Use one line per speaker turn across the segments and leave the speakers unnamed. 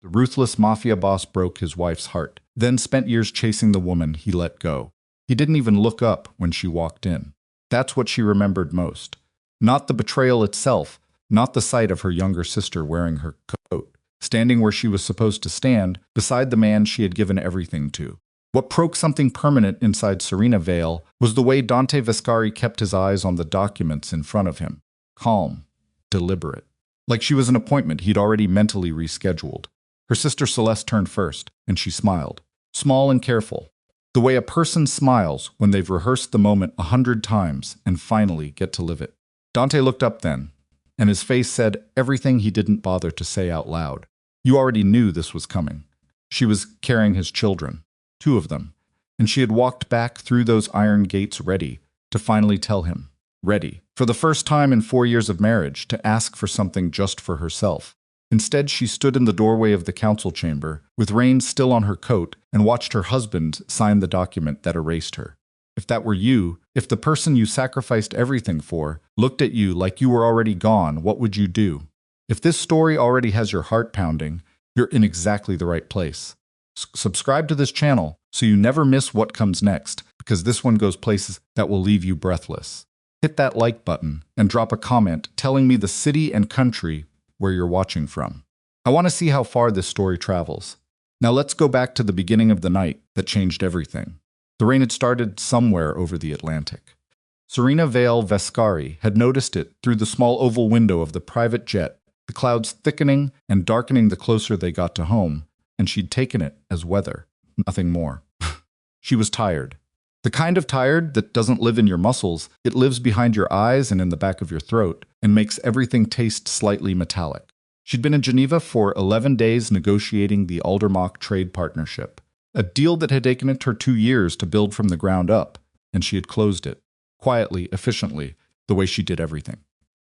The ruthless mafia boss broke his wife's heart, then spent years chasing the woman he let go. He didn't even look up when she walked in. That's what she remembered most. Not the betrayal itself, not the sight of her younger sister wearing her coat, standing where she was supposed to stand, beside the man she had given everything to. What broke something permanent inside Serena Vale was the way Dante Vescari kept his eyes on the documents in front of him. Calm, deliberate. Like she was an appointment he'd already mentally rescheduled. Her sister Celeste turned first, and she smiled. Small and careful. The way a person smiles when they've rehearsed the moment 100 times and finally get to live it. Dante looked up then, and his face said everything he didn't bother to say out loud. You already knew this was coming. She was carrying his children, 2 of them, and she had walked back through those iron gates ready to finally tell him, ready, for the first time in 4 years of marriage, to ask for something just for herself. Instead, she stood in the doorway of the council chamber, with reins still on her coat, and watched her husband sign the document that erased her. If that were you, if the person you sacrificed everything for looked at you like you were already gone, what would you do? If this story already has your heart pounding, you're in exactly the right place. Subscribe to this channel so you never miss what comes next, because this one goes places that will leave you breathless. Hit that like button and drop a comment telling me the city and country where you're watching from. I want to see how far this story travels. Now let's go back to the beginning of the night that changed everything. The rain had started somewhere over the Atlantic. Serena Vale Vescari had noticed it through the small oval window of the private jet, the clouds thickening and darkening the closer they got to home, and she'd taken it as weather, nothing more. She was tired. The kind of tired that doesn't live in your muscles, it lives behind your eyes and in the back of your throat, and makes everything taste slightly metallic. She'd been in Geneva for 11 days negotiating the Aldermach trade partnership, a deal that had taken it her 2 years to build from the ground up, and she had closed it, quietly, efficiently, the way she did everything.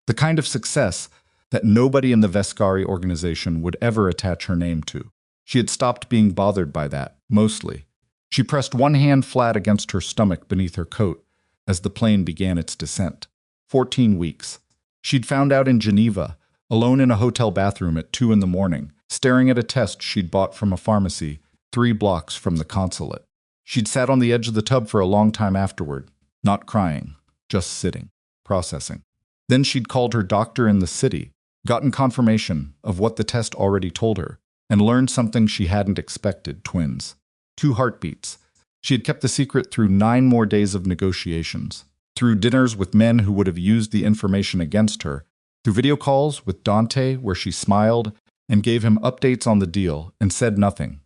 The kind of success that nobody in the Vescari organization would ever attach her name to. She had stopped being bothered by that, mostly. She pressed one hand flat against her stomach beneath her coat as the plane began its descent. 14 weeks. She'd found out in Geneva, alone in a hotel bathroom at 2 in the morning, staring at a test she'd bought from a pharmacy 3 blocks from the consulate. She'd sat on the edge of the tub for a long time afterward, not crying, just sitting, processing. Then she'd called her doctor in the city, gotten confirmation of what the test already told her, and learned something she hadn't expected: twins. 2 heartbeats. She had kept the secret through 9 more days of negotiations, through dinners with men who would have used the information against her, through video calls with Dante where she smiled and gave him updates on the deal and said nothing.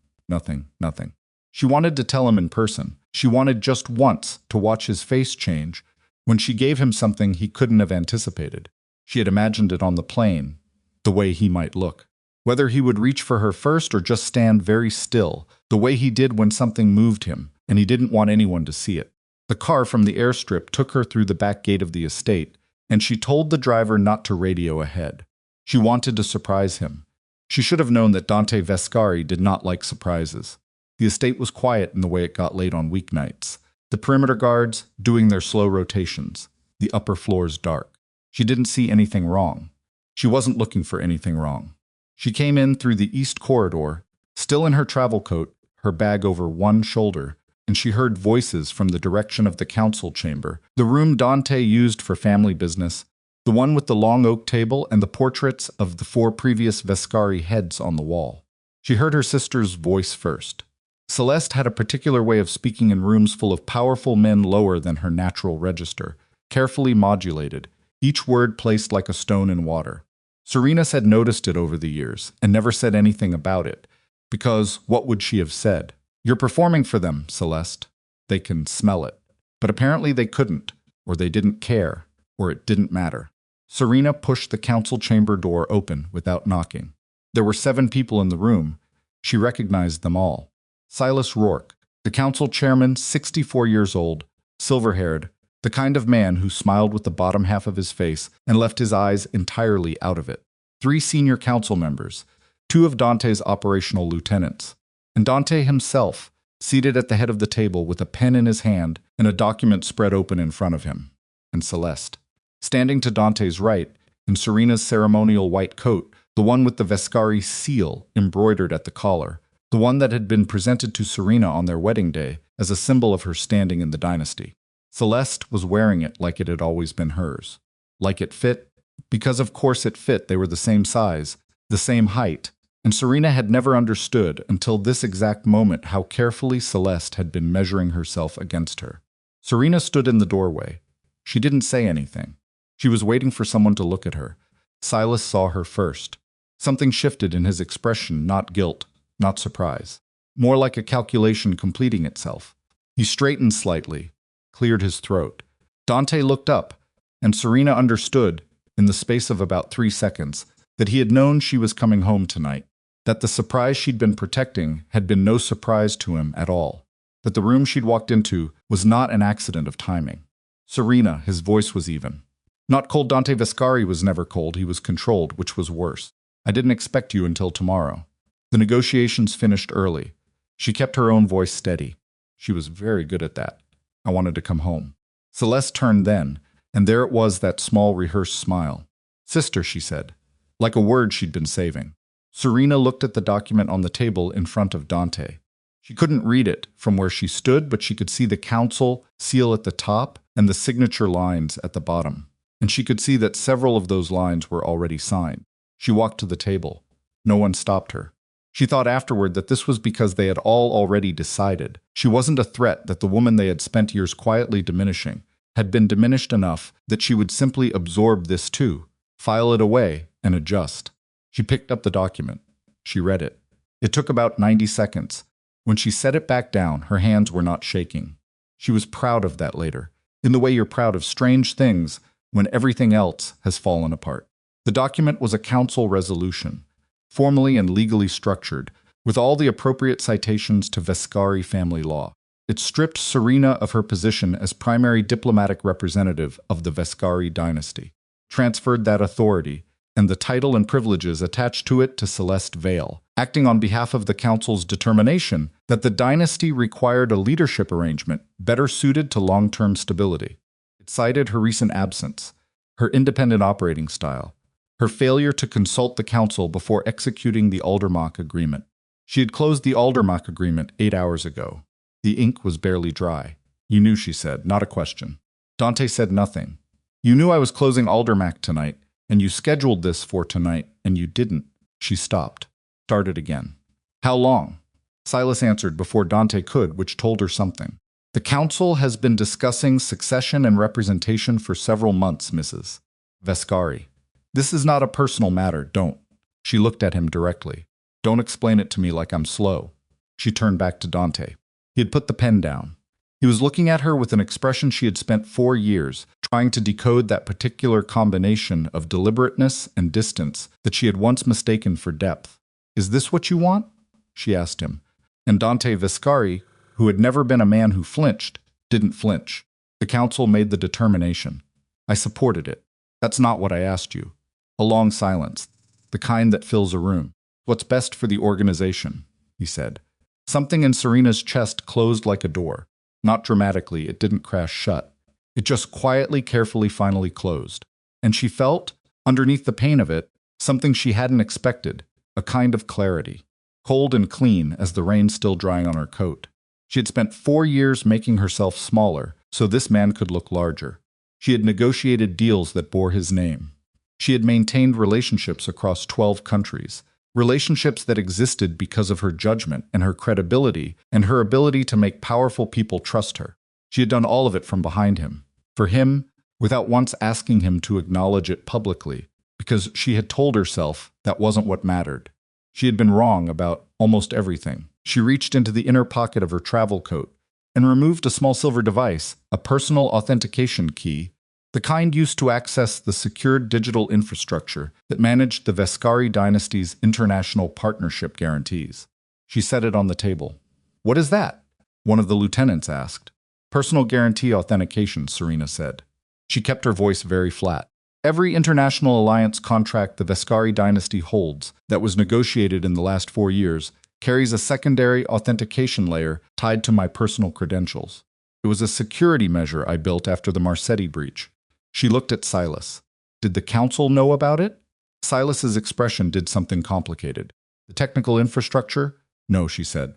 She wanted to tell him in person. She wanted just once to watch his face change when she gave him something he couldn't have anticipated. She had imagined it on the plane, the way he might look. Whether he would reach for her first or just stand very still, the way he did when something moved him, and he didn't want anyone to see it. The car from the airstrip took her through the back gate of the estate, and she told the driver not to radio ahead. She wanted to surprise him. She should have known that Dante Vescari did not like surprises. The estate was quiet in the way it got late on weeknights. The perimeter guards doing their slow rotations. The upper floors dark. She didn't see anything wrong. She wasn't looking for anything wrong. She came in through the east corridor, still in her travel coat, her bag over one shoulder, and she heard voices from the direction of the council chamber, the room Dante used for family business, the one with the long oak table and the portraits of the 4 previous Vescari heads on the wall. She heard her sister's voice first. Celeste had a particular way of speaking in rooms full of powerful men lower than her natural register, carefully modulated, each word placed like a stone in water. Serena had noticed it over the years and never said anything about it, because what would she have said? You're performing for them, Celeste. They can smell it. But apparently they couldn't, or they didn't care, or it didn't matter. Serena pushed the council chamber door open without knocking. There were 7 people in the room. She recognized them all. Silas Rourke, the council chairman, 64 years old, silver-haired, the kind of man who smiled with the bottom half of his face and left his eyes entirely out of it. 3 senior council members, 2 of Dante's operational lieutenants, and Dante himself, seated at the head of the table with a pen in his hand and a document spread open in front of him, and Celeste. Standing to Dante's right, in Serena's ceremonial white coat, the one with the Vescari seal embroidered at the collar, the one that had been presented to Serena on their wedding day as a symbol of her standing in the dynasty. Celeste was wearing it like it had always been hers. Like it fit? Because of course it fit. They were the same size, the same height, and Serena had never understood until this exact moment how carefully Celeste had been measuring herself against her. Serena stood in the doorway. She didn't say anything. She was waiting for someone to look at her. Silas saw her first. Something shifted in his expression, not guilt, not surprise. More like a calculation completing itself. He straightened slightly, cleared his throat. Dante looked up, and Serena understood, in the space of about 3 seconds, that he had known she was coming home tonight, that the surprise she'd been protecting had been no surprise to him at all, that the room she'd walked into was not an accident of timing. Serena, his voice was even. Not cold. Dante Vescari was never cold, he was controlled, which was worse. I didn't expect you until tomorrow. The negotiations finished early. She kept her own voice steady. She was very good at that. I wanted to come home. Celeste turned then, and there it was, that small rehearsed smile. Sister, she said, like a word she'd been saving. Serena looked at the document on the table in front of Dante. She couldn't read it from where she stood, but she could see the council seal at the top and the signature lines at the bottom. And she could see that several of those lines were already signed. She walked to the table. No one stopped her. She thought afterward that this was because they had all already decided. She wasn't a threat, that the woman they had spent years quietly diminishing had been diminished enough that she would simply absorb this too, file it away, and adjust. She picked up the document. She read it. It took about 90 seconds. When she set it back down, her hands were not shaking. She was proud of that later, in the way you're proud of strange things when everything else has fallen apart. The document was a council resolution, formally and legally structured, with all the appropriate citations to Vescari family law. It stripped Serena of her position as primary diplomatic representative of the Vescari dynasty, transferred that authority and the title and privileges attached to it to Celeste Vale, acting on behalf of the council's determination that the dynasty required a leadership arrangement better suited to long-term stability. It cited her recent absence, her independent operating style, her failure to consult the council before executing the Aldermach agreement. She had closed the Aldermach agreement 8 hours ago. The ink was barely dry. You knew, she said, not a question. Dante said nothing. You knew I was closing Aldermach tonight, and you scheduled this for tonight, and you didn't. She stopped. Started again. How long? Silas answered before Dante could, which told her something. The council has been discussing succession and representation for several months, Mrs. Vescari. This is not a personal matter, don't. She looked at him directly. Don't explain it to me like I'm slow. She turned back to Dante. He had put the pen down. He was looking at her with an expression she had spent 4 years trying to decode, that particular combination of deliberateness and distance that she had once mistaken for depth. Is this what you want? She asked him. And Dante Vescari, who had never been a man who flinched, didn't flinch. The council made the determination. I supported it. That's not what I asked you. A long silence, the kind that fills a room. What's best for the organization, he said. Something in Serena's chest closed like a door. Not dramatically, it didn't crash shut. It just quietly, carefully, finally closed. And she felt, underneath the pain of it, something she hadn't expected, a kind of clarity. Cold and clean as the rain still drying on her coat. She had spent 4 years making herself smaller so this man could look larger. She had negotiated deals that bore his name. She had maintained relationships across 12 countries, relationships that existed because of her judgment and her credibility and her ability to make powerful people trust her. She had done all of it from behind him, for him, without once asking him to acknowledge it publicly, because she had told herself that wasn't what mattered. She had been wrong about almost everything. She reached into the inner pocket of her travel coat and removed a small silver device, a personal authentication key, the kind used to access the secured digital infrastructure that managed the Vescari dynasty's international partnership guarantees. She set it on the table. What is that? One of the lieutenants asked. Personal guarantee authentication, Serena said. She kept her voice very flat. Every international alliance contract the Vescari dynasty holds that was negotiated in the last 4 years carries a secondary authentication layer tied to my personal credentials. It was a security measure I built after the Marsetti breach. She looked at Silas. Did the council know about it? Silas's expression did something complicated. The technical infrastructure? No, she said.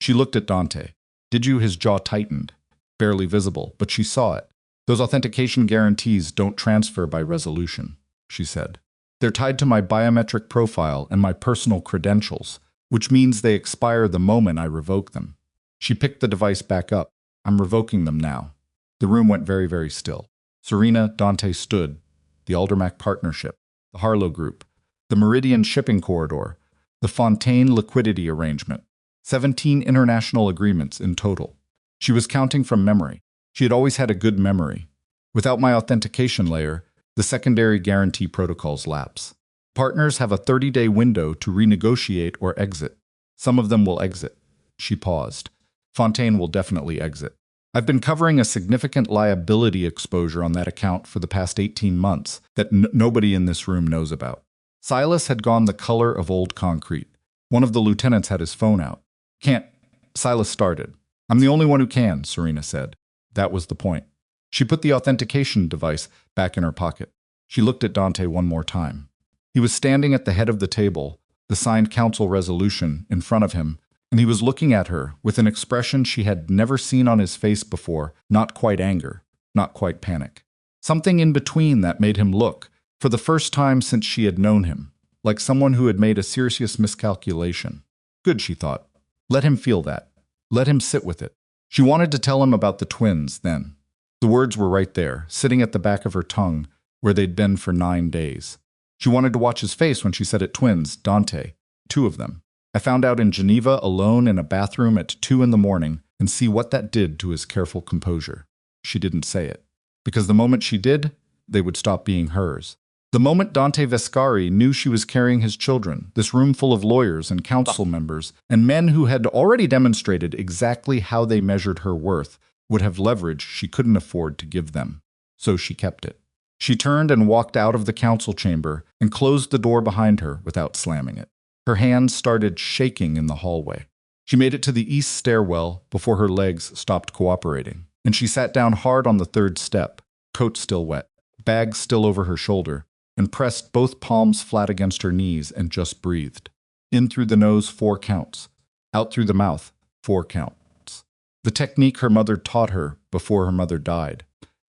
She looked at Dante. Did you? His jaw tightened. Barely visible, but she saw it. Those authentication guarantees don't transfer by resolution, she said. They're tied to my biometric profile and my personal credentials, which means they expire the moment I revoke them. She picked the device back up. I'm revoking them now. The room went very, very still. Serena, Dante stood. The Aldermac Partnership, the Harlow Group, the Meridian Shipping Corridor, the Fontaine Liquidity Arrangement. 17 international agreements in total. She was counting from memory. She had always had a good memory. Without my authentication layer, the secondary guarantee protocols lapse. Partners have a 30-day window to renegotiate or exit. Some of them will exit. She paused. Fontaine will definitely exit. I've been covering a significant liability exposure on that account for the past 18 months that nobody in this room knows about. Silas had gone the color of old concrete. One of the lieutenants had his phone out. Can't. Silas started. I'm the only one who can, Serena said. That was the point. She put the authentication device back in her pocket. She looked at Dante one more time. He was standing at the head of the table, the signed council resolution in front of him, and he was looking at her with an expression she had never seen on his face before, not quite anger, not quite panic. Something in between that made him look, for the first time since she had known him, like someone who had made a serious miscalculation. Good, she thought. Let him feel that. Let him sit with it. She wanted to tell him about the twins then. The words were right there, sitting at the back of her tongue, where they'd been for 9 days. She wanted to watch his face when she said it twins, Dante, 2 of them. I found out in Geneva alone in a bathroom at 2 in the morning and see what that did to his careful composure. She didn't say it. Because the moment she did, they would stop being hers. The moment Dante Vescari knew she was carrying his children, this room full of lawyers and council members, and men who had already demonstrated exactly how they measured her worth, would have leverage she couldn't afford to give them. So she kept it. She turned and walked out of the council chamber and closed the door behind her without slamming it. Her hands started shaking in the hallway. She made it to the east stairwell before her legs stopped cooperating, and she sat down hard on the 3rd step, coat still wet, bag still over her shoulder, and pressed both palms flat against her knees and just breathed. In through the nose 4 counts. Out through the mouth 4 counts. The technique her mother taught her before her mother died.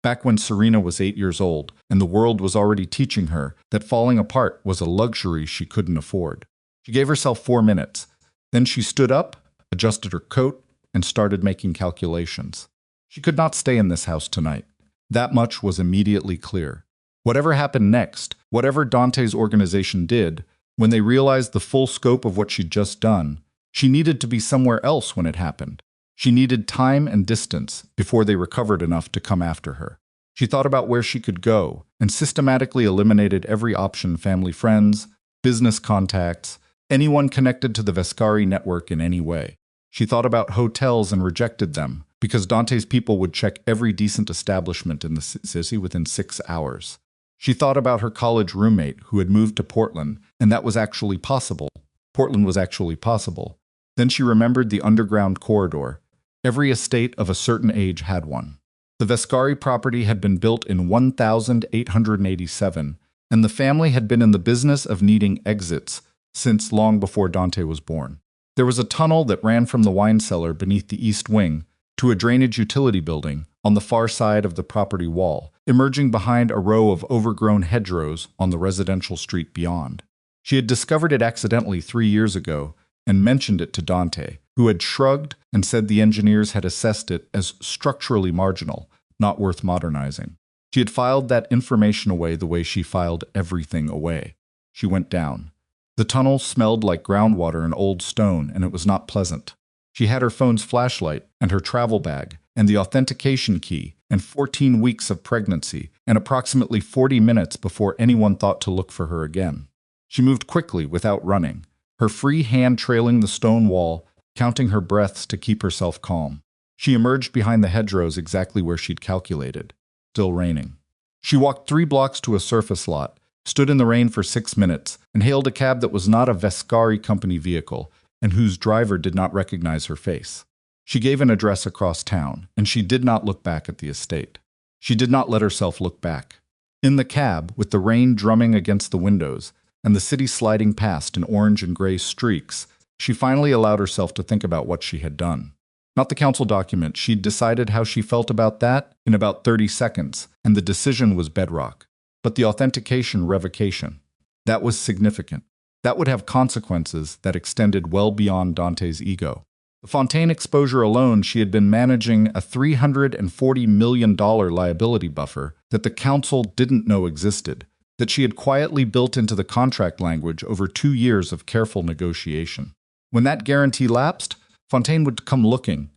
Back when Serena was 8 years old, and the world was already teaching her that falling apart was a luxury she couldn't afford. She gave herself 4 minutes. Then she stood up, adjusted her coat, and started making calculations. She could not stay in this house tonight. That much was immediately clear. Whatever happened next, whatever Dante's organization did, when they realized the full scope of what she'd just done, she needed to be somewhere else when it happened. She needed time and distance before they recovered enough to come after her. She thought about where she could go and systematically eliminated every option: family friends, business contacts, anyone connected to the Vescari network in any way. She thought about hotels and rejected them because Dante's people would check every decent establishment in the city within 6 hours. She thought about her college roommate who had moved to Portland, and that was actually possible. Portland was actually possible. Then she remembered the underground corridor. Every estate of a certain age had one. The Vescari property had been built in 1887, and the family had been in the business of needing exits since long before Dante was born. There was a tunnel that ran from the wine cellar beneath the east wing to a drainage utility building on the far side of the property wall, emerging behind a row of overgrown hedgerows on the residential street beyond. She had discovered it accidentally 3 years ago and mentioned it to Dante, who had shrugged and said the engineers had assessed it as structurally marginal, not worth modernizing. She had filed that information away the way she filed everything away. She went down. The tunnel smelled like groundwater and old stone, and it was not pleasant. She had her phone's flashlight and her travel bag and the authentication key and 14 weeks of pregnancy and approximately 40 minutes before anyone thought to look for her again. She moved quickly without running, her free hand trailing the stone wall, counting her breaths to keep herself calm. She emerged behind the hedgerows exactly where she'd calculated. Still raining. She walked 3 blocks to a surface lot, stood in the rain for 6 minutes, and hailed a cab that was not a Vescari company vehicle and whose driver did not recognize her face. She gave an address across town, and she did not look back at the estate. She did not let herself look back. In the cab, with the rain drumming against the windows and the city sliding past in orange and gray streaks, she finally allowed herself to think about what she had done. Not the council document. She'd decided how she felt about that in about 30 seconds, and the decision was bedrock. But the authentication revocation, that was significant. That would have consequences that extended well beyond Dante's ego. The Fontaine exposure alone, she had been managing a $340 million liability buffer that the council didn't know existed, that she had quietly built into the contract language over 2 years of careful negotiation. When that guarantee lapsed, Fontaine would come looking,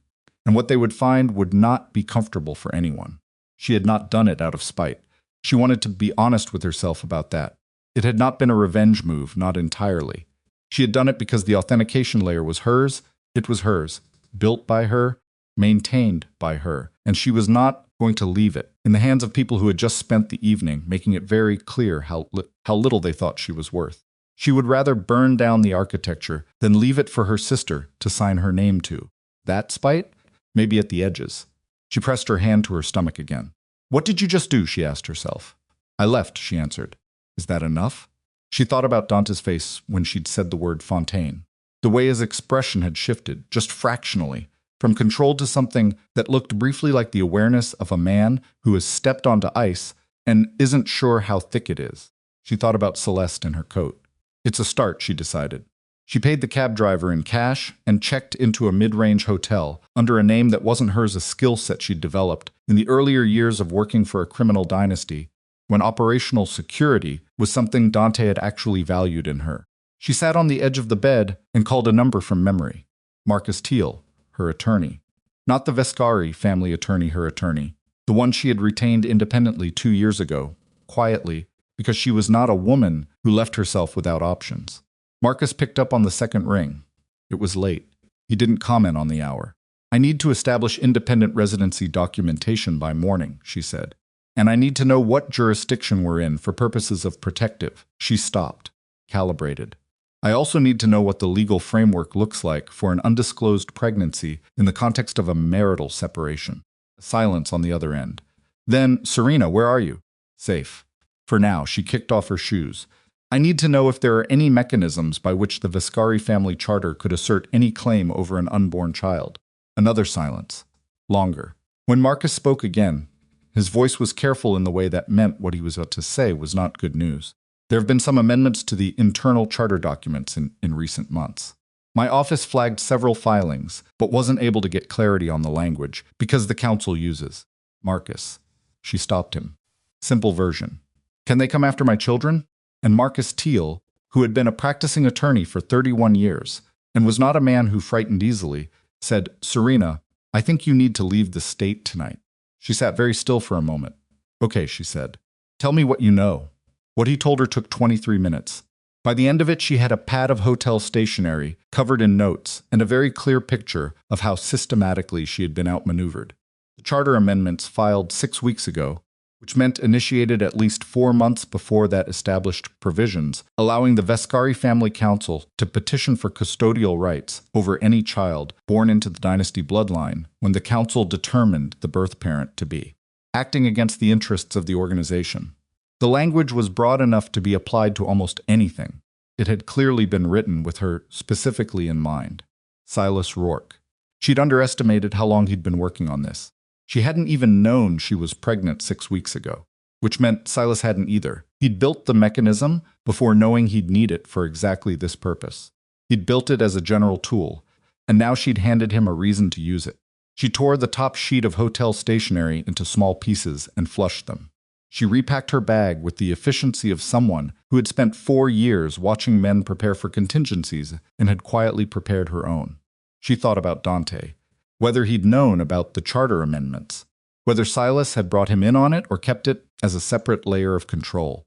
and what they would find would not be comfortable for anyone. She had not done it out of spite. She wanted to be honest with herself about that. It had not been a revenge move, not entirely. She had done it because the authentication layer was hers. It was hers, built by her, maintained by her, and she was not going to leave it in the hands of people who had just spent the evening making it very clear how little they thought she was worth. She would rather burn down the architecture than leave it for her sister to sign her name to. That spite? Maybe at the edges. She pressed her hand to her stomach again. "What did you just do?" she asked herself. "I left," she answered. "Is that enough?" She thought about Dante's face when she'd said the word Fontaine. The way his expression had shifted, just fractionally, from control to something that looked briefly like the awareness of a man who has stepped onto ice and isn't sure how thick it is. She thought about Celeste in her coat. It's a start, she decided. She paid the cab driver in cash and checked into a mid-range hotel under a name that wasn't hers, a skill set she'd developed in the earlier years of working for a criminal dynasty, when operational security was something Dante had actually valued in her. She sat on the edge of the bed and called a number from memory. Marcus Teal, her attorney. Not the Vescari family attorney, her attorney. The one she had retained independently 2 years ago, quietly, because she was not a woman who left herself without options. Marcus picked up on the second ring. It was late. He didn't comment on the hour. "I need to establish independent residency documentation by morning," she said. "And I need to know what jurisdiction we're in for purposes of protective." She stopped, calibrated. "I also need to know what the legal framework looks like for an undisclosed pregnancy in the context of a marital separation." Silence on the other end. Then, "Serena, where are you?" "Safe." For now, she kicked off her shoes. "I need to know if there are any mechanisms by which the Vescari family charter could assert any claim over an unborn child." Another silence. Longer. When Marcus spoke again, his voice was careful in the way that meant what he was about to say was not good news. "There have been some amendments to the internal charter documents in recent months. My office flagged several filings, but wasn't able to get clarity on the language, because the council uses." "Marcus." She stopped him. "Simple version. Can they come after my children?" And Marcus Teal, who had been a practicing attorney for 31 years, and was not a man who frightened easily, said, "Serena, I think you need to leave the state tonight." She sat very still for a moment. "Okay," she said. "Tell me what you know." What he told her took 23 minutes. By the end of it, she had a pad of hotel stationery covered in notes and a very clear picture of how systematically she had been outmaneuvered. The charter amendments filed 6 weeks ago, which meant initiated at least 4 months before that, established provisions allowing the Vescari family council to petition for custodial rights over any child born into the dynasty bloodline when the council determined the birth parent to be, acting against the interests of the organization. The language was broad enough to be applied to almost anything. It had clearly been written with her specifically in mind. Silas Rourke. She'd underestimated how long he'd been working on this. She hadn't even known she was pregnant 6 weeks ago, which meant Silas hadn't either. He'd built the mechanism before knowing he'd need it for exactly this purpose. He'd built it as a general tool, and now she'd handed him a reason to use it. She tore the top sheet of hotel stationery into small pieces and flushed them. She repacked her bag with the efficiency of someone who had spent 4 years watching men prepare for contingencies and had quietly prepared her own. She thought about Dante. Whether he'd known about the charter amendments, whether Silas had brought him in on it or kept it as a separate layer of control.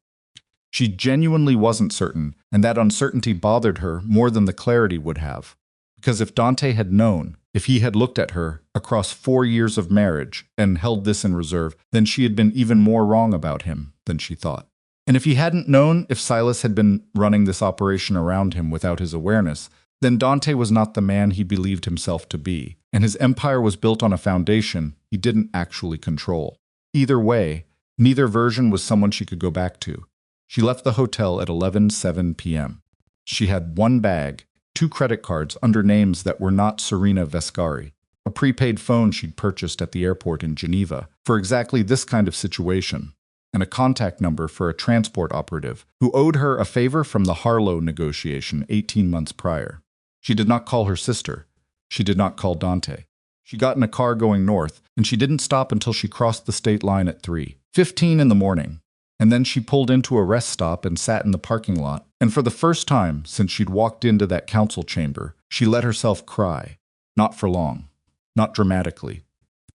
She genuinely wasn't certain, and that uncertainty bothered her more than the clarity would have. Because if Dante had known, if he had looked at her across 4 years of marriage and held this in reserve, then she had been even more wrong about him than she thought. And if he hadn't known, if Silas had been running this operation around him without his awareness, then Dante was not the man he believed himself to be, and his empire was built on a foundation he didn't actually control. Either way, Neither version was someone she could go back to. She left the hotel at 11:07 p.m. She had one bag, 2 credit cards under names that were not Serena Vescari, a prepaid phone she'd purchased at the airport in Geneva for exactly this kind of situation, and a contact number for a transport operative who owed her a favor from the Harlow negotiation 18 months prior. She did not call her sister. She did not call Dante. She got in a car going north, and she didn't stop until she crossed the state line at 3:15 in the morning. And then she pulled into a rest stop and sat in the parking lot. And for the first time since she'd walked into that council chamber, she let herself cry. Not for long. Not dramatically.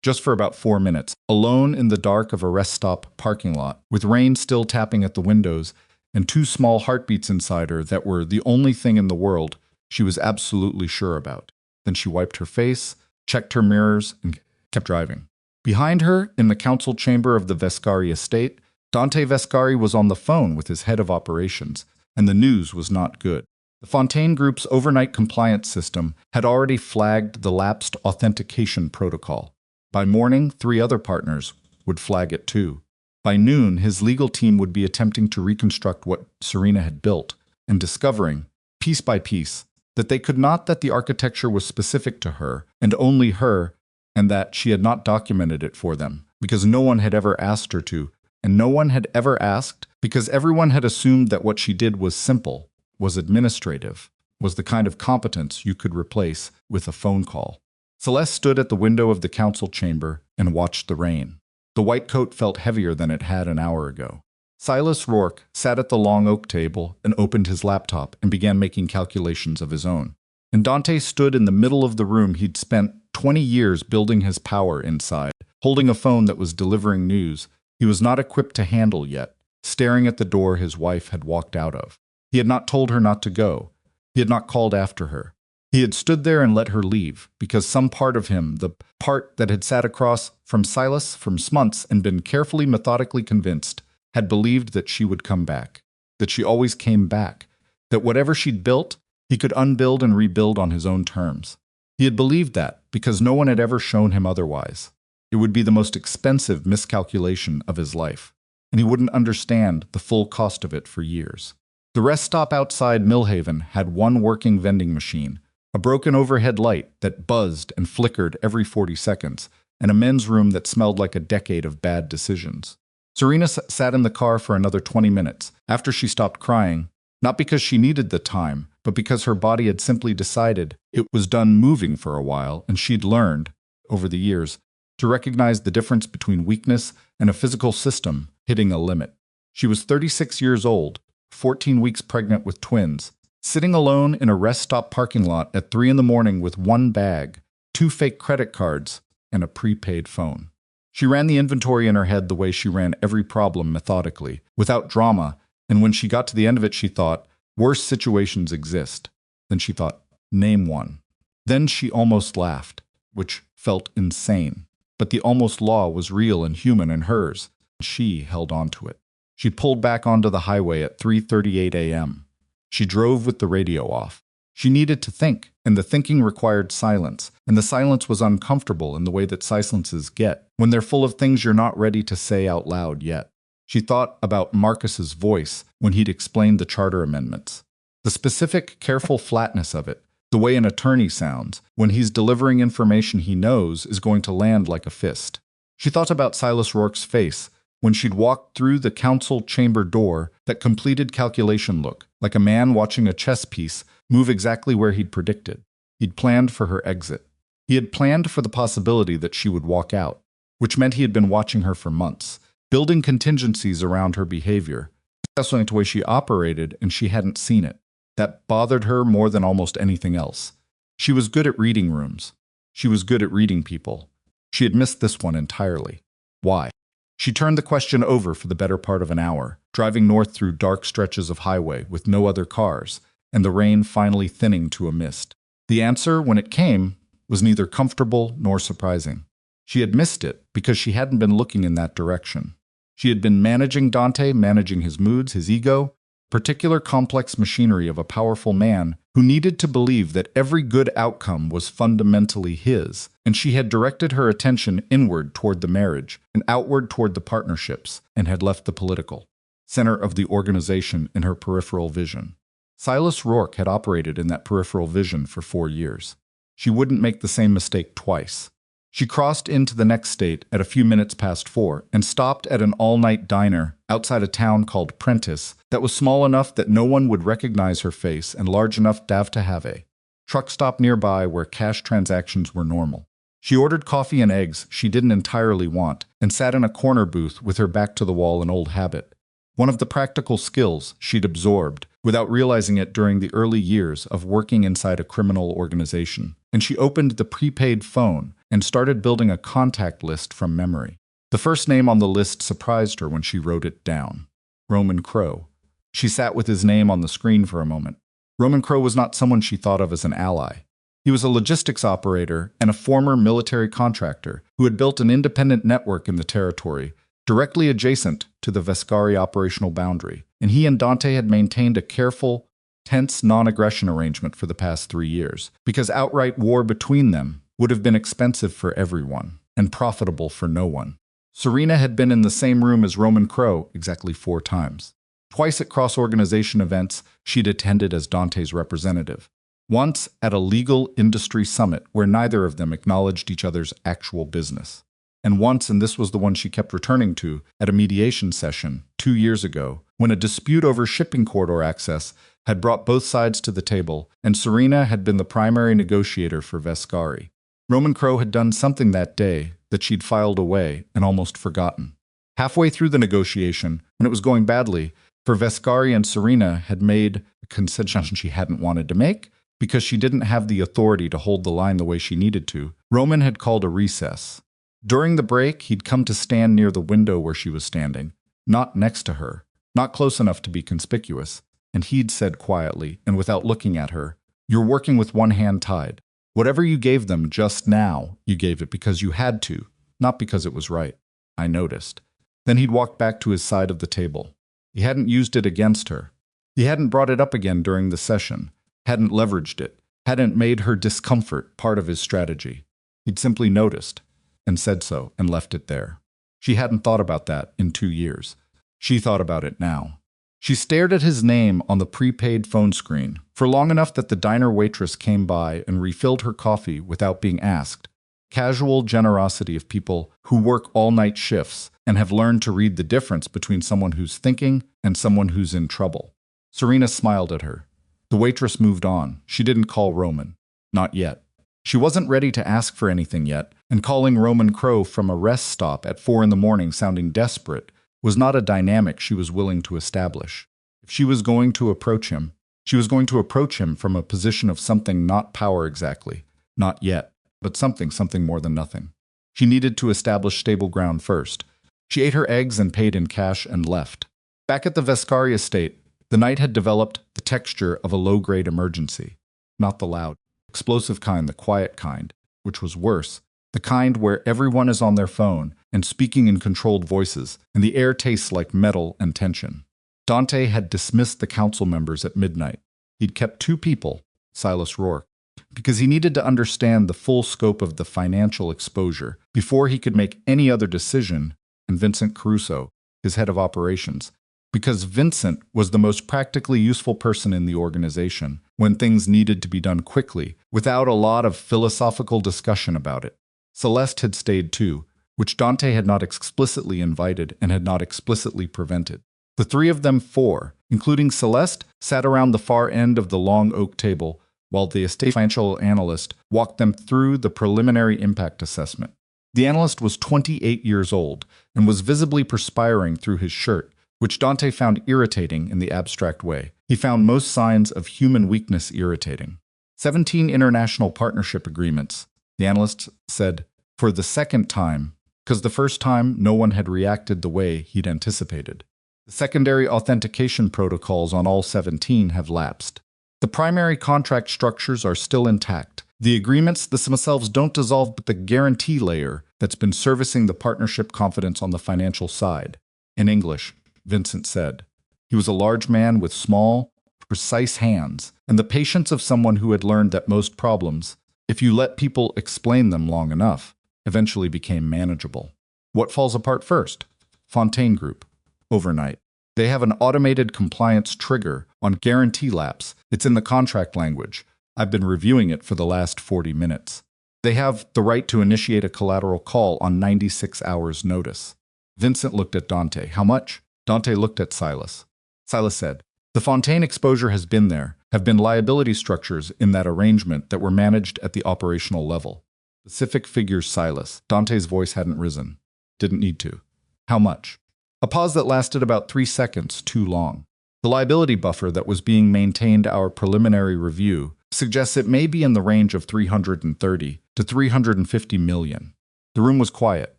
Just for about 4 minutes, alone in the dark of a rest stop parking lot, with rain still tapping at the windows and 2 small heartbeats inside her that were the only thing in the world she was absolutely sure about. Then she wiped her face, checked her mirrors, and kept driving. Behind her, in the council chamber of the Vescari estate, Dante Vescari was on the phone with his head of operations, and the news was not good. The Fontaine Group's overnight compliance system had already flagged the lapsed authentication protocol. By morning, 3 other partners would flag it too. By noon, his legal team would be attempting to reconstruct what Serena had built, and discovering, piece by piece, that the architecture was specific to her, and only her, and that she had not documented it for them, because no one had ever asked her to, and no one had ever asked because everyone had assumed that what she did was simple, was administrative, was the kind of competence you could replace with a phone call. Celeste stood at the window of the council chamber and watched the rain. The white coat felt heavier than it had an hour ago. Silas Rourke sat at the long oak table and opened his laptop and began making calculations of his own. And Dante stood in the middle of the room he'd spent 20 years building his power inside, holding a phone that was delivering news he was not equipped to handle yet, staring at the door his wife had walked out of. He had not told her not to go. He had not called after her. He had stood there and let her leave, because some part of him, the part that had sat across from Silas for months and been carefully, methodically convinced, had believed that she would come back, that she always came back, that whatever she'd built, he could unbuild and rebuild on his own terms. He had believed that because no one had ever shown him otherwise. It would be the most expensive miscalculation of his life, and he wouldn't understand the full cost of it for years. The rest stop outside Millhaven had one working vending machine, a broken overhead light that buzzed and flickered every 40 seconds, and a men's room that smelled like a decade of bad decisions. Serena sat in the car for another 20 minutes after she stopped crying, not because she needed the time, but because her body had simply decided it was done moving for a while, and she'd learned, over the years, to recognize the difference between weakness and a physical system hitting a limit. She was 36 years old, 14 weeks pregnant with twins, sitting alone in a rest stop parking lot at 3 in the morning with one bag, 2 fake credit cards, and a prepaid phone. She ran the inventory in her head the way she ran every problem methodically, without drama, and when she got to the end of it she thought, worse situations exist. Then she thought, name one. Then she almost laughed, which felt insane. But the almost law was real and human and hers. She held on to it. She pulled back onto the highway at 3:38 a.m. She drove with the radio off. She needed to think, and the thinking required silence, and the silence was uncomfortable in the way that silences get, when they're full of things you're not ready to say out loud yet. She thought about Marcus's voice when he'd explained the charter amendments. The specific, careful flatness of it, the way an attorney sounds when he's delivering information he knows is going to land like a fist. She thought about Silas Rourke's face when she'd walked through the council chamber door, that completed calculation look, like a man watching a chess piece move exactly where he'd predicted. He'd planned for her exit. He had planned for the possibility that she would walk out, which meant he had been watching her for months, building contingencies around her behavior, especially the way she operated, and she hadn't seen it. That bothered her more than almost anything else. She was good at reading rooms. She was good at reading people. She had missed this one entirely. Why? She turned the question over for the better part of an hour, driving north through dark stretches of highway with no other cars, and the rain finally thinning to a mist. The answer, when it came, was neither comfortable nor surprising. She had missed it because she hadn't been looking in that direction. She had been managing Dante, managing his moods, his ego, particular complex machinery of a powerful man who needed to believe that every good outcome was fundamentally his, and she had directed her attention inward toward the marriage and outward toward the partnerships, and had left the political center of the organization in her peripheral vision. Silas Rourke had operated in that peripheral vision for 4 years. She wouldn't make the same mistake twice. She crossed into the next state at a few minutes past 4 and stopped at an all-night diner outside a town called Prentice that was small enough that no one would recognize her face and large enough to have a truck stop nearby where cash transactions were normal. She ordered coffee and eggs she didn't entirely want and sat in a corner booth with her back to the wall, an old habit. One of the practical skills she'd absorbed without realizing it during the early years of working inside a criminal organization. And she opened the prepaid phone and started building a contact list from memory. The first name on the list surprised her when she wrote it down. Roman Crow. She sat with his name on the screen for a moment. Roman Crow was not someone she thought of as an ally. He was a logistics operator and a former military contractor who had built an independent network in the territory, directly adjacent to the Vescari operational boundary, and he and Dante had maintained a careful, tense non-aggression arrangement for the past 3 years, because outright war between them would have been expensive for everyone and profitable for no one. Serena had been in the same room as Roman Crow exactly 4 times. Twice at cross-organization events she'd attended as Dante's representative. Once at a legal industry summit where neither of them acknowledged each other's actual business. And once, and this was the one she kept returning to, at a mediation session 2 years ago, when a dispute over shipping corridor access had brought both sides to the table, and Serena had been the primary negotiator for Vescari. Roman Crow had done something that day that she'd filed away and almost forgotten. Halfway through the negotiation, when it was going badly, for Vescari and Serena had made a concession she hadn't wanted to make because she didn't have the authority to hold the line the way she needed to. Roman had called a recess. During the break, he'd come to stand near the window where she was standing, not next to her, not close enough to be conspicuous, and he'd said quietly and without looking at her, "You're working with one hand tied. Whatever you gave them just now, you gave it because you had to, not because it was right." I noticed. Then he'd walked back to his side of the table. He hadn't used it against her. He hadn't brought it up again during the session, hadn't leveraged it, hadn't made her discomfort part of his strategy. He'd simply noticed and said so and left it there. She hadn't thought about that in 2 years. She thought about it now. She stared at his name on the prepaid phone screen for long enough that the diner waitress came by and refilled her coffee without being asked. Casual generosity of people who work all-night shifts and have learned to read the difference between someone who's thinking and someone who's in trouble. Serena smiled at her. The waitress moved on. She didn't call Roman. Not yet. She wasn't ready to ask for anything yet, and calling Roman Crow from a rest stop at 4 in the morning sounding desperate was not a dynamic she was willing to establish. If she was going to approach him, she was going to approach him from a position of something not power exactly, not yet, but something more than nothing. She needed to establish stable ground first. She ate her eggs and paid in cash and left. Back at the Vescari estate, the night had developed the texture of a low-grade emergency. Not the loud, explosive kind, the quiet kind, which was worse, the kind where everyone is on their phone and speaking in controlled voices, and the air tastes like metal and tension. Dante had dismissed the council members at midnight. He'd kept 2 people, Silas Rourke, because he needed to understand the full scope of the financial exposure before he could make any other decision, and Vincent Caruso, his head of operations, because Vincent was the most practically useful person in the organization when things needed to be done quickly, without a lot of philosophical discussion about it. Celeste had stayed too, which Dante had not explicitly invited and had not explicitly prevented. The 3 of them 4, including Celeste, sat around the far end of the long oak table while the estate financial analyst walked them through the preliminary impact assessment. The analyst was 28 years old and was visibly perspiring through his shirt, which Dante found irritating in the abstract way. He found most signs of human weakness irritating. 17 international partnership agreements, the analyst said, for the second time, because the first time no one had reacted the way he'd anticipated. The secondary authentication protocols on all 17 have lapsed. The primary contract structures are still intact. The agreements themselves don't dissolve, but the guarantee layer that's been servicing the partnership confidence on the financial side. In English, Vincent said. He was a large man with small, precise hands, and the patience of someone who had learned that most problems, if you let people explain them long enough, eventually became manageable. What falls apart first? Fontaine Group. Overnight. They have an automated compliance trigger on guarantee lapse. It's in the contract language. I've been reviewing it for the last 40 minutes. They have the right to initiate a collateral call on 96 hours' notice. Vincent looked at Dante. How much? Dante looked at Silas. Silas said, the Fontaine exposure has been there, have been liability structures in that arrangement that were managed at the operational level. Specific figures, Silas. Dante's voice hadn't risen. Didn't need to. How much? A pause that lasted about 3 seconds, too long. The liability buffer that was being maintained our preliminary review suggests it may be in the range of 330 to 350 million. The room was quiet.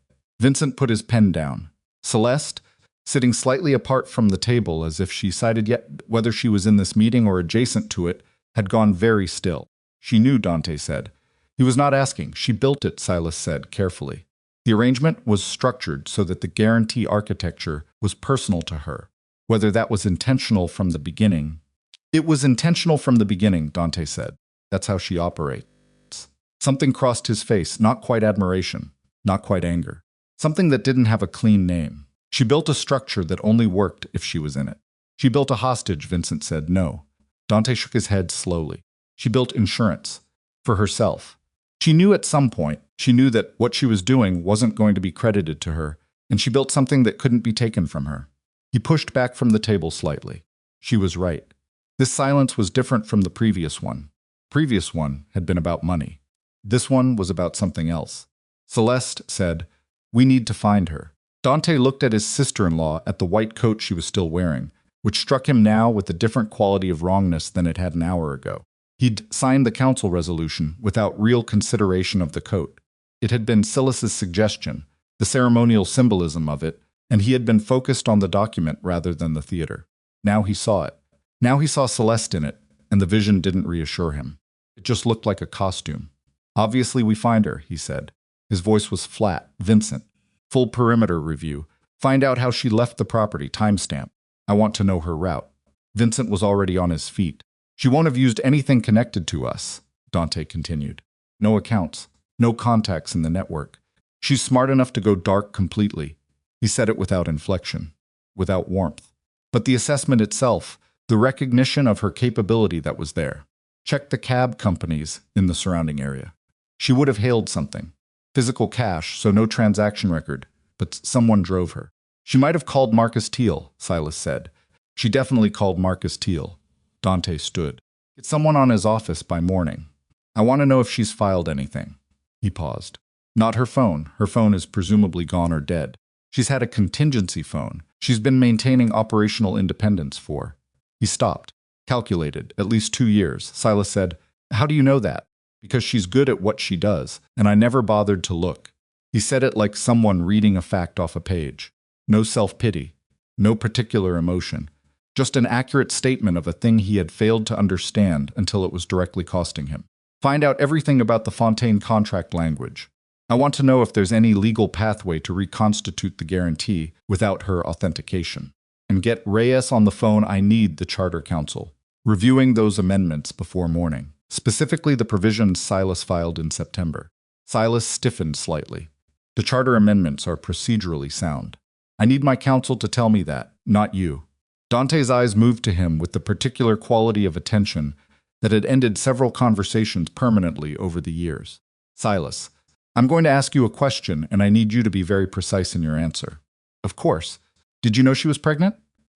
Vincent put his pen down. Celeste, sitting slightly apart from the table as if she decided yet whether she was in this meeting or adjacent to it, had gone very still. She knew, Dante said. He was not asking. She built it, Silas said carefully. The arrangement was structured so that the guarantee architecture was personal to her. Whether that was intentional from the beginning. It was intentional from the beginning, Dante said. That's how she operates. Something crossed his face, not quite admiration, not quite anger. Something that didn't have a clean name. She built a structure that only worked if she was in it. She built a hostage, Vincent said. No. Dante shook his head slowly. She built insurance. For herself. She knew at some point, she knew that what she was doing wasn't going to be credited to her, and she built something that couldn't be taken from her. He pushed back from the table slightly. She was right. This silence was different from the previous one. The previous one had been about money. This one was about something else. Celeste said, we need to find her. Dante looked at his sister-in-law at the white coat she was still wearing, which struck him now with a different quality of wrongness than it had an hour ago. He'd signed the council resolution without real consideration of the coat. It had been Silas's suggestion, the ceremonial symbolism of it, and he had been focused on the document rather than the theater. Now he saw it. Now he saw Celeste in it, and the vision didn't reassure him. It just looked like a costume. Obviously we find her, he said. His voice was flat. Vincent. Full perimeter review. Find out how she left the property. Timestamp. I want to know her route. Vincent was already on his feet. She won't have used anything connected to us, Dante continued. No accounts. No contacts in the network. She's smart enough to go dark completely. He said it without inflection, without warmth. But the assessment itself, the recognition of her capability that was there. Check the cab companies in the surrounding area. She would have hailed something. Physical cash, so no transaction record, but someone drove her. She might have called Marcus Teal, Silas said. She definitely called Marcus Teal. Dante stood. Get someone on his office by morning. I want to know if she's filed anything. He paused. Not her phone. Her phone is presumably gone or dead. She's had a contingency phone. She's been maintaining operational independence for. He stopped. Calculated. At least 2 years. Silas said, how do you know that? Because she's good at what she does, and I never bothered to look. He said it like someone reading a fact off a page. No self-pity. No particular emotion. Just an accurate statement of a thing he had failed to understand until it was directly costing him. Find out everything about the Fontaine contract language. I want to know if there's any legal pathway to reconstitute the guarantee without her authentication. And get Reyes on the phone. I need the Charter Council. Reviewing those amendments before morning. Specifically the provisions Silas filed in September. Silas stiffened slightly. The charter amendments are procedurally sound. I need my counsel to tell me that, not you. Dante's eyes moved to him with the particular quality of attention that had ended several conversations permanently over the years. Silas, I'm going to ask you a question, and I need you to be very precise in your answer. Of course. Did you know she was pregnant?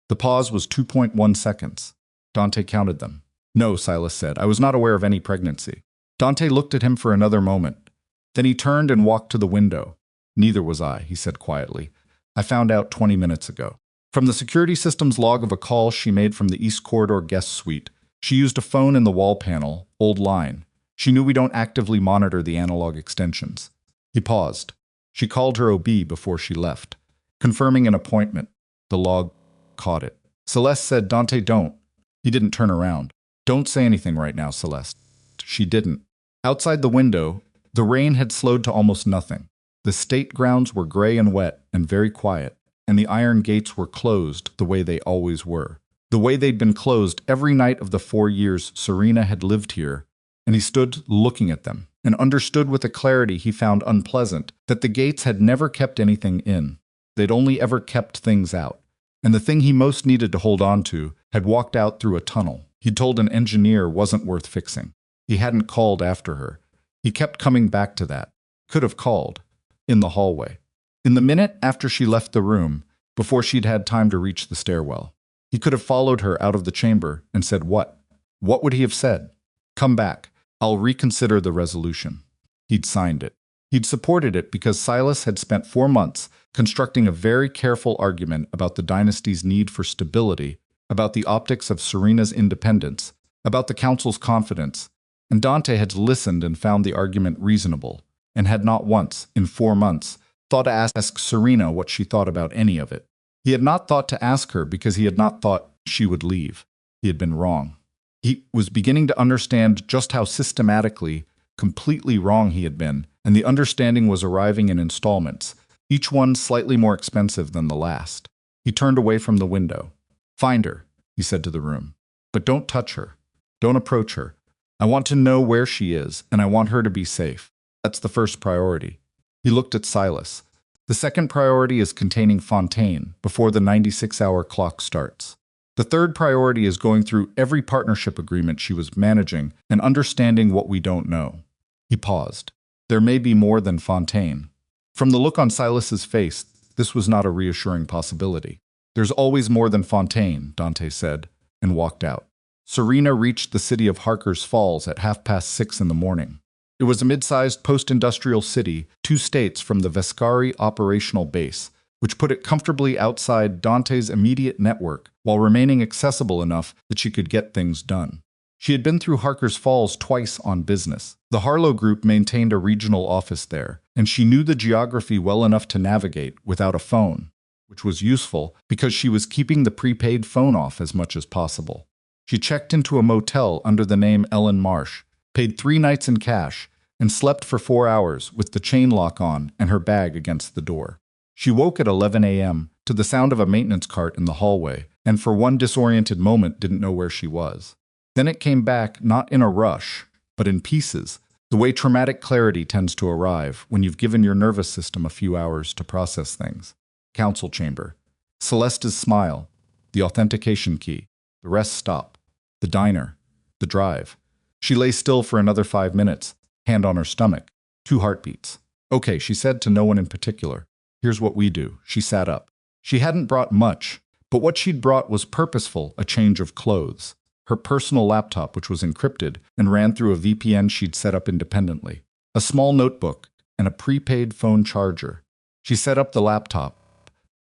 The pause was 2.1 seconds. Dante counted them. No, Silas said. I was not aware of any pregnancy. Dante looked at him for another moment. Then he turned and walked to the window. Neither was I, he said quietly. I found out 20 minutes ago. From the security system's log of a call she made from the East Corridor guest suite, she used a phone in the wall panel, old line. She knew we don't actively monitor the analog extensions. He paused. She called her OB before she left, confirming an appointment. The log caught it. Celeste said, Dante, don't. He didn't turn around. Don't say anything right now, Celeste. She didn't. Outside the window, the rain had slowed to almost nothing. The state grounds were gray and wet and very quiet, and the iron gates were closed the way they always were. The way they'd been closed every night of the 4 years Serena had lived here, and he stood looking at them, and understood with a clarity he found unpleasant that the gates had never kept anything in. They'd only ever kept things out. And the thing he most needed to hold on to had walked out through a tunnel. He'd told an engineer wasn't worth fixing. He hadn't called after her. He kept coming back to that. Could have called. In the hallway. In the minute after she left the room, before she'd had time to reach the stairwell. He could have followed her out of the chamber and said what? What would he have said? Come back. I'll reconsider the resolution. He'd signed it. He'd supported it because Silas had spent 4 months constructing a very careful argument about the dynasty's need for stability, about the optics of Serena's independence, about the council's confidence, and Dante had listened and found the argument reasonable, and had not once, in 4 months, thought to ask Serena what she thought about any of it. He had not thought to ask her because he had not thought she would leave. He had been wrong. He was beginning to understand just how systematically, completely wrong he had been, and the understanding was arriving in installments, each one slightly more expensive than the last. He turned away from the window. Find her, he said to the room. But don't touch her. Don't approach her. I want to know where she is, and I want her to be safe. That's the first priority. He looked at Silas. The second priority is containing Fontaine before the 96-hour clock starts. The third priority is going through every partnership agreement she was managing and understanding what we don't know. He paused. There may be more than Fontaine. From the look on Silas's face, this was not a reassuring possibility. There's always more than Fontaine, Dante said, and walked out. Serena reached the city of Harker's Falls at 6:30 in the morning. It was a mid-sized post-industrial city, 2 states from the Vescari operational base, which put it comfortably outside Dante's immediate network while remaining accessible enough that she could get things done. She had been through Harker's Falls twice on business. The Harlow Group maintained a regional office there, and she knew the geography well enough to navigate without a phone, which was useful because she was keeping the prepaid phone off as much as possible. She checked into a motel under the name Ellen Marsh, paid 3 nights in cash, and slept for 4 hours with the chain lock on and her bag against the door. She woke at 11 a.m. to the sound of a maintenance cart in the hallway, and for one disoriented moment didn't know where she was. Then it came back not in a rush, but in pieces, the way traumatic clarity tends to arrive when you've given your nervous system a few hours to process things. Council chamber. Celeste's smile. The authentication key. The rest stop. The diner. The drive. She lay still for another 5 minutes, hand on her stomach. 2 heartbeats. Okay, she said to no one in particular. Here's what we do. She sat up. She hadn't brought much, but what she'd brought was purposeful, a change of clothes. Her personal laptop, which was encrypted and ran through a VPN she'd set up independently. A small notebook and a prepaid phone charger. She set up the laptop,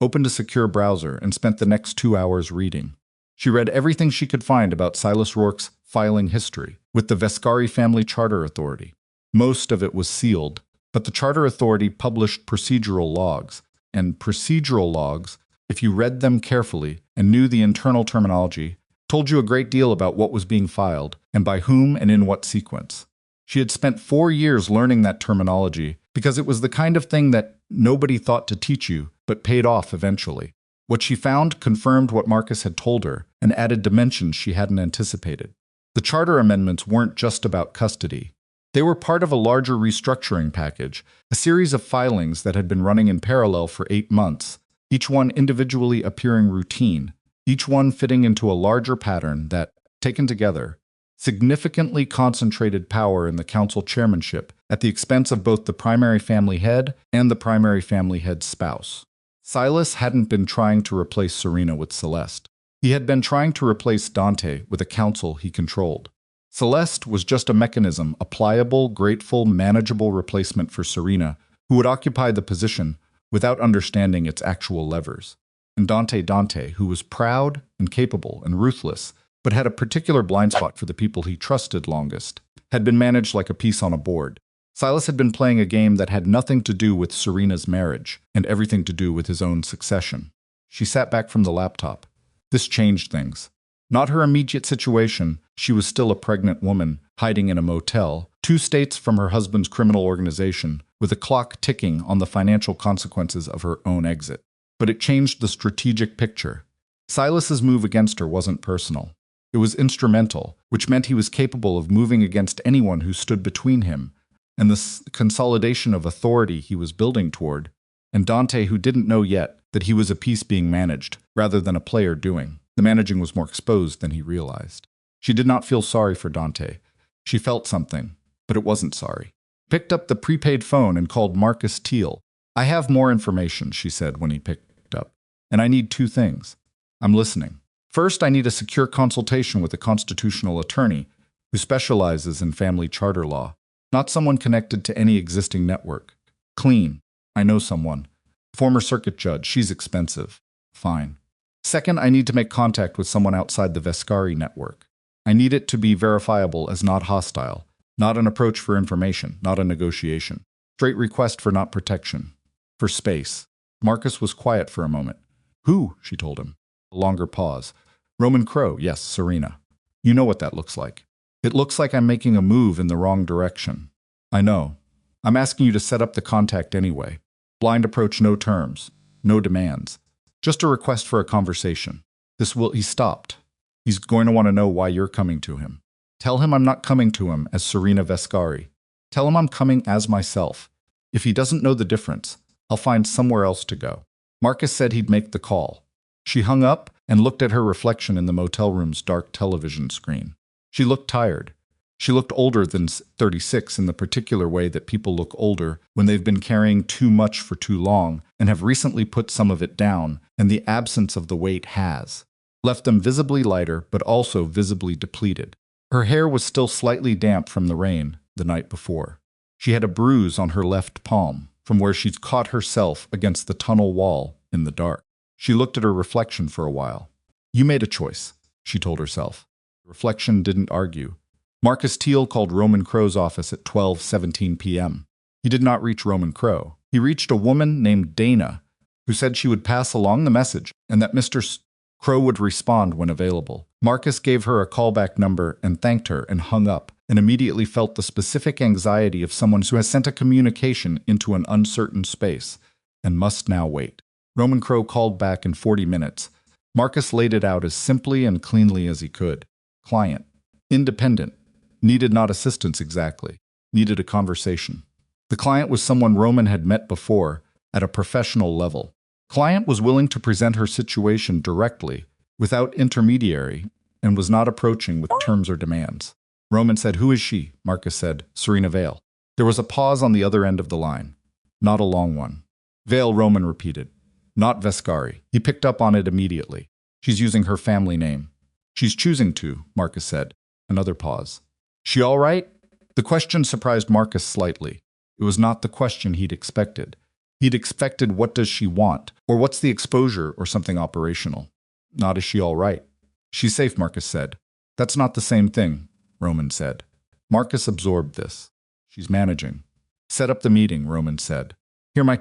opened a secure browser, and spent the next 2 hours reading. She read everything she could find about Silas Rourke's filing history with the Vescari Family Charter Authority. Most of it was sealed, but the Charter Authority published procedural logs, and procedural logs, if you read them carefully and knew the internal terminology, told you a great deal about what was being filed and by whom and in what sequence. She had spent 4 years learning that terminology because it was the kind of thing that nobody thought to teach you, but paid off eventually. What she found confirmed what Marcus had told her and added dimensions she hadn't anticipated. The charter amendments weren't just about custody. They were part of a larger restructuring package, a series of filings that had been running in parallel for 8 months, each one individually appearing routine, each one fitting into a larger pattern that, taken together, significantly concentrated power in the council chairmanship at the expense of both the primary family head and the primary family head's spouse. Silas hadn't been trying to replace Serena with Celeste. He had been trying to replace Dante with a council he controlled. Celeste was just a mechanism, a pliable, grateful, manageable replacement for Serena, who would occupy the position without understanding its actual levers. And Dante, who was proud and capable and ruthless, but had a particular blind spot for the people he trusted longest, had been managed like a piece on a board. Silas had been playing a game that had nothing to do with Serena's marriage and everything to do with his own succession. She sat back from the laptop. This changed things. Not her immediate situation, she was still a pregnant woman, hiding in a motel, 2 states from her husband's criminal organization, with a clock ticking on the financial consequences of her own exit. But it changed the strategic picture. Silas's move against her wasn't personal. It was instrumental, which meant he was capable of moving against anyone who stood between him and the consolidation of authority he was building toward, and Dante, who didn't know yet that he was a piece being managed rather than a player doing. The managing was more exposed than he realized. She did not feel sorry for Dante. She felt something, but it wasn't sorry. Picked up the prepaid phone and called Marcus Teal. "I have more information," she said when he picked up, "and I need 2 things. I'm listening. First, I need a secure consultation with a constitutional attorney who specializes in family charter law, not someone connected to any existing network. Clean. I know someone. Former circuit judge. She's expensive. Fine. Second, I need to make contact with someone outside the Vescari network. I need it to be verifiable as not hostile, not an approach for information, not a negotiation. Straight request for not protection. For space." Marcus was quiet for a moment. "Who?" she told him. A longer pause. "Roman Crow, yes, Serena. You know what that looks like. It looks like I'm making a move in the wrong direction. I know. I'm asking you to set up the contact anyway. Blind approach, no terms, no demands. Just a request for a conversation. He stopped. He's going to want to know why you're coming to him. Tell him I'm not coming to him as Serena Vescari. Tell him I'm coming as myself. If he doesn't know the difference, I'll find somewhere else to go." Marcus said he'd make the call. She hung up and looked at her reflection in the motel room's dark television screen. She looked tired. She looked older than 36 in the particular way that people look older when they've been carrying too much for too long and have recently put some of it down, and the absence of the weight has left them visibly lighter but also visibly depleted. Her hair was still slightly damp from the rain the night before. She had a bruise on her left palm from where she'd caught herself against the tunnel wall in the dark. She looked at her reflection for a while. "You made a choice," she told herself. The reflection didn't argue. Marcus Teal called Roman Crow's office at 12:17 p.m. He did not reach Roman Crow. He reached a woman named Dana, who said she would pass along the message and that Mr. Crow would respond when available. Marcus gave her a callback number and thanked her and hung up, and immediately felt the specific anxiety of someone who has sent a communication into an uncertain space and must now wait. Roman Crow called back in 40 minutes. Marcus laid it out as simply and cleanly as he could. Client. Independent. Needed not assistance exactly. Needed a conversation. The client was someone Roman had met before at a professional level. Client was willing to present her situation directly, without intermediary, and was not approaching with terms or demands. Roman said, "Who is she?" Marcus said, "Serena Vale." There was a pause on the other end of the line. Not a long one. "Vale," Roman repeated. "Not Vescari." He picked up on it immediately. "She's using her family name." "She's choosing to," Marcus said. Another pause. "She all right?" The question surprised Marcus slightly. It was not the question he'd expected. He'd expected, "What does she want?" or "What's the exposure?" or something operational. Not, "Is she all right?" "She's safe," Marcus said. "That's not the same thing," Roman said. Marcus absorbed this. "She's managing." "Set up the meeting," Roman said. "Here, my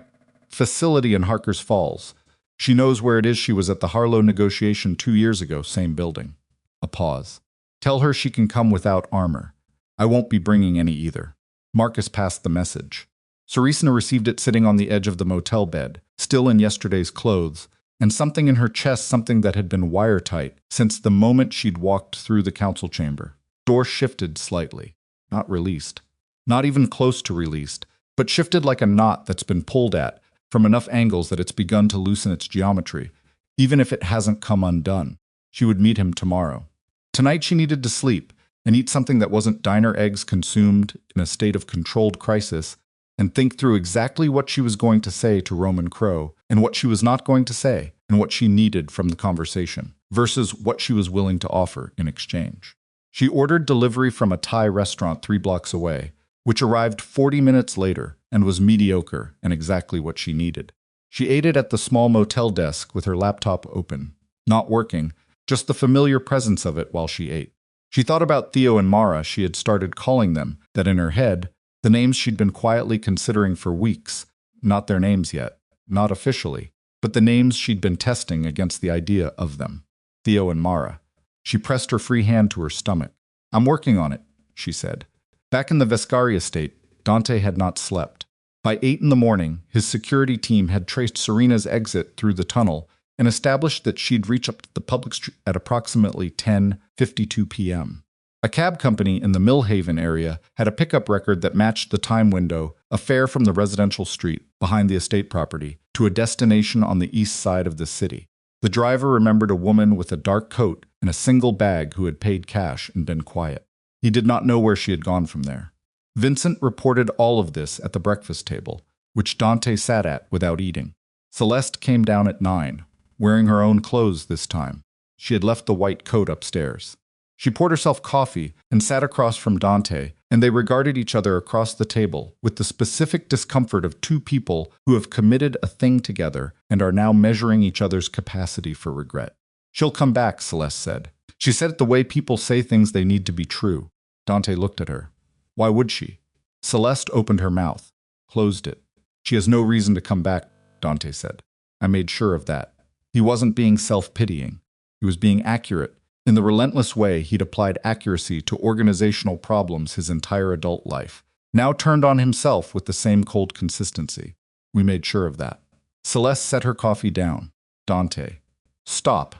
facility in Harker's Falls. She knows where it is. She was at the Harlow negotiation 2 years ago, same building." A pause. "Tell her she can come without armor. I won't be bringing any either." Marcus passed the message. Serena received it sitting on the edge of the motel bed, still in yesterday's clothes, and something in her chest, something that had been wire-tight since the moment she'd walked through the council chamber. Door shifted slightly. Not released. Not even close to released, but shifted like a knot that's been pulled at from enough angles that it's begun to loosen its geometry, even if it hasn't come undone. She would meet him tomorrow. Tonight she needed to sleep and eat something that wasn't diner eggs consumed in a state of controlled crisis, and think through exactly what she was going to say to Roman Crow, and what she was not going to say, and what she needed from the conversation, versus what she was willing to offer in exchange. She ordered delivery from a Thai restaurant 3 blocks away, which arrived 40 minutes later and was mediocre and exactly what she needed. She ate it at the small motel desk with her laptop open, not working, just the familiar presence of it while she ate. She thought about Theo and Mara. She had started calling them that in her head, the names she'd been quietly considering for weeks, not their names yet, not officially, but the names she'd been testing against the idea of them. Theo and Mara. She pressed her free hand to her stomach. "I'm working on it," she said. Back in the Vescari estate, Dante had not slept. By 8 in the morning, his security team had traced Serena's exit through the tunnel and established that she'd reach up to the public street at approximately 10:52 p.m. A cab company in the Millhaven area had a pickup record that matched the time window, a fare from the residential street behind the estate property to a destination on the east side of the city. The driver remembered a woman with a dark coat and a single bag who had paid cash and been quiet. He did not know where she had gone from there. Vincent reported all of this at the breakfast table, which Dante sat at without eating. Celeste came down at 9, wearing her own clothes this time. She had left the white coat upstairs. She poured herself coffee and sat across from Dante, and they regarded each other across the table with the specific discomfort of two people who have committed a thing together and are now measuring each other's capacity for regret. "She'll come back," Celeste said. "She said it the way people say things they need to be true." Dante looked at her. "Why would she?" Celeste opened her mouth, closed it. "She has no reason to come back," Dante said. "I made sure of that." He wasn't being self-pitying. He was being accurate. In the relentless way he'd applied accuracy to organizational problems his entire adult life, now turned on himself with the same cold consistency. "We made sure of that." Celeste set her coffee down. "Dante." "Stop."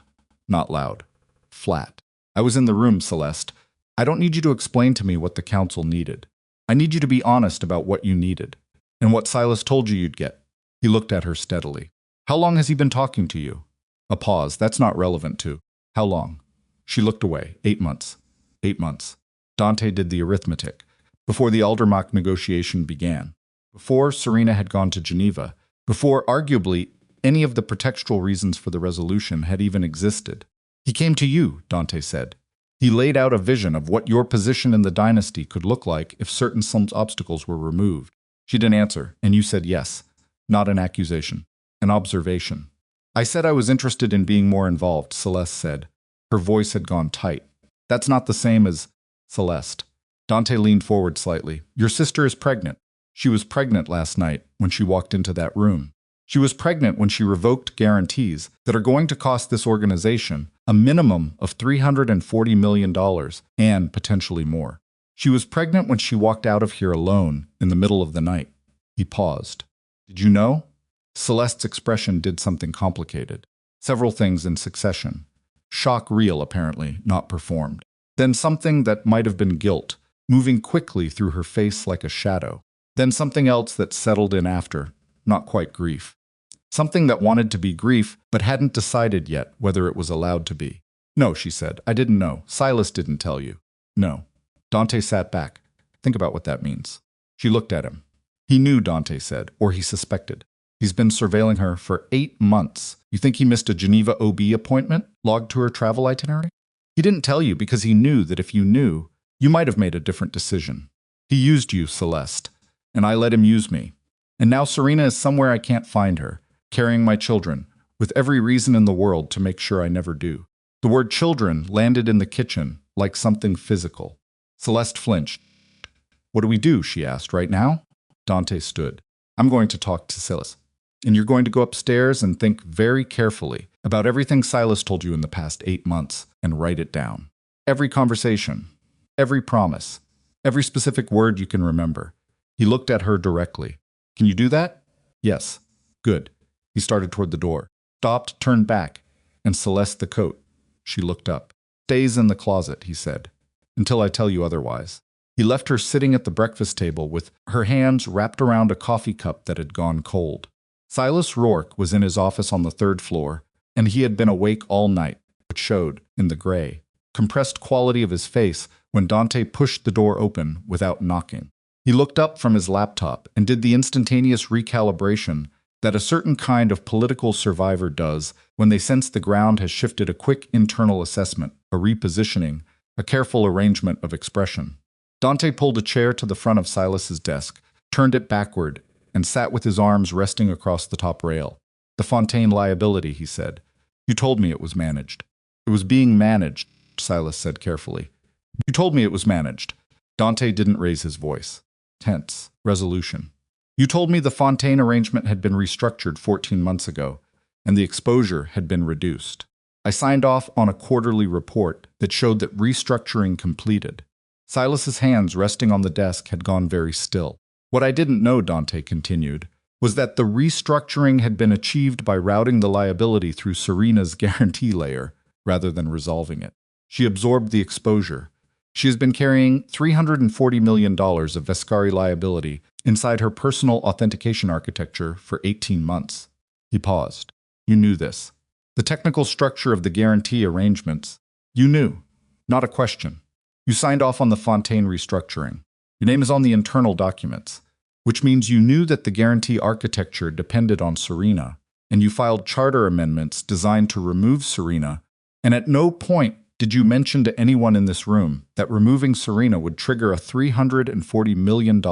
Not loud. Flat. "I was in the room, Celeste. I don't need you to explain to me what the council needed. I need you to be honest about what you needed, and what Silas told you you'd get." He looked at her steadily. "How long has he been talking to you?" A pause. "That's not relevant to." "How long?" She looked away. 8 months. 8 months. Dante did the arithmetic. Before the Aldermach negotiation began. Before Serena had gone to Geneva. Before, arguably, any of the pretextual reasons for the resolution had even existed. "He came to you," Dante said. "He laid out a vision of what your position in the dynasty could look like if certain obstacles were removed." She didn't answer, and you said yes. Not an accusation. An observation. "I said I was interested in being more involved," Celeste said. Her voice had gone tight. "That's not the same as..." "Celeste." Dante leaned forward slightly. "Your sister is pregnant. She was pregnant last night when she walked into that room. She was pregnant when she revoked guarantees that are going to cost this organization a minimum of $340 million and potentially more. She was pregnant when she walked out of here alone in the middle of the night." He paused. "Did you know?" Celeste's expression did something complicated. Several things in succession. Shock real, apparently, not performed. Then something that might have been guilt, moving quickly through her face like a shadow. Then something else that settled in after, not quite grief. Something that wanted to be grief, but hadn't decided yet whether it was allowed to be. "No," she said. "I didn't know. Silas didn't tell you." "No." Dante sat back. "Think about what that means." She looked at him. "He knew," Dante said, "or he suspected. He's been surveilling her for 8 months. You think he missed a Geneva OB appointment, logged to her travel itinerary? He didn't tell you because he knew that if you knew, you might have made a different decision. He used you, Celeste, and I let him use me. And now Serena is somewhere I can't find her, carrying my children, with every reason in the world to make sure I never do." The word children landed in the kitchen like something physical. Celeste flinched. "What do we do?" she asked. "Right now?" Dante stood. "I'm going to talk to Silas. And you're going to go upstairs and think very carefully about everything Silas told you in the past 8 months and write it down. Every conversation, every promise, every specific word you can remember." He looked at her directly. "Can you do that?" "Yes." "Good." He started toward the door, stopped, turned back, and Celeste the coat. She looked up. "Stays in the closet," he said, "until I tell you otherwise." He left her sitting at the breakfast table with her hands wrapped around a coffee cup that had gone cold. Silas Rourke was in his office on the 3rd floor, and he had been awake all night, which showed in the gray, compressed quality of his face when Dante pushed the door open without knocking. He looked up from his laptop and did the instantaneous recalibration that a certain kind of political survivor does when they sense the ground has shifted. A quick internal assessment, a repositioning, a careful arrangement of expression. Dante pulled a chair to the front of Silas's desk, turned it backward, and sat with his arms resting across the top rail. "The Fontaine liability," he said. "You told me it was managed." "It was being managed," Silas said carefully. "You told me it was managed." Dante didn't raise his voice. Tense. Resolution. "You told me the Fontaine arrangement had been restructured 14 months ago, and the exposure had been reduced. I signed off on a quarterly report that showed that restructuring completed." Silas's hands resting on the desk had gone very still. "What I didn't know," Dante continued, was that the restructuring had been achieved by routing the liability through Serena's guarantee layer rather than resolving it. She absorbed the exposure. She has been carrying $340 million of Vescari liability inside her personal authentication architecture for 18 months. He paused. You knew this. The technical structure of the guarantee arrangements. You knew. Not a question. You signed off on the Fontaine restructuring. Your name is on the internal documents, which means you knew that the guarantee architecture depended on Serena, and you filed charter amendments designed to remove Serena, and at no point did you mention to anyone in this room that removing Serena would trigger a $340 million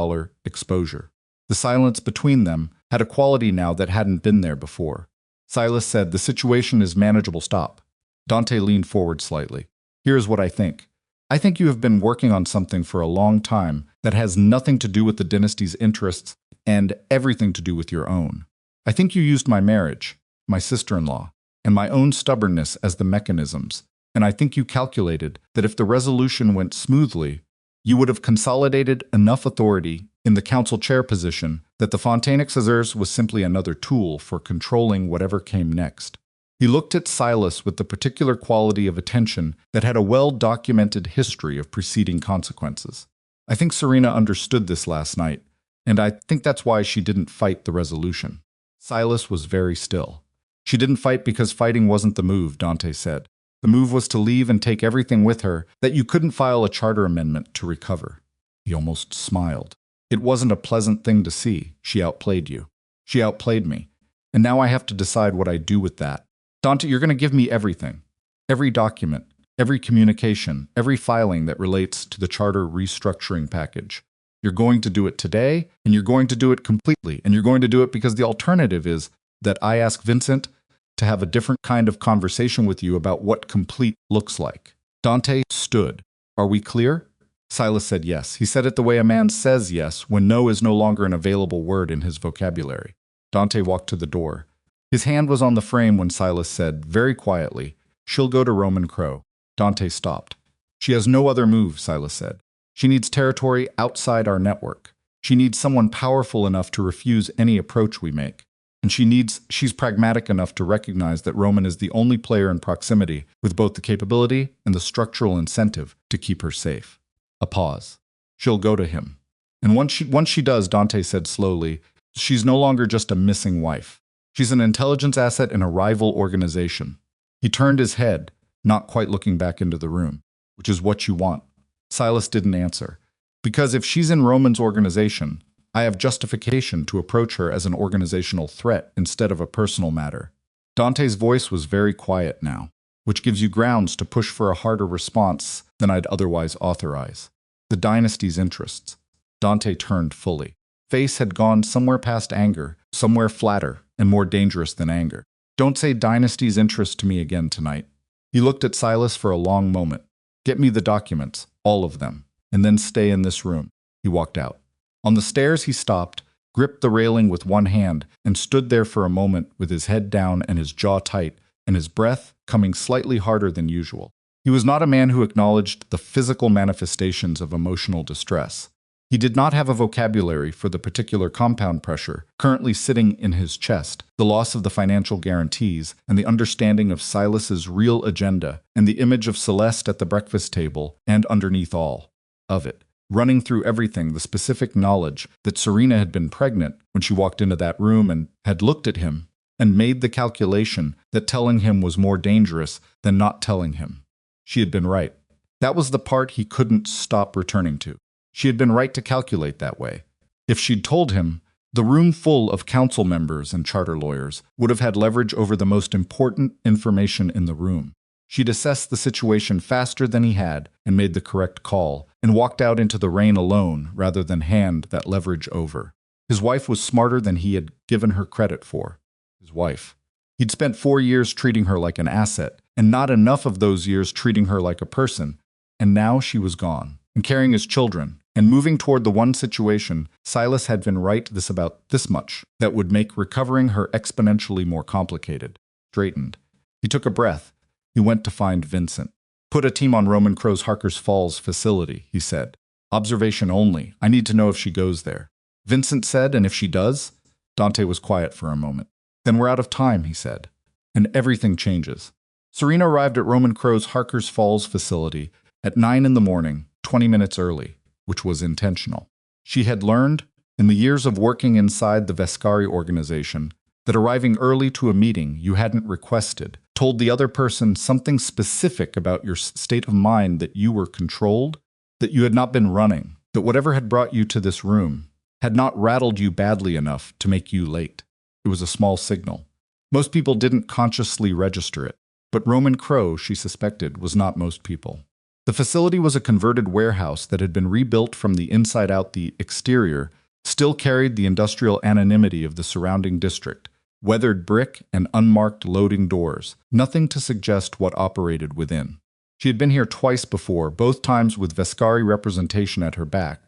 exposure. The silence between them had a quality now that hadn't been there before. Silas said, "The situation is manageable. Stop." Dante leaned forward slightly. "Here's what I think. I think you have been working on something for a long time that has nothing to do with the dynasty's interests and everything to do with your own. I think you used my marriage, my sister-in-law, and my own stubbornness as the mechanisms, and I think you calculated that if the resolution went smoothly, you would have consolidated enough authority in the council chair position that the Fontaine Exercise was simply another tool for controlling whatever came next." He looked at Silas with the particular quality of attention that had a well-documented history of preceding consequences. "I think Serena understood this last night, and I think that's why she didn't fight the resolution." Silas was very still. "She didn't fight because fighting wasn't the move," Dante said. "The move was to leave and take everything with her that you couldn't file a charter amendment to recover." He almost smiled. "It wasn't a pleasant thing to see. She outplayed you. She outplayed me. And now I have to decide what I do with that. Dante, you're going to give me everything. Every document, every communication, every filing that relates to the charter restructuring package. You're going to do it today, and you're going to do it completely, and you're going to do it because the alternative is that I ask Vincent to have a different kind of conversation with you about what complete looks like." Dante stood. "Are we clear?" Silas said yes. He said it the way a man says yes when no is no longer an available word in his vocabulary. Dante walked to the door. His hand was on the frame when Silas said, very quietly, "She'll go to Roman Crow." Dante stopped. "She has no other move," Silas said. "She needs territory outside our network. She needs someone powerful enough to refuse any approach we make. And she's pragmatic enough to recognize that Roman is the only player in proximity with both the capability and the structural incentive to keep her safe." A pause. "She'll go to him. And once she does," Dante said slowly, "she's no longer just a missing wife. She's an intelligence asset in a rival organization." He turned his head, not quite looking back into the room. "Which is what you want." Silas didn't answer. "Because if she's in Roman's organization, I have justification to approach her as an organizational threat instead of a personal matter." Dante's voice was very quiet now, which gives you grounds to push for a harder response than I'd otherwise authorize. "The dynasty's interests." Dante turned fully. Face had gone somewhere past anger, somewhere flatter and more dangerous than anger. "Don't say dynasty's interests to me again tonight." He looked at Silas for a long moment. "Get me the documents, all of them, and then stay in this room." He walked out. On the stairs he stopped, gripped the railing with one hand, and stood there for a moment with his head down and his jaw tight, and his breath coming slightly harder than usual. He was not a man who acknowledged the physical manifestations of emotional distress. He did not have a vocabulary for the particular compound pressure currently sitting in his chest, the loss of the financial guarantees, and the understanding of Silas's real agenda, and the image of Celeste at the breakfast table, and underneath all of it, running through everything, the specific knowledge that Serena had been pregnant when she walked into that room and had looked at him, and made the calculation that telling him was more dangerous than not telling him. She had been right. That was the part he couldn't stop returning to. She had been right to calculate that way. If she'd told him, the room full of council members and charter lawyers would have had leverage over the most important information in the room. She'd assessed the situation faster than he had and made the correct call, and walked out into the rain alone rather than hand that leverage over. His wife was smarter than he had given her credit for. His wife. He'd spent 4 years treating her like an asset, and not enough of those years treating her like a person, and now she was gone, and carrying his children, and moving toward the one situation Silas had been right about this much, that would make recovering her exponentially more complicated. Straightened. He took a breath. He went to find Vincent. "Put a team on Roman Crow's Harker's Falls facility," he said. "Observation only. I need to know if she goes there." Vincent said, "And if she does?" Dante was quiet for a moment. Then we're out of time, he said. And everything changes. Serena arrived at Roman Crow's Harker's Falls facility at 9 in the morning, 20 minutes early, which was intentional. She had learned, in the years of working inside the Vescari organization, that arriving early to a meeting you hadn't requested told the other person something specific about your state of mind, that you were controlled, that you had not been running, that whatever had brought you to this room had not rattled you badly enough to make you late. It was a small signal. Most people didn't consciously register it, but Roman Crow, she suspected, was not most people. The facility was a converted warehouse that had been rebuilt from the inside out. The exterior still carried the industrial anonymity of the surrounding district, weathered brick and unmarked loading doors, nothing to suggest what operated within. She had been here twice before, both times with Vescari representation at her back,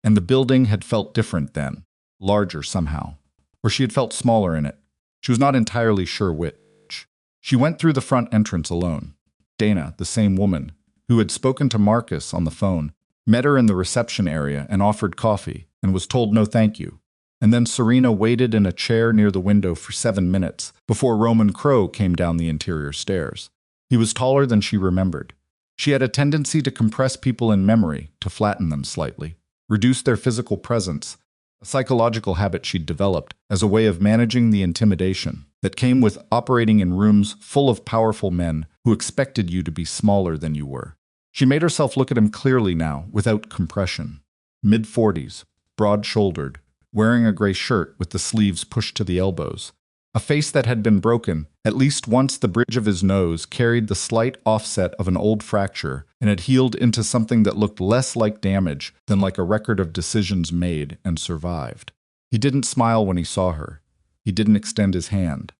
and the building had felt different then, larger somehow, or she had felt smaller in it. She was not entirely sure which. She went through the front entrance alone. Dana, the same woman, who had spoken to Marcus on the phone, met her in the reception area and offered coffee, and was told no thank you. And then Serena waited in a chair near the window for 7 minutes before Roman Crow came down the interior stairs. He was taller than she remembered. She had a tendency to compress people in memory, to flatten them slightly, reduce their physical presence, a psychological habit she'd developed as a way of managing the intimidation that came with operating in rooms full of powerful men who expected you to be smaller than you were. She made herself look at him clearly now, without compression. Mid-40s, broad-shouldered, wearing a gray shirt with the sleeves pushed to the elbows. A face that had been broken. At least once the bridge of his nose carried the slight offset of an old fracture and had healed into something that looked less like damage than like a record of decisions made and survived. He didn't smile when he saw her. He didn't extend his hand.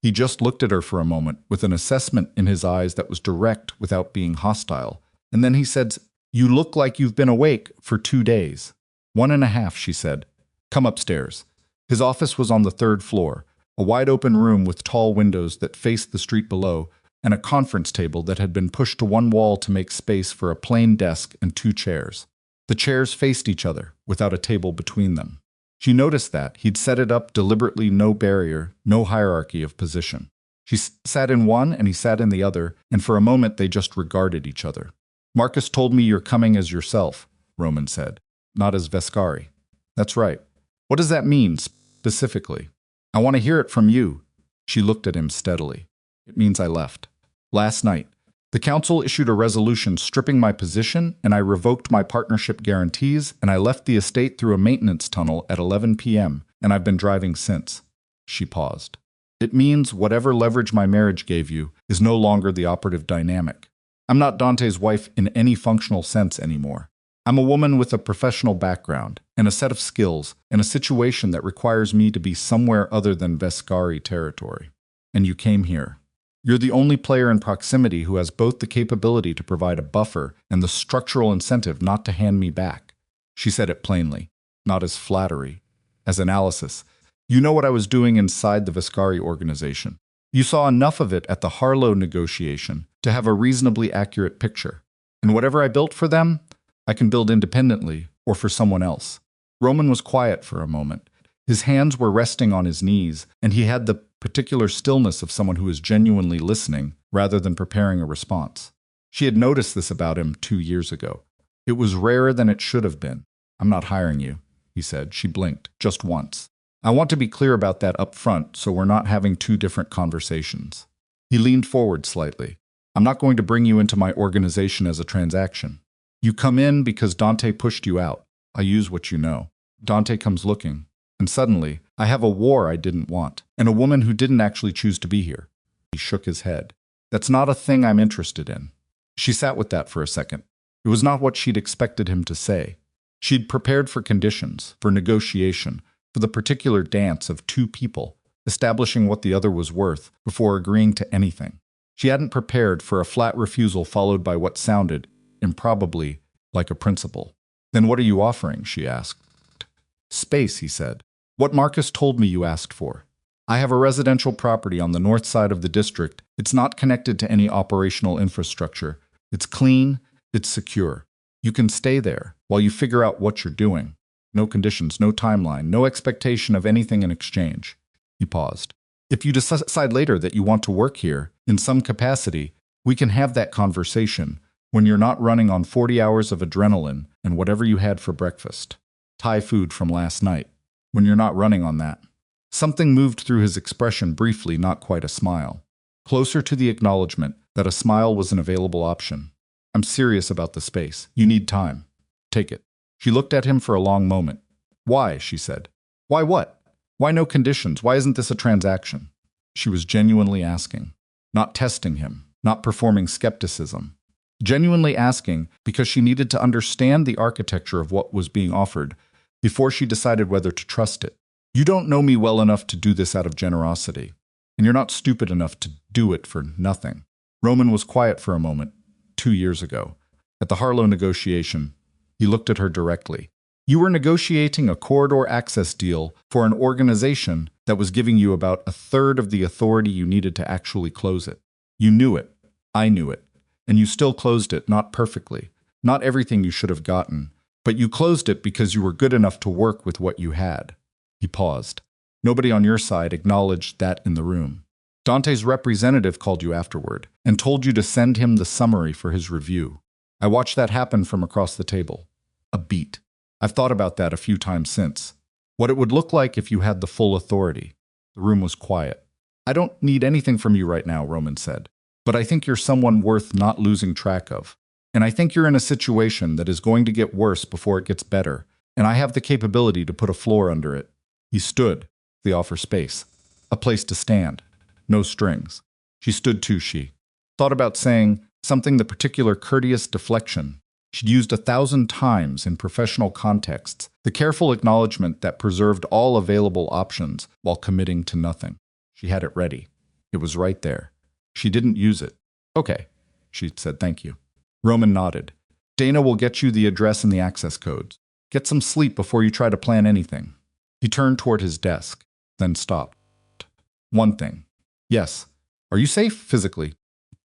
He just looked at her for a moment with an assessment in his eyes that was direct without being hostile. And then he said, "You look like you've been awake for 2 days." 1.5, she said. "Come upstairs." His office was on the 3rd floor, a wide-open room with tall windows that faced the street below, and a conference table that had been pushed to one wall to make space for a plain desk and 2 chairs. The chairs faced each other, without a table between them. She noticed that he'd set it up deliberately, no barrier, no hierarchy of position. She sat in one and he sat in the other, and for a moment they just regarded each other. "Marcus told me you're coming as yourself," Roman said, "not as Vescari." "That's right. What does that mean, specifically?" "I want to hear it from you." She looked at him steadily. "It means I left. Last night. The council issued a resolution stripping my position, and I revoked my partnership guarantees, and I left the estate through a maintenance tunnel at 11 p.m., and I've been driving since." She paused. "It means whatever leverage my marriage gave you is no longer the operative dynamic. I'm not Dante's wife in any functional sense anymore. I'm a woman with a professional background and a set of skills in a situation that requires me to be somewhere other than Vescari territory. And you came here. You're the only player in proximity who has both the capability to provide a buffer and the structural incentive not to hand me back." She said it plainly, not as flattery, as analysis. "You know what I was doing inside the Vescari organization. You saw enough of it at the Harlow negotiation to have a reasonably accurate picture. And whatever I built for them, I can build independently or for someone else." Roman was quiet for a moment. His hands were resting on his knees, and he had the particular stillness of someone who is genuinely listening rather than preparing a response. She had noticed this about him 2 years ago. It was rarer than it should have been. "I'm not hiring you," he said. She blinked, just once. "I want to be clear about that up front so we're not having 2 different conversations." He leaned forward slightly. "I'm not going to bring you into my organization as a transaction. You come in because Dante pushed you out. I use what you know. Dante comes looking. And suddenly, I have a war I didn't want, and a woman who didn't actually choose to be here." He shook his head. "That's not a thing I'm interested in." She sat with that for a second. It was not what she'd expected him to say. She'd prepared for conditions, for negotiation, for the particular dance of 2 people, establishing what the other was worth before agreeing to anything. She hadn't prepared for a flat refusal followed by what sounded, improbably, like a principle. "Then what are you offering?" she asked. "Space," he said. "What Marcus told me you asked for. I have a residential property on the north side of the district. It's not connected to any operational infrastructure. It's clean, it's secure. You can stay there while you figure out what you're doing. No conditions, no timeline, no expectation of anything in exchange. He paused. If you decide later that you want to work here, in some capacity, we can have that conversation when you're not running on 40 hours of adrenaline and whatever you had for breakfast. Thai food from last night. When you're not running on that. Something moved through his expression briefly, not quite a smile. Closer to the acknowledgement that a smile was an available option. I'm serious about the space. You need time. Take it. She looked at him for a long moment. Why? She said. Why what? Why no conditions? Why isn't this a transaction? She was genuinely asking. Not testing him. Not performing skepticism. Genuinely asking because she needed to understand the architecture of what was being offered before she decided whether to trust it. You don't know me well enough to do this out of generosity, and you're not stupid enough to do it for nothing. Roman was quiet for a moment, 2 years ago. At the Harlow negotiation, he looked at her directly. You were negotiating a corridor access deal for an organization that was giving you about a third of the authority you needed to actually close it. You knew it. I knew it. And you still closed it, not perfectly, not everything you should have gotten, but you closed it because you were good enough to work with what you had. He paused. Nobody on your side acknowledged that in the room. Dante's representative called you afterward and told you to send him the summary for his review. I watched that happen from across the table. A beat. I've thought about that a few times since. What it would look like if you had the full authority. The room was quiet. I don't need anything from you right now, Roman said. But I think you're someone worth not losing track of. And I think you're in a situation that is going to get worse before it gets better, and I have the capability to put a floor under it. He stood, the offer space. A place to stand. No strings. She stood too, she thought about saying something the particular courteous deflection she'd used 1,000 times in professional contexts, the careful acknowledgement that preserved all available options while committing to nothing. She had it ready. It was right there. She didn't use it. Okay, she said, thank you. Roman nodded. Dana will get you the address and the access codes. Get some sleep before you try to plan anything. He turned toward his desk, then stopped. One thing. Yes. Are you safe physically?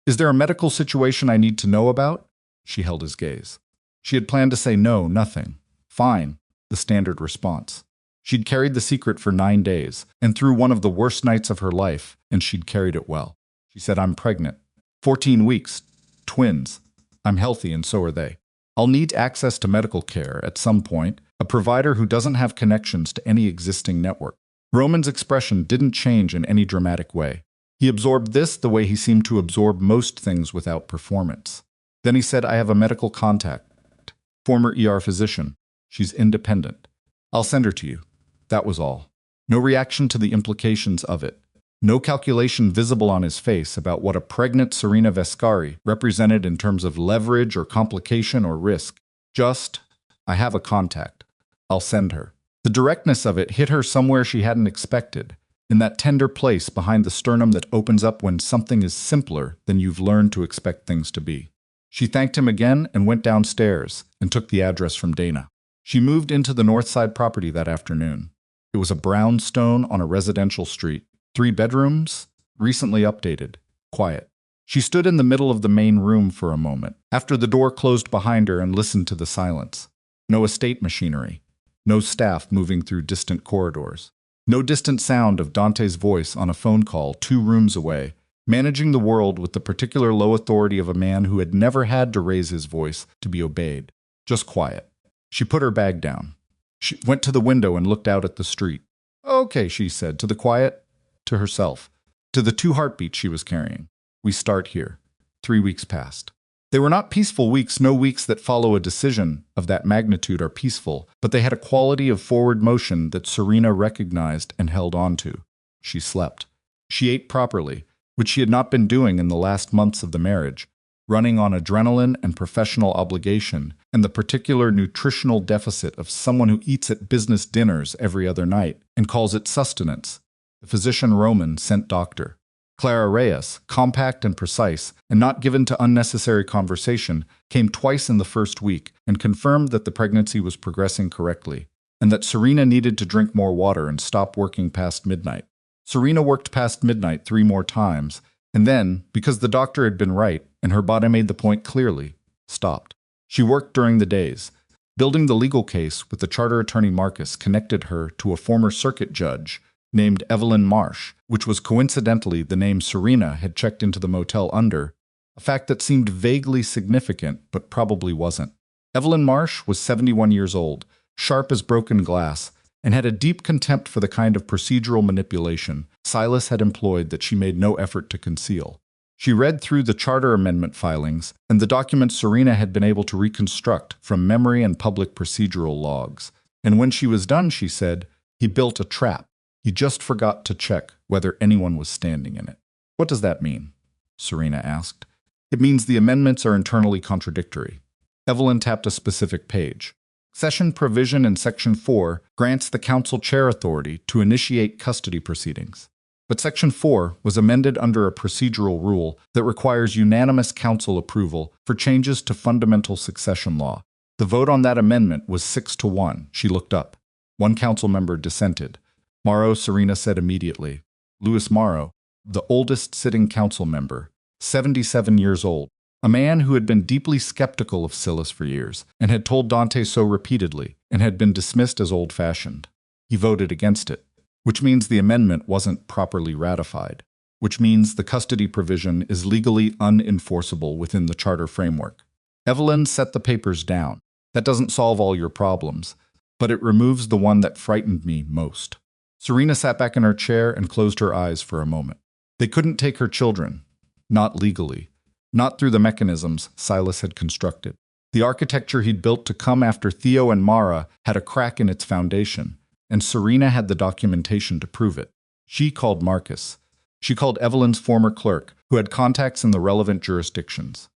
Is there a medical situation I need to know about? She held his gaze. She had planned to say no, nothing. Fine, the standard response. She'd carried the secret for 9 days, and through one of the worst nights of her life, and she'd carried it well. She said, I'm pregnant. 14 weeks. Twins. I'm healthy, and so are they. I'll need access to medical care at some point, a provider who doesn't have connections to any existing network. Roman's expression didn't change in any dramatic way. He absorbed this the way he seemed to absorb most things without performance. Then he said, I have a medical contact. Former ER physician. She's independent. I'll send her to you. That was all. No reaction to the implications of it. No calculation visible on his face about what a pregnant Serena Vescari represented in terms of leverage or complication or risk. Just, I have a contact. I'll send her. The directness of it hit her somewhere she hadn't expected, in that tender place behind the sternum that opens up when something is simpler than you've learned to expect things to be. She thanked him again and went downstairs and took the address from Dana. She moved into the North Side property that afternoon. It was a brownstone on a residential street. 3 bedrooms, recently updated, quiet. She stood in the middle of the main room for a moment, after the door closed behind her and listened to the silence. No estate machinery. No staff moving through distant corridors. No distant sound of Dante's voice on a phone call 2 rooms away, managing the world with the particular low authority of a man who had never had to raise his voice to be obeyed. Just quiet. She put her bag down. She went to the window and looked out at the street. Okay, she said, to the quiet, to herself, to the 2 heartbeats she was carrying. We start here. 3 weeks passed. They were not peaceful weeks. No weeks that follow a decision of that magnitude are peaceful, but they had a quality of forward motion that Serena recognized and held on to. She slept. She ate properly, which she had not been doing in the last months of the marriage, running on adrenaline and professional obligation, and the particular nutritional deficit of someone who eats at business dinners every other night and calls it sustenance. The physician Roman sent doctor. Clara Reyes, compact and precise, and not given to unnecessary conversation, came twice in the first week and confirmed that the pregnancy was progressing correctly, and that Serena needed to drink more water and stop working past midnight. Serena worked past midnight 3 more times, and then, because the doctor had been right and her body made the point clearly, stopped. She worked during the days. Building the legal case with the charter attorney Marcus connected her to a former circuit judge named Evelyn Marsh, which was coincidentally the name Serena had checked into the motel under, a fact that seemed vaguely significant but probably wasn't. Evelyn Marsh was 71 years old, sharp as broken glass, and had a deep contempt for the kind of procedural manipulation Silas had employed that she made no effort to conceal. She read through the charter amendment filings and the documents Serena had been able to reconstruct from memory and public procedural logs. And when she was done, she said, "He built a trap. He just forgot to check whether anyone was standing in it." "What does that mean?" Serena asked. "It means the amendments are internally contradictory." Evelyn tapped a specific page. Session provision in Section 4 grants the council chair authority to initiate custody proceedings. But Section 4 was amended under a procedural rule that requires unanimous council approval for changes to fundamental succession law. The vote on that amendment was 6-1. She looked up. One council member dissented. "Morrow," Serena said immediately. Louis Morrow, the oldest sitting council member, 77 years old, a man who had been deeply skeptical of Silas for years and had told Dante so repeatedly and had been dismissed as old-fashioned. He voted against it, which means the amendment wasn't properly ratified, which means the custody provision is legally unenforceable within the charter framework. Evelyn set the papers down. "That doesn't solve all your problems, but it removes the one that frightened me most." Serena sat back in her chair and closed her eyes for a moment. They couldn't take her children. Not legally. Not through the mechanisms Silas had constructed. The architecture he'd built to come after Theo and Mara had a crack in its foundation, and Serena had the documentation to prove it. She called Marcus. She called Evelyn's former clerk, who had contacts in the relevant jurisdictions.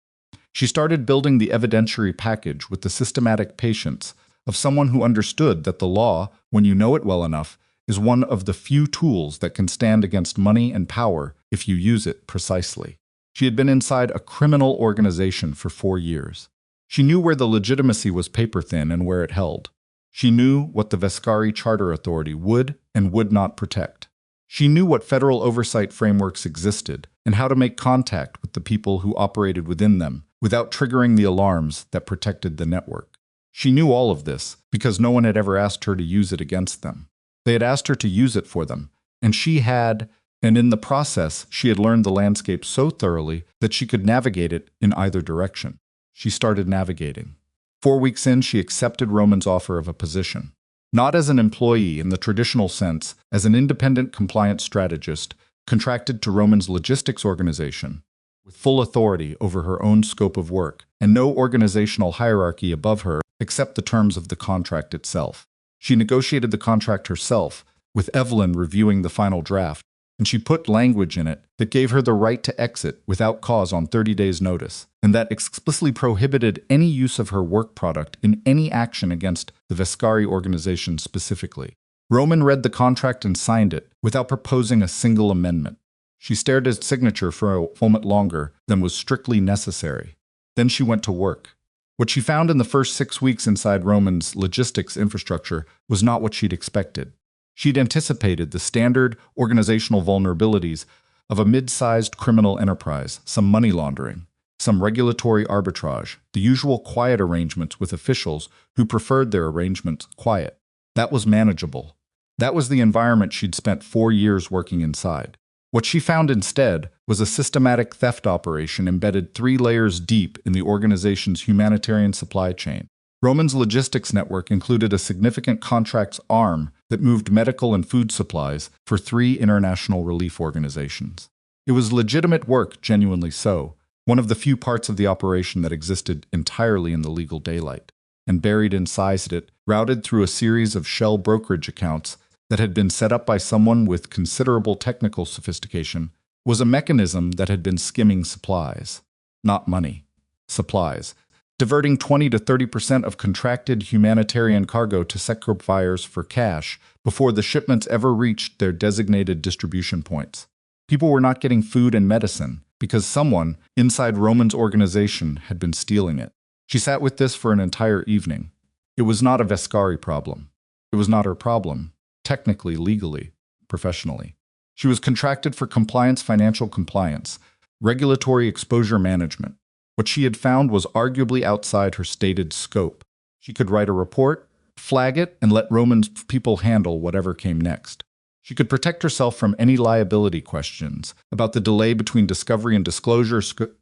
She started building the evidentiary package with the systematic patience of someone who understood that the law, when you know it well enough, is one of the few tools that can stand against money and power if you use it precisely. She had been inside a criminal organization for 4 years. She knew where the legitimacy was paper-thin and where it held. She knew what the Vescari Charter Authority would and would not protect. She knew what federal oversight frameworks existed and how to make contact with the people who operated within them without triggering the alarms that protected the network. She knew all of this because no one had ever asked her to use it against them. They had asked her to use it for them, and she had, and in the process, she had learned the landscape so thoroughly that she could navigate it in either direction. She started navigating. 4 weeks in, she accepted Roman's offer of a position. Not as an employee in the traditional sense, as an independent compliance strategist contracted to Roman's logistics organization, with full authority over her own scope of work, and no organizational hierarchy above her except the terms of the contract itself. She negotiated the contract herself, with Evelyn reviewing the final draft, and she put language in it that gave her the right to exit without cause on 30 days' notice, and that explicitly prohibited any use of her work product in any action against the Vescari organization specifically. Roman read the contract and signed it without proposing a single amendment. She stared at his signature for a moment longer than was strictly necessary. Then she went to work. What she found in the first 6 weeks inside Roman's logistics infrastructure was not what she'd expected. She'd anticipated the standard organizational vulnerabilities of a mid-sized criminal enterprise, some money laundering, some regulatory arbitrage, the usual quiet arrangements with officials who preferred their arrangements quiet. That was manageable. That was the environment she'd spent 4 years working inside. What she found instead was a systematic theft operation embedded 3 layers deep in the organization's humanitarian supply chain. Roman's logistics network included a significant contracts arm that moved medical and food supplies for 3 international relief organizations. It was legitimate work, genuinely so, one of the few parts of the operation that existed entirely in the legal daylight, and buried inside it, routed through a series of shell brokerage accounts that had been set up by someone with considerable technical sophistication, was a mechanism that had been skimming supplies. Not money. Supplies. Diverting 20 to 30% of contracted humanitarian cargo to sector buyers for cash before the shipments ever reached their designated distribution points. People were not getting food and medicine because someone inside Roman's organization had been stealing it. She sat with this for an entire evening. It was not a Vescari problem. It was not her problem. Technically, legally, professionally. She was contracted for compliance, financial compliance, regulatory exposure management. What she had found was arguably outside her stated scope. She could write a report, flag it, and let Roman's people handle whatever came next. She could protect herself from any liability questions about the delay between discovery and disclosure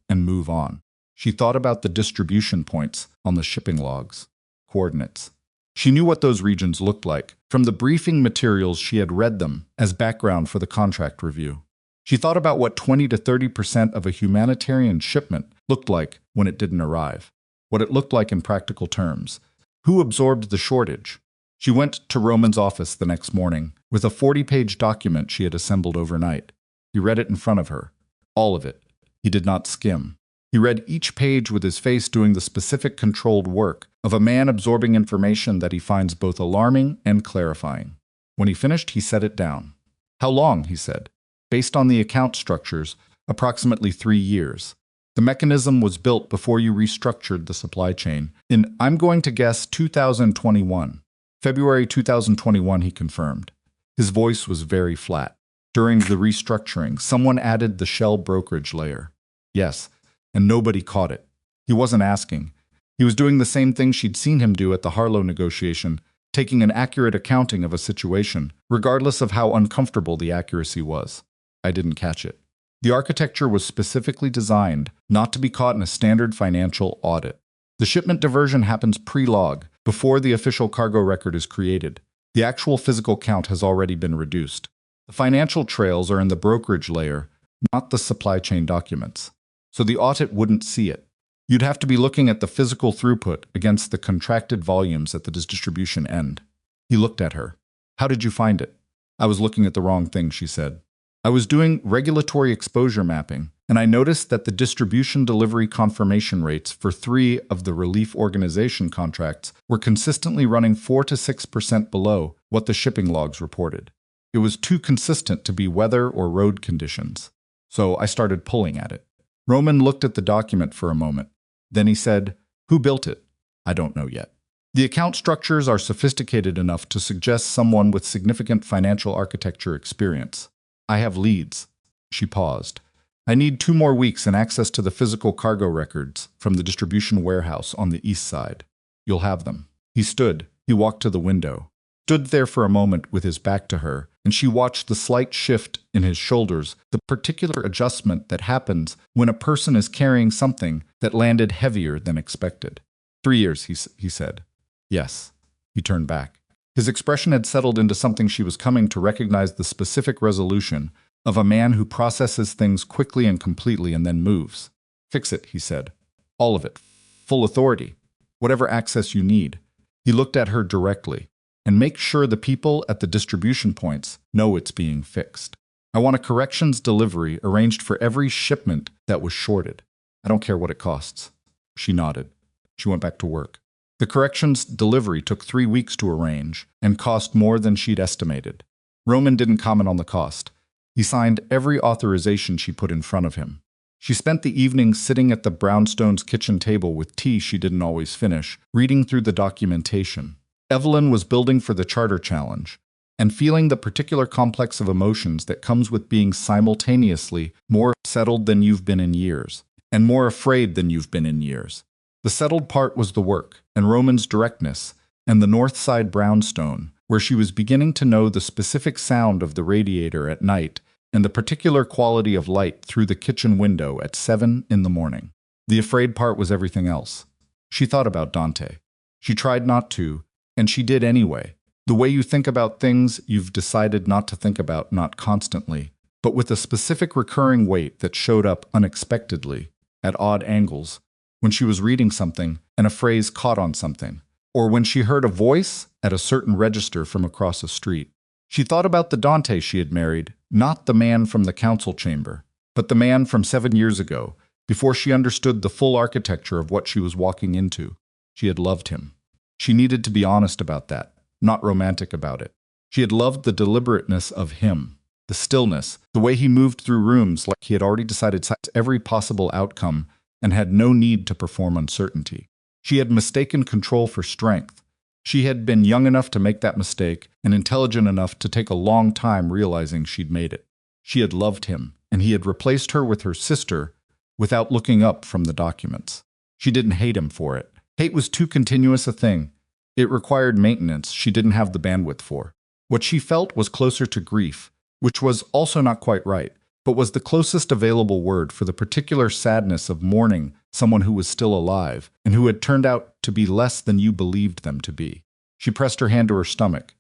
and move on. She thought about the distribution points on the shipping logs, coordinates. She knew what those regions looked like. From the briefing materials, she had read them as background for the contract review. She thought about what 20 to 30% of a humanitarian shipment looked like when it didn't arrive, what it looked like in practical terms. Who absorbed the shortage? She went to Roman's office the next morning with a 40-page document she had assembled overnight. He read it in front of her. All of it. He did not skim. He read each page with his face doing the specific controlled work of a man absorbing information that he finds both alarming and clarifying. When he finished, he set it down. How long, he said. Based on the account structures, approximately 3 years. The mechanism was built before you restructured the supply chain in, I'm going to guess, 2021. February 2021, he confirmed. His voice was very flat. During the restructuring, someone added the shell brokerage layer. Yes, and nobody caught it. He wasn't asking. He was doing the same thing she'd seen him do at the Harlow negotiation, taking an accurate accounting of a situation, regardless of how uncomfortable the accuracy was. I didn't catch it. The architecture was specifically designed not to be caught in a standard financial audit. The shipment diversion happens pre-log, before the official cargo record is created. The actual physical count has already been reduced. The financial trails are in the brokerage layer, not the supply chain documents. So the audit wouldn't see it. You'd have to be looking at the physical throughput against the contracted volumes at the distribution end. He looked at her. How did you find it? I was looking at the wrong thing, she said. I was doing regulatory exposure mapping, and I noticed that the distribution delivery confirmation rates for 3 of the relief organization contracts were consistently running 4 to 6% below what the shipping logs reported. It was too consistent to be weather or road conditions. So I started pulling at it. Roman looked at the document for a moment. Then he said, "Who built it?" "I don't know yet. The account structures are sophisticated enough to suggest someone with significant financial architecture experience. I have leads." She paused. "I need 2 more weeks and access to the physical cargo records from the distribution warehouse on the east side. You'll have them." He stood. He walked to the window. Stood there for a moment with his back to her, and she watched the slight shift in his shoulders, the particular adjustment that happens when a person is carrying something that landed heavier than expected. 3 years, he said. Yes. He turned back. His expression had settled into something she was coming to recognize, the specific resolution of a man who processes things quickly and completely and then moves. "Fix it," he said. "All of it. Full authority. Whatever access you need." He looked at her directly. "And make sure the people at the distribution points know it's being fixed. I want a corrections delivery arranged for every shipment that was shorted. I don't care what it costs." She nodded. She went back to work. The corrections delivery took 3 weeks to arrange and cost more than she'd estimated. Roman didn't comment on the cost. He signed every authorization she put in front of him. She spent the evening sitting at the brownstone's kitchen table with tea she didn't always finish, reading through the documentation. Evelyn was building for the charter challenge and feeling the particular complex of emotions that comes with being simultaneously more settled than you've been in years and more afraid than you've been in years. The settled part was the work and Roman's directness and the north side brownstone, where she was beginning to know the specific sound of the radiator at night and the particular quality of light through the kitchen window at 7 in the morning. The afraid part was everything else. She thought about Dante. She tried not to, and she did anyway. The way you think about things you've decided not to think about, not constantly, but with a specific recurring weight that showed up unexpectedly, at odd angles, when she was reading something and a phrase caught on something, or when she heard a voice at a certain register from across a street. She thought about the Dante she had married, not the man from the council chamber, but the man from 7 years ago, before she understood the full architecture of what she was walking into. She had loved him. She needed to be honest about that, not romantic about it. She had loved the deliberateness of him, the stillness, the way he moved through rooms like he had already decided every possible outcome and had no need to perform uncertainty. She had mistaken control for strength. She had been young enough to make that mistake and intelligent enough to take a long time realizing she'd made it. She had loved him, and he had replaced her with her sister without looking up from the documents. She didn't hate him for it. Hate was too continuous a thing. It required maintenance she didn't have the bandwidth for. What she felt was closer to grief, which was also not quite right, but was the closest available word for the particular sadness of mourning someone who was still alive and who had turned out to be less than you believed them to be. She pressed her hand to her stomach.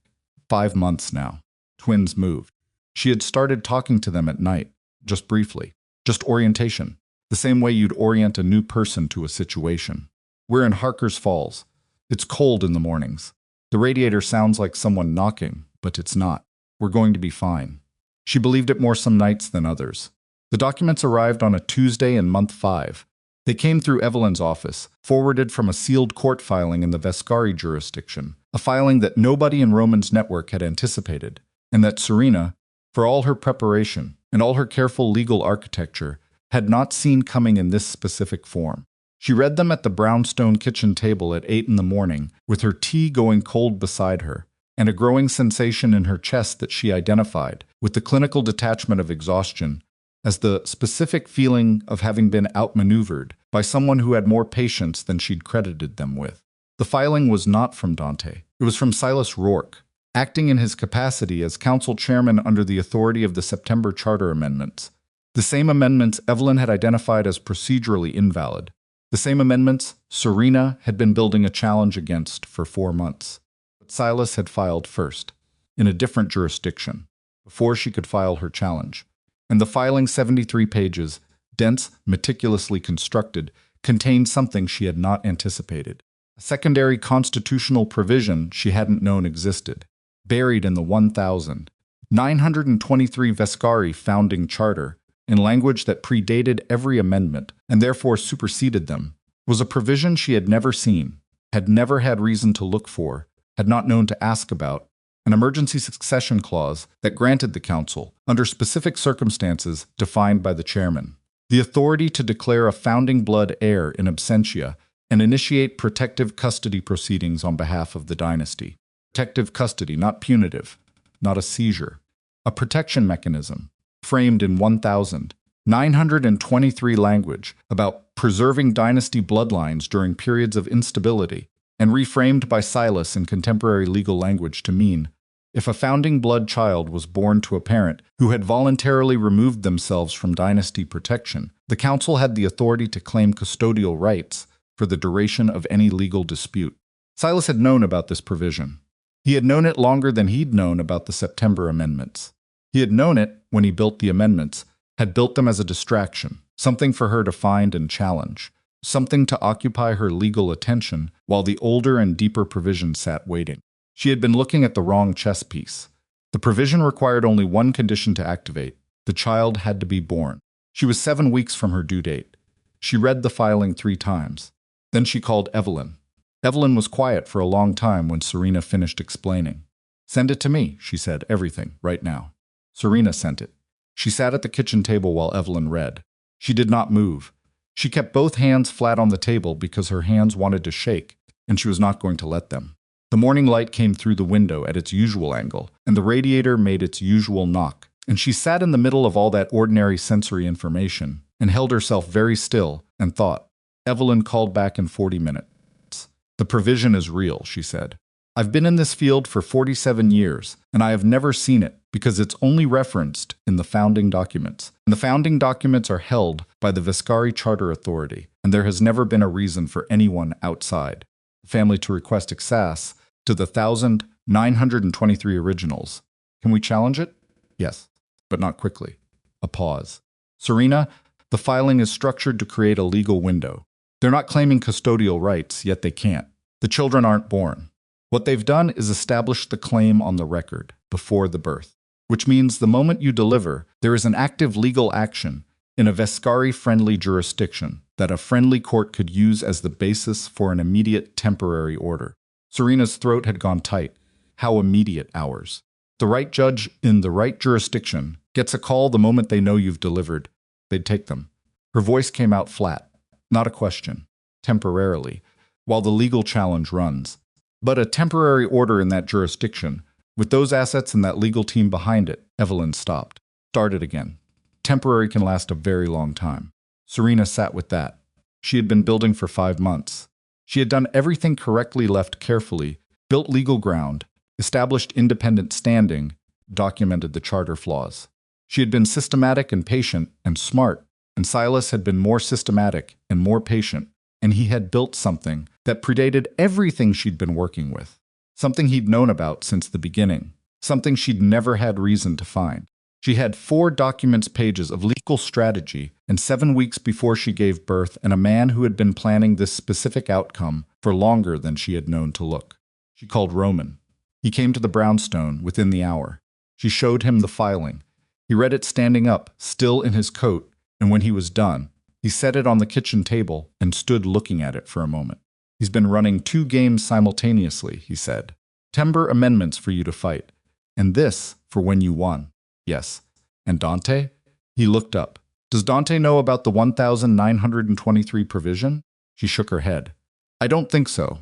5 months now. Twins moved. She had started talking to them at night, just briefly, just orientation, the same way you'd orient a new person to a situation. We're in Harker's Falls. It's cold in the mornings. The radiator sounds like someone knocking, but it's not. We're going to be fine. She believed it more some nights than others. The documents arrived on a Tuesday in month 5. They came through Evelyn's office, forwarded from a sealed court filing in the Vescari jurisdiction, a filing that nobody in Roman's network had anticipated, and that Serena, for all her preparation and all her careful legal architecture, had not seen coming in this specific form. She read them at the brownstone kitchen table at 8 in the morning, with her tea going cold beside her, and a growing sensation in her chest that she identified, with the clinical detachment of exhaustion, as the specific feeling of having been outmaneuvered by someone who had more patience than she'd credited them with. The filing was not from Dante. It was from Silas Rourke, acting in his capacity as council chairman under the authority of the September Charter Amendments. The same amendments Evelyn had identified as procedurally invalid. The same amendments Serena had been building a challenge against for 4 months. But Silas had filed first, in a different jurisdiction, before she could file her challenge. And the filing, 73 pages, dense, meticulously constructed, contained something she had not anticipated. A secondary constitutional provision she hadn't known existed, buried in the 1,923 Vescari founding charter, in language that predated every amendment and therefore superseded them, was a provision she had never seen, had never had reason to look for, had not known to ask about, an emergency succession clause that granted the council, under specific circumstances defined by the chairman, the authority to declare a founding blood heir in absentia and initiate protective custody proceedings on behalf of the dynasty. Protective custody, not punitive, not a seizure. A protection mechanism, framed in 1,923 language, about preserving dynasty bloodlines during periods of instability, and reframed by Silas in contemporary legal language to mean, if a founding blood child was born to a parent who had voluntarily removed themselves from dynasty protection, the council had the authority to claim custodial rights for the duration of any legal dispute. Silas had known about this provision. He had known it longer than he'd known about the September amendments. He had known it when he built the amendments, had built them as a distraction, something for her to find and challenge, something to occupy her legal attention while the older and deeper provision sat waiting. She had been looking at the wrong chess piece. The provision required only one condition to activate. The child had to be born. She was 7 weeks from her due date. She read the filing 3 times. Then she called Evelyn. Evelyn was quiet for a long time when Serena finished explaining. "Send it to me," she said, "everything, right now." Serena sent it. She sat at the kitchen table while Evelyn read. She did not move. She kept both hands flat on the table because her hands wanted to shake, and she was not going to let them. The morning light came through the window at its usual angle, and the radiator made its usual knock, and she sat in the middle of all that ordinary sensory information, and held herself very still, and thought. Evelyn called back in 40 minutes. "The provision is real," she said. "I've been in this field for 47 years, and I have never seen it, because it's only referenced in the founding documents. And the founding documents are held by the Vescari Charter Authority, and there has never been a reason for anyone outside the family to request access to the 1,923 originals. Can we challenge it? Yes, but not quickly." A pause. "Serena, the filing is structured to create a legal window. They're not claiming custodial rights, yet they can't. The children aren't born. What they've done is establish the claim on the record, before the birth, which means the moment you deliver, there is an active legal action in a Vescari-friendly jurisdiction that a friendly court could use as the basis for an immediate temporary order." Serena's throat had gone tight. How immediate hours. The right judge in the right jurisdiction gets a call the moment they know you've delivered. They'd take them. Her voice came out flat. Not a question. Temporarily, while the legal challenge runs. But a temporary order in that jurisdiction, with those assets and that legal team behind it. Evelyn stopped. Started again. Temporary can last a very long time. Serena sat with that. She had been building for 5 months. She had done everything correctly, left carefully, built legal ground, established independent standing, documented the charter flaws. She had been systematic and patient and smart, and Silas had been more systematic and more patient, and he had built something that predated everything she'd been working with, something he'd known about since the beginning, something she'd never had reason to find. She had 4 documents pages of legal strategy, and 7 weeks before she gave birth, and a man who had been planning this specific outcome for longer than she had known to look. She called Roman. He came to the brownstone within the hour. She showed him the filing. He read it standing up, still in his coat, and when he was done, he set it on the kitchen table and stood looking at it for a moment. He's been running 2 games simultaneously, he said. Timber amendments for you to fight, and this for when you won. Yes. And Dante? He looked up. Does Dante know about the 1923 provision? She shook her head. I don't think so.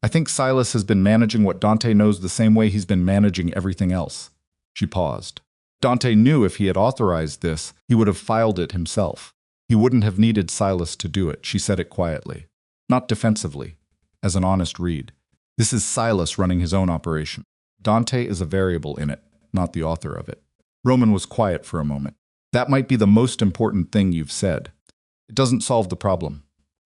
I think Silas has been managing what Dante knows the same way he's been managing everything else. She paused. Dante knew if he had authorized this, he would have filed it himself. He wouldn't have needed Silas to do it. She said it quietly, not defensively, as an honest read. This is Silas running his own operation. Dante is a variable in it, not the author of it. Roman was quiet for a moment. That might be the most important thing you've said. It doesn't solve the problem.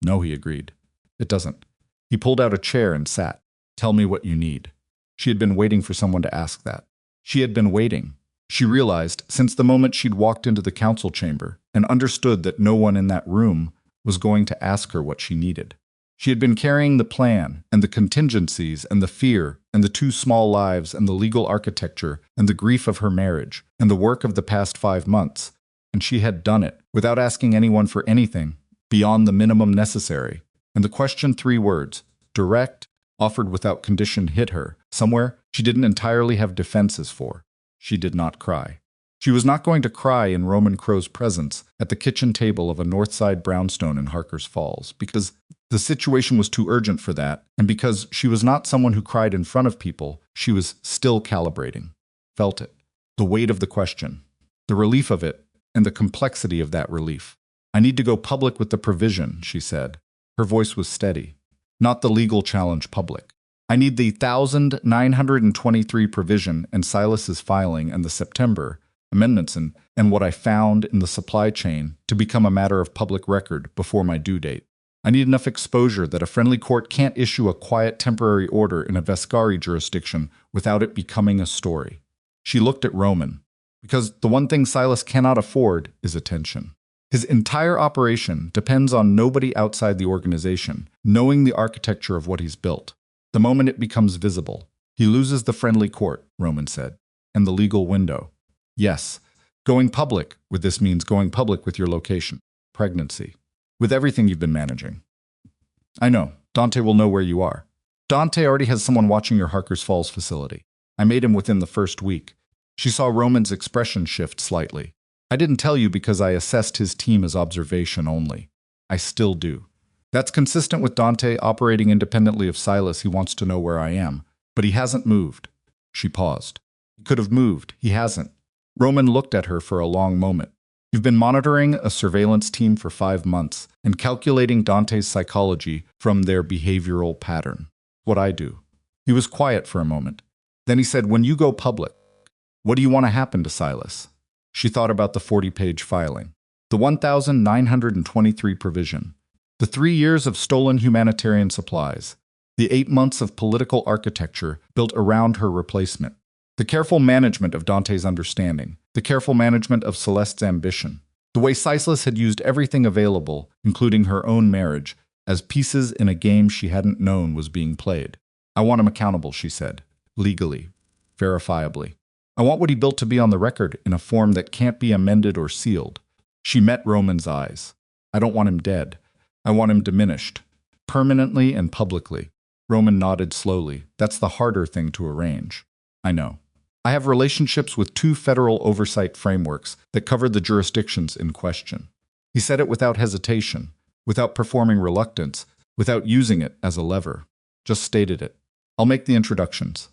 No, he agreed. It doesn't. He pulled out a chair and sat. Tell me what you need. She had been waiting for someone to ask that. She had been waiting. She realized, since the moment she'd walked into the council chamber, and understood that no one in that room was going to ask her what she needed. She had been carrying the plan, and the contingencies, and the fear, and the 2 small lives, and the legal architecture, and the grief of her marriage, and the work of the past 5 months, and she had done it, without asking anyone for anything, beyond the minimum necessary. And the question 3 words, direct, offered without condition, hit her, somewhere she didn't entirely have defenses for. She did not cry. She was not going to cry in Roman Crow's presence at the kitchen table of a Northside brownstone in Harker's Falls, because the situation was too urgent for that, and because she was not someone who cried in front of people. She was still calibrating. Felt it. The weight of the question. The relief of it, and the complexity of that relief. I need to go public with the provision, she said. Her voice was steady. Not the legal challenge public. I need the 1923 provision and Silas's filing and the September amendments and what I found in the supply chain to become a matter of public record before my due date. I need enough exposure that a friendly court can't issue a quiet temporary order in a Vescari jurisdiction without it becoming a story. She looked at Roman, because the one thing Silas cannot afford is attention. His entire operation depends on nobody outside the organization knowing the architecture of what he's built. The moment it becomes visible, he loses the friendly court, Roman said, and the legal window. Yes, going public with this means going public with your location, pregnancy, with everything you've been managing. I know, Dante will know where you are. Dante already has someone watching your Harker's Falls facility. I made him within the first week. She saw Roman's expression shift slightly. I didn't tell you because I assessed his team as observation only. I still do. That's consistent with Dante operating independently of Silas. He wants to know where I am, but he hasn't moved. She paused. He could have moved. He hasn't. Roman looked at her for a long moment. You've been monitoring a surveillance team for 5 months and calculating Dante's psychology from their behavioral pattern. What I do. He was quiet for a moment. Then he said, when you go public, what do you want to happen to Silas? She thought about the 40-page filing. The 1923 provision. The 3 years of stolen humanitarian supplies. The 8 months of political architecture built around her replacement. The careful management of Dante's understanding, the careful management of Celeste's ambition, the way Silas had used everything available, including her own marriage, as pieces in a game she hadn't known was being played. I want him accountable, she said, legally, verifiably. I want what he built to be on the record in a form that can't be amended or sealed. She met Roman's eyes. I don't want him dead. I want him diminished, permanently and publicly. Roman nodded slowly. That's the harder thing to arrange. I know. I have relationships with 2 federal oversight frameworks that cover the jurisdictions in question. He said it without hesitation, without performing reluctance, without using it as a lever. Just stated it. I'll make the introductions.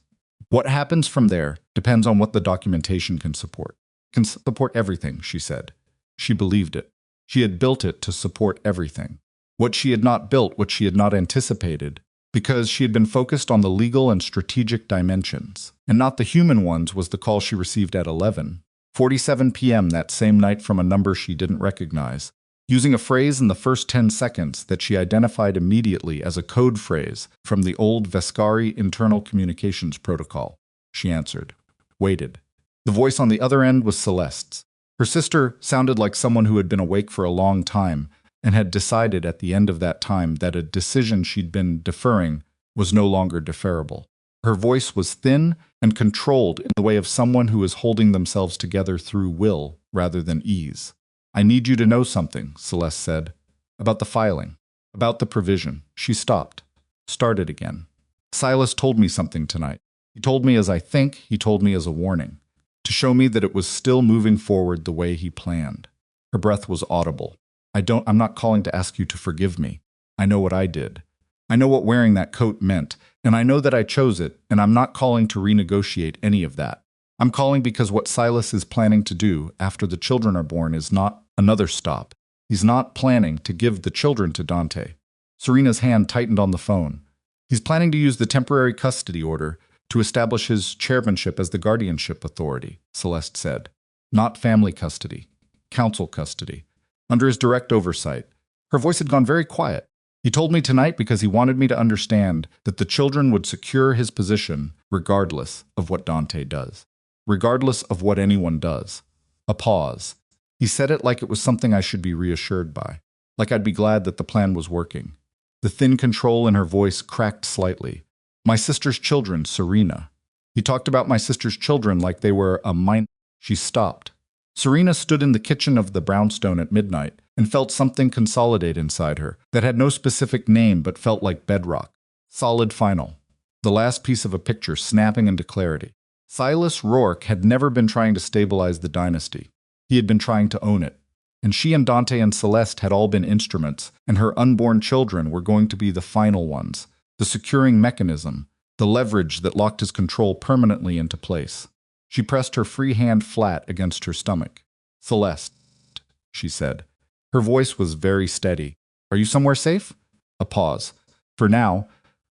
What happens from there depends on what the documentation can support. Can support everything, she said. She believed it. She had built it to support everything. What she had not built, what she had not anticipated, because she had been focused on the legal and strategic dimensions, and not the human ones, was the call she received at 11:47 p.m. that same night from a number she didn't recognize. Using a phrase in the first 10 seconds that she identified immediately as a code phrase from the old Vescari internal communications protocol, she answered. Waited. The voice on the other end was Celeste's. Her sister sounded like someone who had been awake for a long time and had decided at the end of that time that a decision she'd been deferring was no longer deferrable. Her voice was thin and controlled in the way of someone who is holding themselves together through will rather than ease. I need you to know something, Celeste said. About the filing. About the provision. She stopped. Started again. Silas told me something tonight. He told me as I think, he told me as a warning. To show me that it was still moving forward the way he planned. Her breath was audible. I'm not calling to ask you to forgive me. I know what I did. I know what wearing that coat meant, and I know that I chose it, and I'm not calling to renegotiate any of that. I'm calling because what Silas is planning to do after the children are born is not another stop. He's not planning to give the children to Dante. Serena's hand tightened on the phone. He's planning to use the temporary custody order to establish his chairmanship as the guardianship authority, Celeste said. Not family custody. Council custody. Under his direct oversight. Her voice had gone very quiet. He told me tonight because he wanted me to understand that the children would secure his position regardless of what Dante does. Regardless of what anyone does. A pause. He said it like it was something I should be reassured by. Like I'd be glad that the plan was working. The thin control in her voice cracked slightly. My sister's children, Serena. He talked about my sister's children like they were a minor. She stopped. Serena stood in the kitchen of the brownstone at midnight and felt something consolidate inside her that had no specific name but felt like bedrock. Solid final. The last piece of a picture snapping into clarity. Silas Rourke had never been trying to stabilize the dynasty. He had been trying to own it. And she and Dante and Celeste had all been instruments, and her unborn children were going to be the final ones, the securing mechanism, the leverage that locked his control permanently into place. She pressed her free hand flat against her stomach. Celeste, she said. Her voice was very steady. Are you somewhere safe? A pause. For now,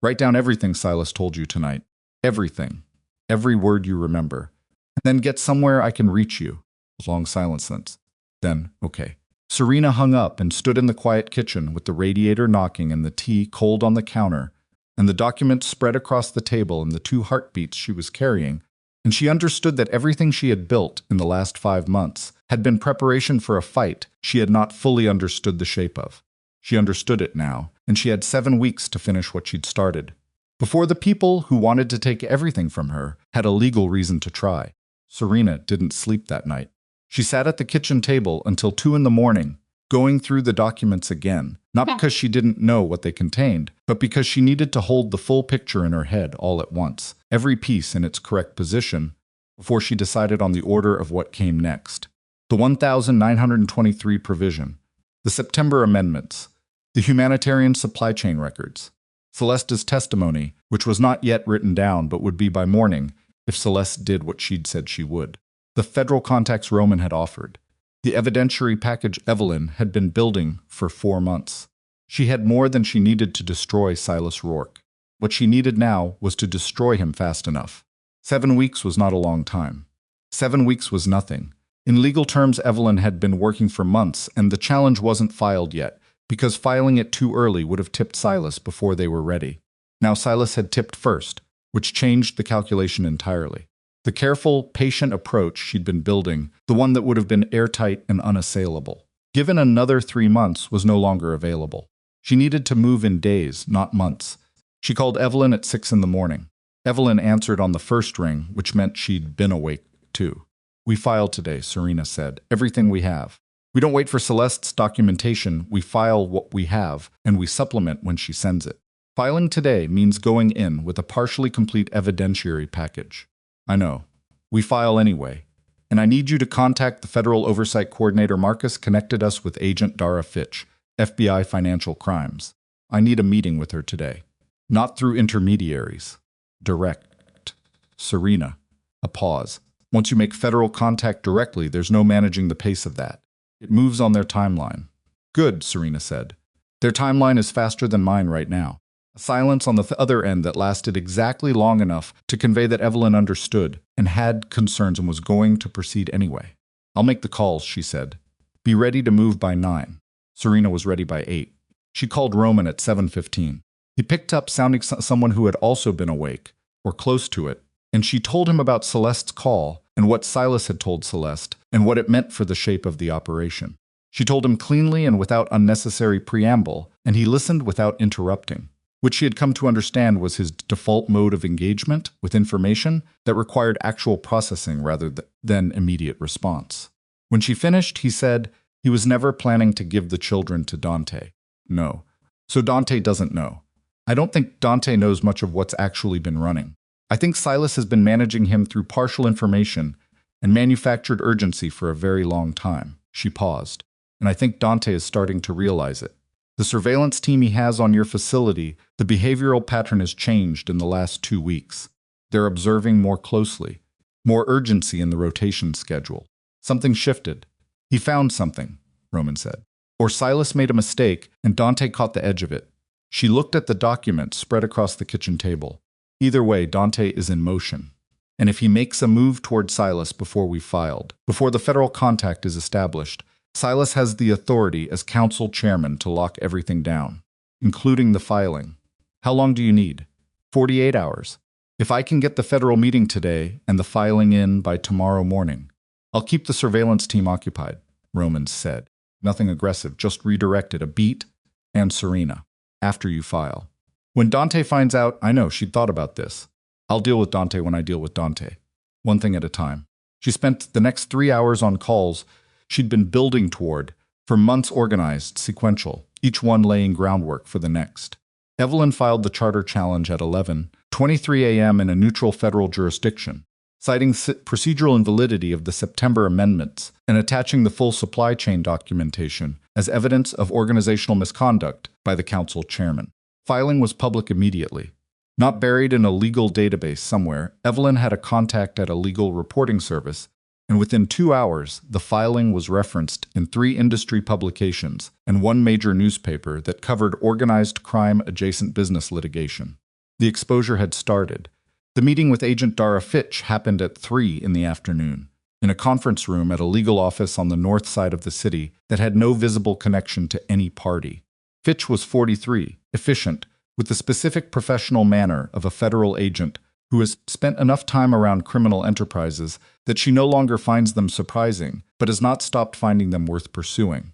write down everything Silas told you tonight. Everything. Every word you remember. And then get somewhere I can reach you. Long silence since. Then, okay. Serena hung up and stood in the quiet kitchen with the radiator knocking and the tea cold on the counter, and the documents spread across the table and the 2 heartbeats she was carrying, and she understood that everything she had built in the last 5 months had been preparation for a fight she had not fully understood the shape of. She understood it now, and she had 7 weeks to finish what she'd started. Before the people who wanted to take everything from her had a legal reason to try. Serena didn't sleep that night. She sat at the kitchen table until 2 a.m, going through the documents again, not because she didn't know what they contained, but because she needed to hold the full picture in her head all at once, every piece in its correct position, before she decided on the order of what came next. The 1923 provision, the September amendments, the humanitarian supply chain records, Celeste's testimony, which was not yet written down but would be by morning if Celeste did what she'd said she would. The federal contacts Roman had offered. The evidentiary package Evelyn had been building for 4 months. She had more than she needed to destroy Silas Rourke. What she needed now was to destroy him fast enough. 7 weeks was not a long time. 7 weeks was nothing. In legal terms, Evelyn had been working for months, and the challenge wasn't filed yet, because filing it too early would have tipped Silas before they were ready. Now Silas had tipped first, which changed the calculation entirely. The careful, patient approach she'd been building, the one that would have been airtight and unassailable, given another 3 months, was no longer available. She needed to move in days, not months. She called Evelyn at 6 a.m. Evelyn answered on the first ring, which meant she'd been awake, too. We file today, Serena said. Everything we have. We don't wait for Celeste's documentation. We file what we have, and we supplement when she sends it. Filing today means going in with a partially complete evidentiary package. I know. We file anyway. And I need you to contact the Federal Oversight Coordinator. Marcus connected us with Agent Dara Fitch, FBI Financial Crimes. I need a meeting with her today. Not through intermediaries. Direct. Serena. A pause. Once you make federal contact directly, there's no managing the pace of that. It moves on their timeline. Good, Serena said. Their timeline is faster than mine right now. A silence on the other end that lasted exactly long enough to convey that Evelyn understood and had concerns and was going to proceed anyway. "I'll make the calls," she said. "Be ready to move by 9. Serena was ready by 8. She called Roman at 7:15. He picked up, sounding someone who had also been awake, or close to it, and she told him about Celeste's call and what Silas had told Celeste and what it meant for the shape of the operation. She told him cleanly and without unnecessary preamble, and he listened without interrupting, which she had come to understand was his default mode of engagement with information that required actual processing rather than immediate response. When she finished, he said he was never planning to give the children to Dante. No. So Dante doesn't know. I don't think Dante knows much of what's actually been running. I think Silas has been managing him through partial information and manufactured urgency for a very long time." She paused. "And I think Dante is starting to realize it. The surveillance team he has on your facility, the behavioral pattern has changed in the last 2 weeks. They're observing more closely, more urgency in the rotation schedule. Something shifted. He found something," Roman said. "Or Silas made a mistake and Dante caught the edge of it." She looked at the document spread across the kitchen table. "Either way, Dante is in motion. And if he makes a move toward Silas before we filed, before the federal contact is established, Silas has the authority as council chairman to lock everything down, including the filing. How long do you need? 48 hours. If I can get the federal meeting today and the filing in by tomorrow morning, I'll keep the surveillance team occupied," Roman said. "Nothing aggressive, just redirected a beat and Serena. After you file. When Dante finds out, I know she'd thought about this. I'll deal with Dante when I deal with Dante. One thing at a time." She spent the next 3 hours on calls she'd been building toward, for months organized, sequential, each one laying groundwork for the next. Evelyn filed the charter challenge at 11:23 a.m. in a neutral federal jurisdiction, citing procedural invalidity of the September amendments and attaching the full supply chain documentation as evidence of organizational misconduct by the council chairman. Filing was public immediately. Not buried in a legal database somewhere, Evelyn had a contact at a legal reporting service, and within 2 hours, the filing was referenced in 3 industry publications and 1 major newspaper that covered organized crime-adjacent business litigation. The exposure had started. The meeting with Agent Dara Fitch happened at 3 in the afternoon, in a conference room at a legal office on the north side of the city that had no visible connection to any party. Fitch was 43, efficient, with the specific professional manner of a federal agent who has spent enough time around criminal enterprises that she no longer finds them surprising, but has not stopped finding them worth pursuing.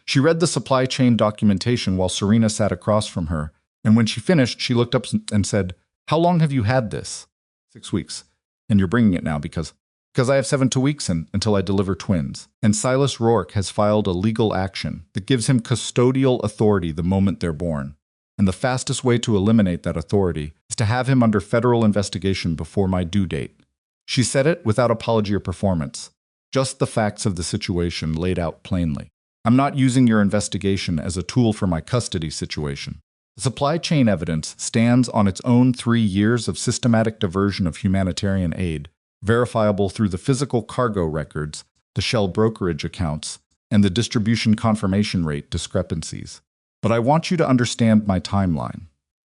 She read the supply chain documentation while Serena sat across from her, and when she finished, she looked up and said, "How long have you had this?" 6 weeks. "And you're bringing it now because I have 7 weeks until I deliver twins. And Silas Rourke has filed a legal action that gives him custodial authority the moment they're born. And the fastest way to eliminate that authority is to have him under federal investigation before my due date." She said it without apology or performance, just the facts of the situation laid out plainly. "I'm not using your investigation as a tool for my custody situation. The supply chain evidence stands on its own 3 years of systematic diversion of humanitarian aid, verifiable through the physical cargo records, the Shell brokerage accounts, and the distribution confirmation rate discrepancies. But I want you to understand my timeline."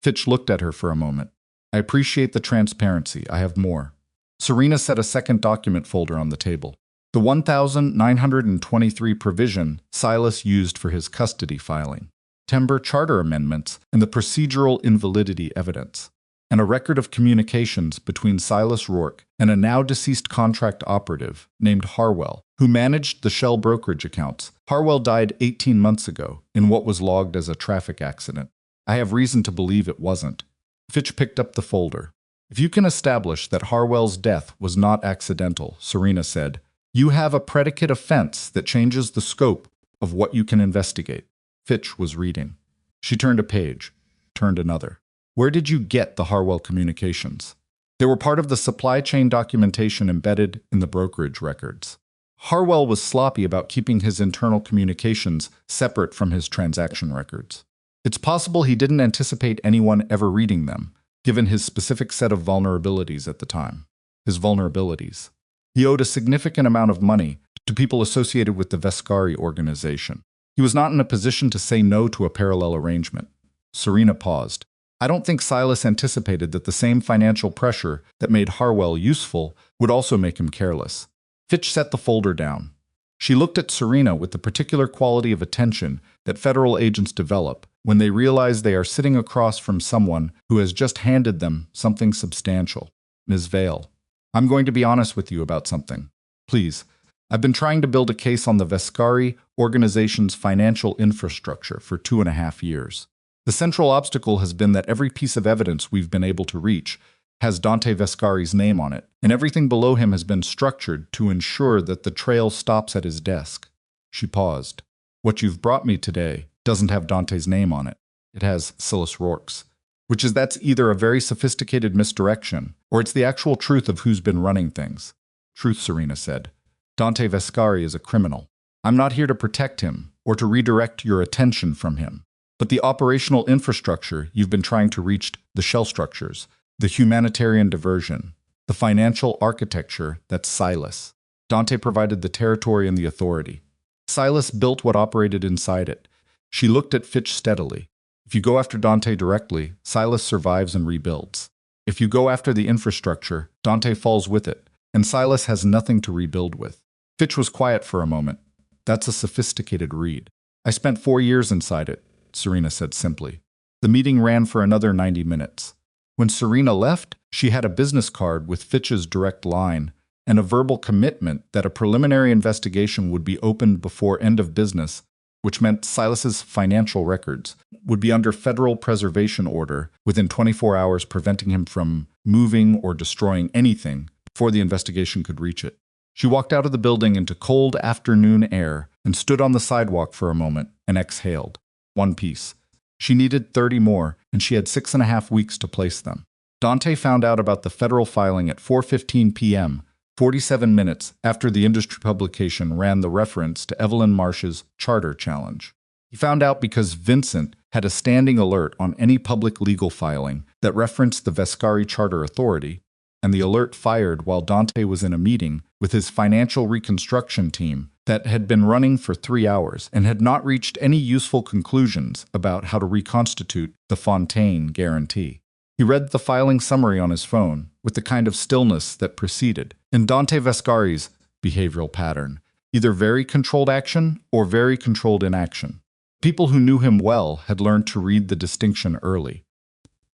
Fitch looked at her for a moment. "I appreciate the transparency. I have more." Serena set a second document folder on the table. The 1923 provision Silas used for his custody filing, September charter amendments, and the procedural invalidity evidence, and a record of communications between Silas Rourke and a now-deceased contract operative named Harwell, who managed the Shell brokerage accounts. Harwell died 18 months ago in what was logged as a traffic accident. I have reason to believe it wasn't. Fitch picked up the folder. "If you can establish that Harwell's death was not accidental," Serena said, "you have a predicate offense that changes the scope of what you can investigate." Fitch was reading. She turned a page, turned another. "Where did you get the Harwell communications?" "They were part of the supply chain documentation embedded in the brokerage records." Harwell was sloppy about keeping his internal communications separate from his transaction records. It's possible he didn't anticipate anyone ever reading them, given his specific set of vulnerabilities at the time. His vulnerabilities. He owed a significant amount of money to people associated with the Vescari organization. He was not in a position to say no to a parallel arrangement. Serena paused. I don't think Silas anticipated that the same financial pressure that made Harwell useful would also make him careless. Fitch set the folder down. She looked at Serena with the particular quality of attention that federal agents develop when they realize they are sitting across from someone who has just handed them something substantial. Ms. Vale, I'm going to be honest with you about something. Please. I've been trying to build a case on the Vescari organization's financial infrastructure for 2.5 years. The central obstacle has been that every piece of evidence we've been able to reach has Dante Vescari's name on it, and everything below him has been structured to ensure that the trail stops at his desk. She paused. What you've brought me today doesn't have Dante's name on it. It has Silas Rourke's, which is that's either a very sophisticated misdirection, or it's the actual truth of who's been running things. Truth, Serena said. Dante Vescari is a criminal. I'm not here to protect him, or to redirect your attention from him. But the operational infrastructure you've been trying to reach, the shell structures, the humanitarian diversion, the financial architecture, that's Silas. Dante provided the territory and the authority. Silas built what operated inside it. She looked at Fitch steadily. If you go after Dante directly, Silas survives and rebuilds. If you go after the infrastructure, Dante falls with it, and Silas has nothing to rebuild with. Fitch was quiet for a moment. That's a sophisticated read. I spent 4 years inside it, Serena said simply. The meeting ran for another 90 minutes. When Serena left, she had a business card with Fitch's direct line and a verbal commitment that a preliminary investigation would be opened before end of business, which meant Silas's financial records would be under federal preservation order within 24 hours, preventing him from moving or destroying anything before the investigation could reach it. She walked out of the building into cold afternoon air and stood on the sidewalk for a moment and exhaled. One piece. She needed 30 more, and she had 6.5 weeks to place them. Dante found out about the federal filing at 4:15 p.m., 47 minutes after the industry publication ran the reference to Evelyn Marsh's charter challenge. He found out because Vincent had a standing alert on any public legal filing that referenced the Vescari Charter Authority, and the alert fired while Dante was in a meeting with his financial reconstruction team that had been running for 3 hours and had not reached any useful conclusions about how to reconstitute the Fontaine guarantee. He read the filing summary on his phone with the kind of stillness that preceded, in Dante Vescari's behavioral pattern, either very controlled action or very controlled inaction. People who knew him well had learned to read the distinction early.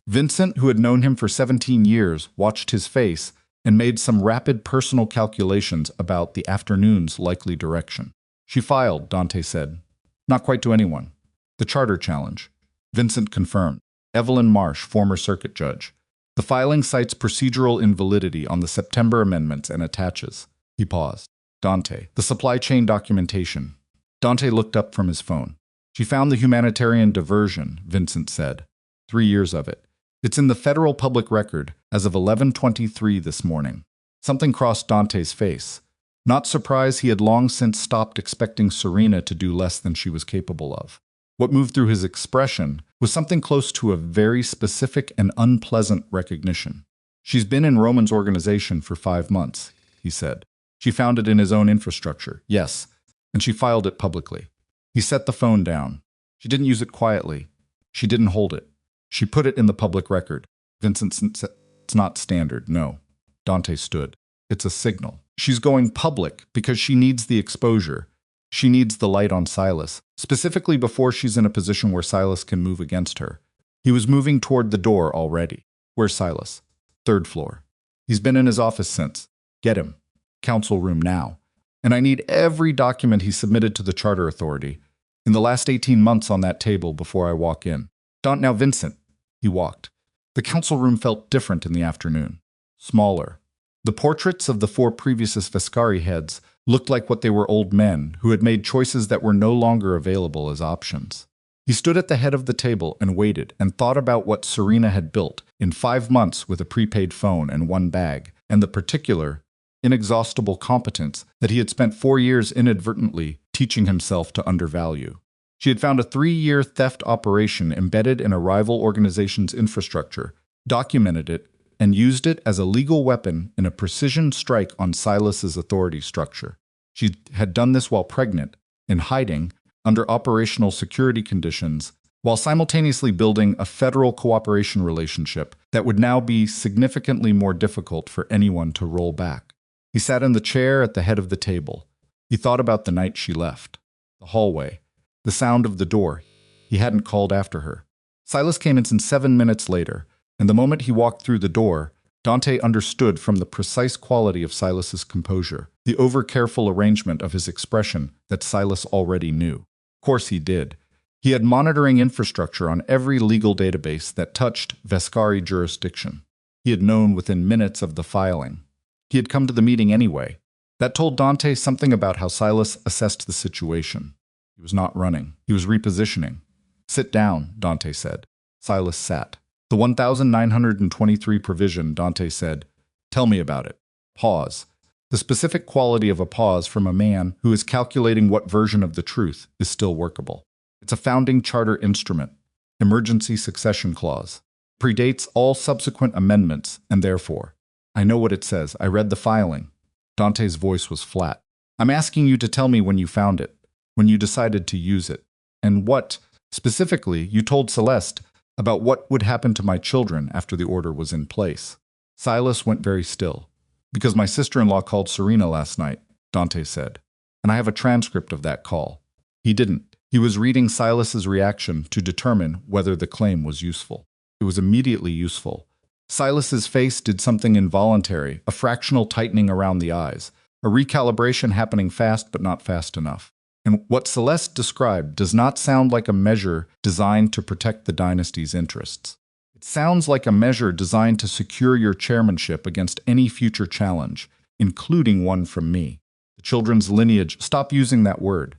Vincent, who had known him for 17 years, watched his face and made some rapid personal calculations about the afternoon's likely direction. She filed, Dante said. Not quite to anyone. The charter challenge. Vincent confirmed. Evelyn Marsh, former circuit judge. The filing cites procedural invalidity on the September amendments and attaches. He paused. Dante. The supply chain documentation. Dante looked up from his phone. She found the humanitarian diversion, Vincent said. 3 years of it. It's in the federal public record as of 11:23 this morning. Something crossed Dante's face. Not surprised, he had long since stopped expecting Serena to do less than she was capable of. What moved through his expression was something close to a very specific and unpleasant recognition. She's been in Roman's organization for 5 months, he said. She found it in his own infrastructure, yes, and she filed it publicly. He set the phone down. She didn't use it quietly. She didn't hold it. She put it in the public record. Vincent said, it's not standard, no. Dante stood. It's a signal. She's going public because she needs the exposure. She needs the light on Silas, specifically before she's in a position where Silas can move against her. He was moving toward the door already. Where's Silas? 3rd floor. He's been in his office since. Get him. Council room now. And I need every document he submitted to the Charter Authority in the last 18 months on that table before I walk in. Now, Vincent. He walked. The council room felt different in the afternoon. Smaller. The portraits of the 4 previous Vescari heads looked like what they were, old men who had made choices that were no longer available as options. He stood at the head of the table and waited and thought about what Serena had built in 5 months with a prepaid phone and 1 bag, and the particular, inexhaustible competence that he had spent 4 years inadvertently teaching himself to undervalue. She had found a 3-year theft operation embedded in a rival organization's infrastructure, documented it, and used it as a legal weapon in a precision strike on Silas's authority structure. She had done this while pregnant, in hiding, under operational security conditions, while simultaneously building a federal cooperation relationship that would now be significantly more difficult for anyone to roll back. He sat in the chair at the head of the table. He thought about the night she left, the hallway, the sound of the door. He hadn't called after her. Silas came in 7 minutes later, and the moment he walked through the door, Dante understood from the precise quality of Silas's composure, the over-careful arrangement of his expression that Silas already knew. Of course he did. He had monitoring infrastructure on every legal database that touched Vescari jurisdiction. He had known within minutes of the filing. He had come to the meeting anyway. That told Dante something about how Silas assessed the situation. He was not running. He was repositioning. "Sit down," Dante said. Silas sat. "The 1923 provision," Dante said. "Tell me about it." Pause. The specific quality of a pause from a man who is calculating what version of the truth is still workable. It's a founding charter instrument, emergency succession clause. Predates all subsequent amendments, and therefore, I know what it says. I read the filing. Dante's voice was flat. "I'm asking you to tell me when you found it, when you decided to use it, and what, specifically, you told Celeste about what would happen to my children after the order was in place." Silas went very still. "Because my sister-in-law called Serena last night," Dante said, "and I have a transcript of that call." He didn't. He was reading Silas's reaction to determine whether the claim was useful. It was immediately useful. Silas's face did something involuntary, a fractional tightening around the eyes, a recalibration happening fast but not fast enough. And what Celeste described does not sound like a measure designed to protect the dynasty's interests. It sounds like a measure designed to secure your chairmanship against any future challenge, including one from me. The children's lineage. Stop using that word.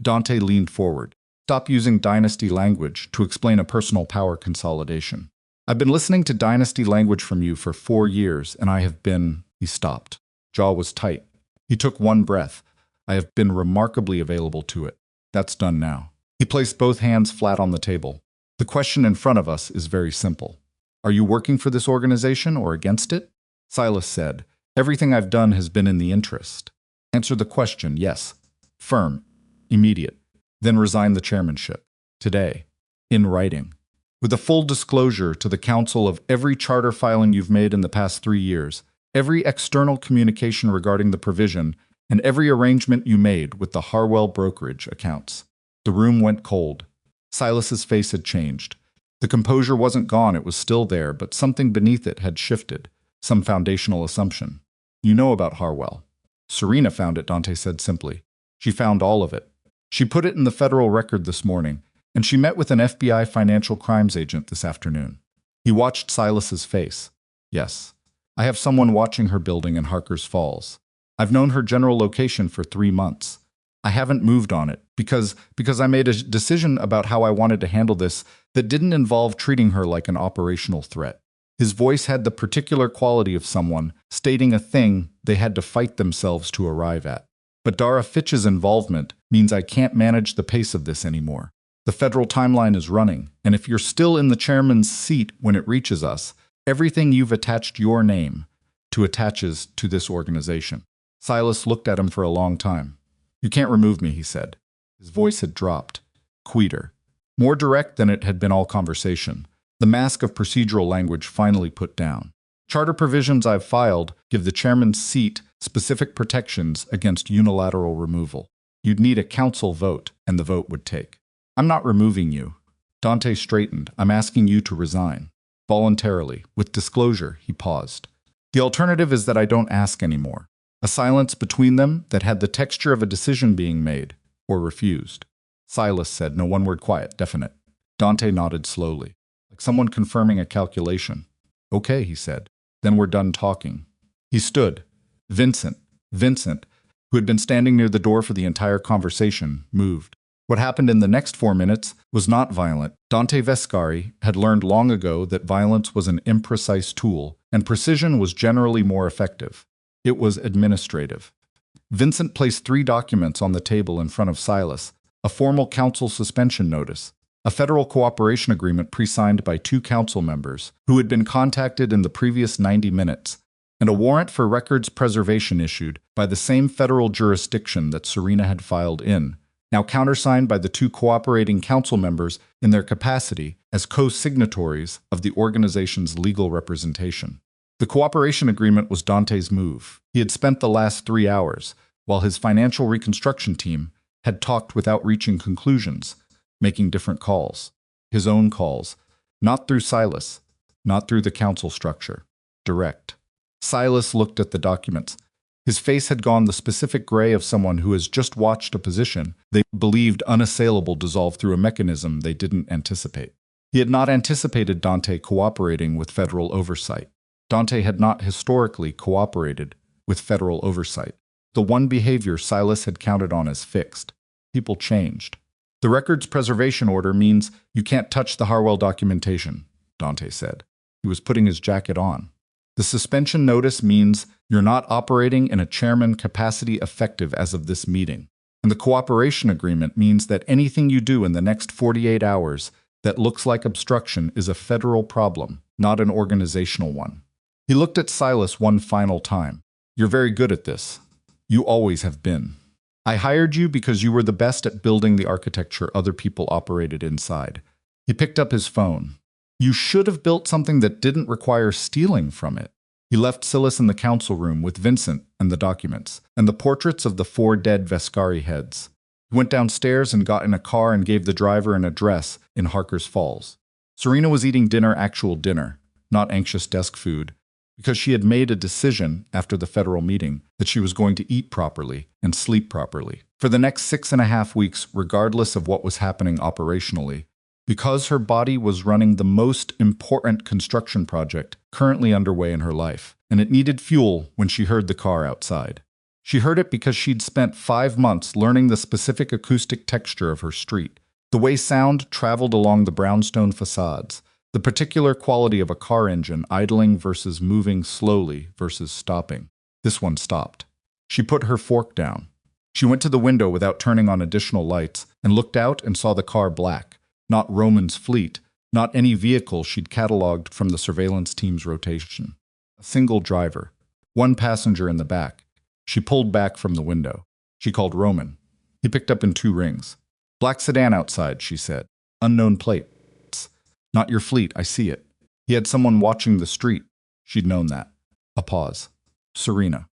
Dante leaned forward. Stop using dynasty language to explain a personal power consolidation. I've been listening to dynasty language from you for 4 years, and I have been... He stopped. Jaw was tight. He took one breath. I have been remarkably available to it. That's done now. He placed both hands flat on the table. The question in front of us is very simple. Are you working for this organization or against it? Silas said, "Everything I've done has been in the interest." Answer the question, yes. Firm. Immediate. Then resign the chairmanship. Today. In writing. With a full disclosure to the council of every charter filing you've made in the past 3 years, every external communication regarding the provision, and every arrangement you made with the Harwell brokerage accounts. The room went cold. Silas's face had changed. The composure wasn't gone, it was still there, but something beneath it had shifted, some foundational assumption. You know about Harwell. Serena found it, Dante said simply. She found all of it. She put it in the federal record this morning, and she met with an FBI financial crimes agent this afternoon. He watched Silas's face. Yes, I have someone watching her building in Harker's Falls. I've known her general location for 3 months. I haven't moved on it because I made a decision about how I wanted to handle this that didn't involve treating her like an operational threat. His voice had the particular quality of someone stating a thing they had to fight themselves to arrive at. But Dara Fitch's involvement means I can't manage the pace of this anymore. The federal timeline is running, and if you're still in the chairman's seat when it reaches us, everything you've attached your name to attaches to this organization. Silas looked at him for a long time. You can't remove me, he said. His voice had dropped. Quieter. More direct than it had been all conversation. The mask of procedural language finally put down. Charter provisions I've filed give the chairman's seat specific protections against unilateral removal. You'd need a council vote, and the vote would take. I'm not removing you. Dante straightened. I'm asking you to resign. Voluntarily, with disclosure, he paused. The alternative is that I don't ask anymore. A silence between them that had the texture of a decision being made, or refused. Silas said, no one word quiet, definite. Dante nodded slowly, like someone confirming a calculation. Okay, he said. Then we're done talking. He stood. Vincent, who had been standing near the door for the entire conversation, moved. What happened in the next 4 minutes was not violent. Dante Vescari had learned long ago that violence was an imprecise tool, and precision was generally more effective. It was administrative. Vincent placed 3 documents on the table in front of Silas, a formal council suspension notice, a federal cooperation agreement pre-signed by 2 council members who had been contacted in the previous 90 minutes, and a warrant for records preservation issued by the same federal jurisdiction that Serena had filed in, now countersigned by the two cooperating council members in their capacity as co-signatories of the organization's legal representation. The cooperation agreement was Dante's move. He had spent the last 3 hours, while his financial reconstruction team had talked without reaching conclusions, making different calls. His own calls, not through Silas, not through the council structure. Direct. Silas looked at the documents. His face had gone the specific gray of someone who has just watched a position they believed unassailable dissolve through a mechanism they didn't anticipate. He had not anticipated Dante cooperating with federal oversight. Dante had not historically cooperated with federal oversight. The one behavior Silas had counted on as fixed. People changed. The records preservation order means you can't touch the Harwell documentation, Dante said. He was putting his jacket on. The suspension notice means you're not operating in a chairman capacity effective as of this meeting. And the cooperation agreement means that anything you do in the next 48 hours that looks like obstruction is a federal problem, not an organizational one. He looked at Silas one final time. You're very good at this. You always have been. I hired you because you were the best at building the architecture other people operated inside. He picked up his phone. You should have built something that didn't require stealing from it. He left Silas in the council room with Vincent and the documents, and the portraits of the 4 dead Vescari heads. He went downstairs and got in a car and gave the driver an address in Harker's Falls. Serena was eating actual dinner, not anxious desk food, because she had made a decision after the federal meeting that she was going to eat properly and sleep properly for the next 6.5 weeks, regardless of what was happening operationally, because her body was running the most important construction project currently underway in her life, and it needed fuel when she heard the car outside. She heard it because she'd spent 5 months learning the specific acoustic texture of her street, the way sound traveled along the brownstone facades, the particular quality of a car engine idling versus moving slowly versus stopping. This one stopped. She put her fork down. She went to the window without turning on additional lights and looked out and saw the car black, not Roman's fleet, not any vehicle she'd cataloged from the surveillance team's rotation. A single driver, one passenger in the back. She pulled back from the window. She called Roman. He picked up in 2 rings. Black sedan outside, she said. Unknown plate. Not your fleet, I see it. He had someone watching the street. She'd known that. A pause. Serena.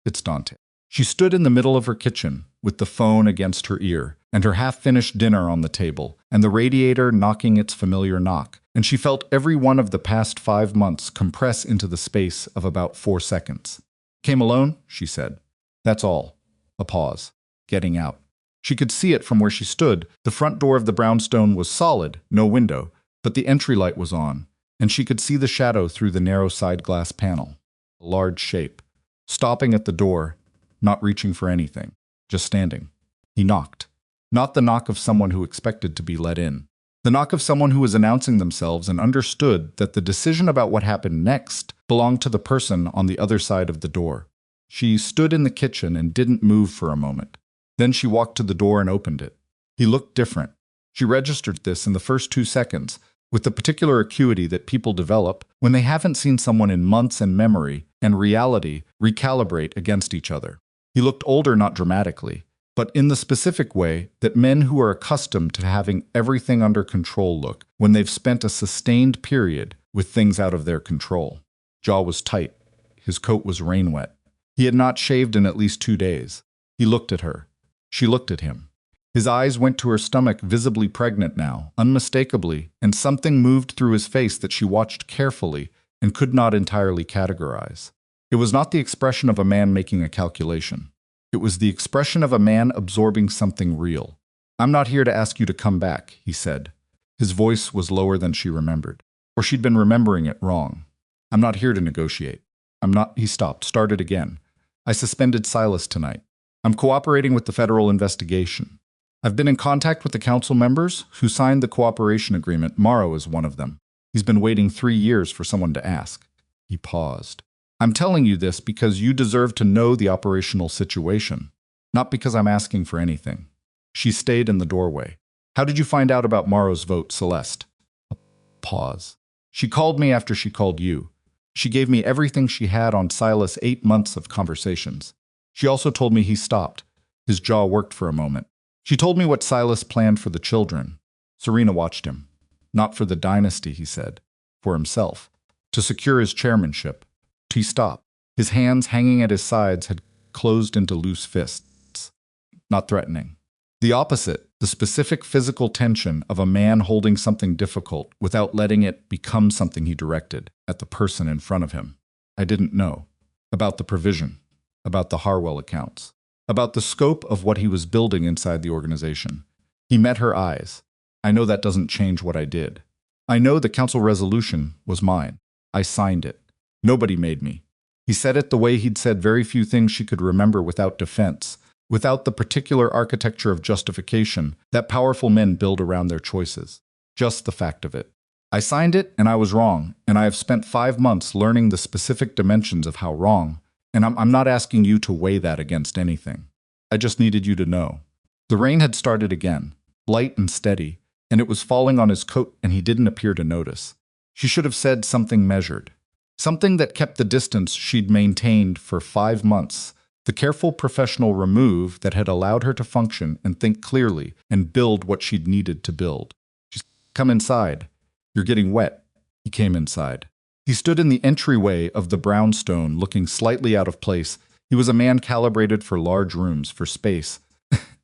It's Dante. She stood in the middle of her kitchen, with the phone against her ear, and her half-finished dinner on the table, and the radiator knocking its familiar knock, and she felt every one of the past 5 months compress into the space of about 4 seconds. Came alone, she said. That's all. A pause. Getting out. She could see it from where she stood. The front door of the brownstone was solid, no window, but the entry light was on, and she could see the shadow through the narrow side glass panel. A large shape. Stopping at the door, not reaching for anything, just standing. He knocked. Not the knock of someone who expected to be let in. The knock of someone who was announcing themselves and understood that the decision about what happened next belonged to the person on the other side of the door. She stood in the kitchen and didn't move for a moment. Then she walked to the door and opened it. He looked different. She registered this in the first 2 seconds, with the particular acuity that people develop when they haven't seen someone in months and memory and reality recalibrate against each other. He looked older not dramatically, but in the specific way that men who are accustomed to having everything under control look when they've spent a sustained period with things out of their control. Jaw was tight. His coat was rain-wet. He had not shaved in at least 2 days. He looked at her. She looked at him. His eyes went to her stomach, visibly pregnant now, unmistakably, and something moved through his face that she watched carefully and could not entirely categorize. It was not the expression of a man making a calculation. It was the expression of a man absorbing something real. I'm not here to ask you to come back, he said. His voice was lower than she remembered, or she'd been remembering it wrong. I'm not here to negotiate. He stopped, started again. I suspended Silas tonight. I'm cooperating with the federal investigation. I've been in contact with the council members who signed the cooperation agreement. Morrow is one of them. He's been waiting 3 years for someone to ask. He paused. I'm telling you this because you deserve to know the operational situation, not because I'm asking for anything. She stayed in the doorway. How did you find out about Morrow's vote, Celeste? A pause. She called me after she called you. She gave me everything she had on Silas' 8 months of conversations. She also told me he stopped. His jaw worked for a moment. She told me what Silas planned for the children. Serena watched him. Not for the dynasty, he said. For himself. To secure his chairmanship. He stopped. His hands hanging at his sides had closed into loose fists. Not threatening. The opposite, the specific physical tension of a man holding something difficult without letting it become something he directed at the person in front of him. I didn't know. About the provision. About the Harwell accounts. About the scope of what he was building inside the organization. He met her eyes. I know that doesn't change what I did. I know the council resolution was mine. I signed it. Nobody made me. He said it the way he'd said very few things she could remember without defense, without the particular architecture of justification that powerful men build around their choices. Just the fact of it. I signed it and I was wrong, and I have spent 5 months learning the specific dimensions of how wrong, and I'm not asking you to weigh that against anything. I just needed you to know. The rain had started again, light and steady, and it was falling on his coat and he didn't appear to notice. She should have said something measured. Something that kept the distance she'd maintained for 5 months, the careful professional remove that had allowed her to function and think clearly and build what she'd needed to build. She's come inside. You're getting wet. He came inside. He stood in the entryway of the brownstone, looking slightly out of place. He was a man calibrated for large rooms, for space,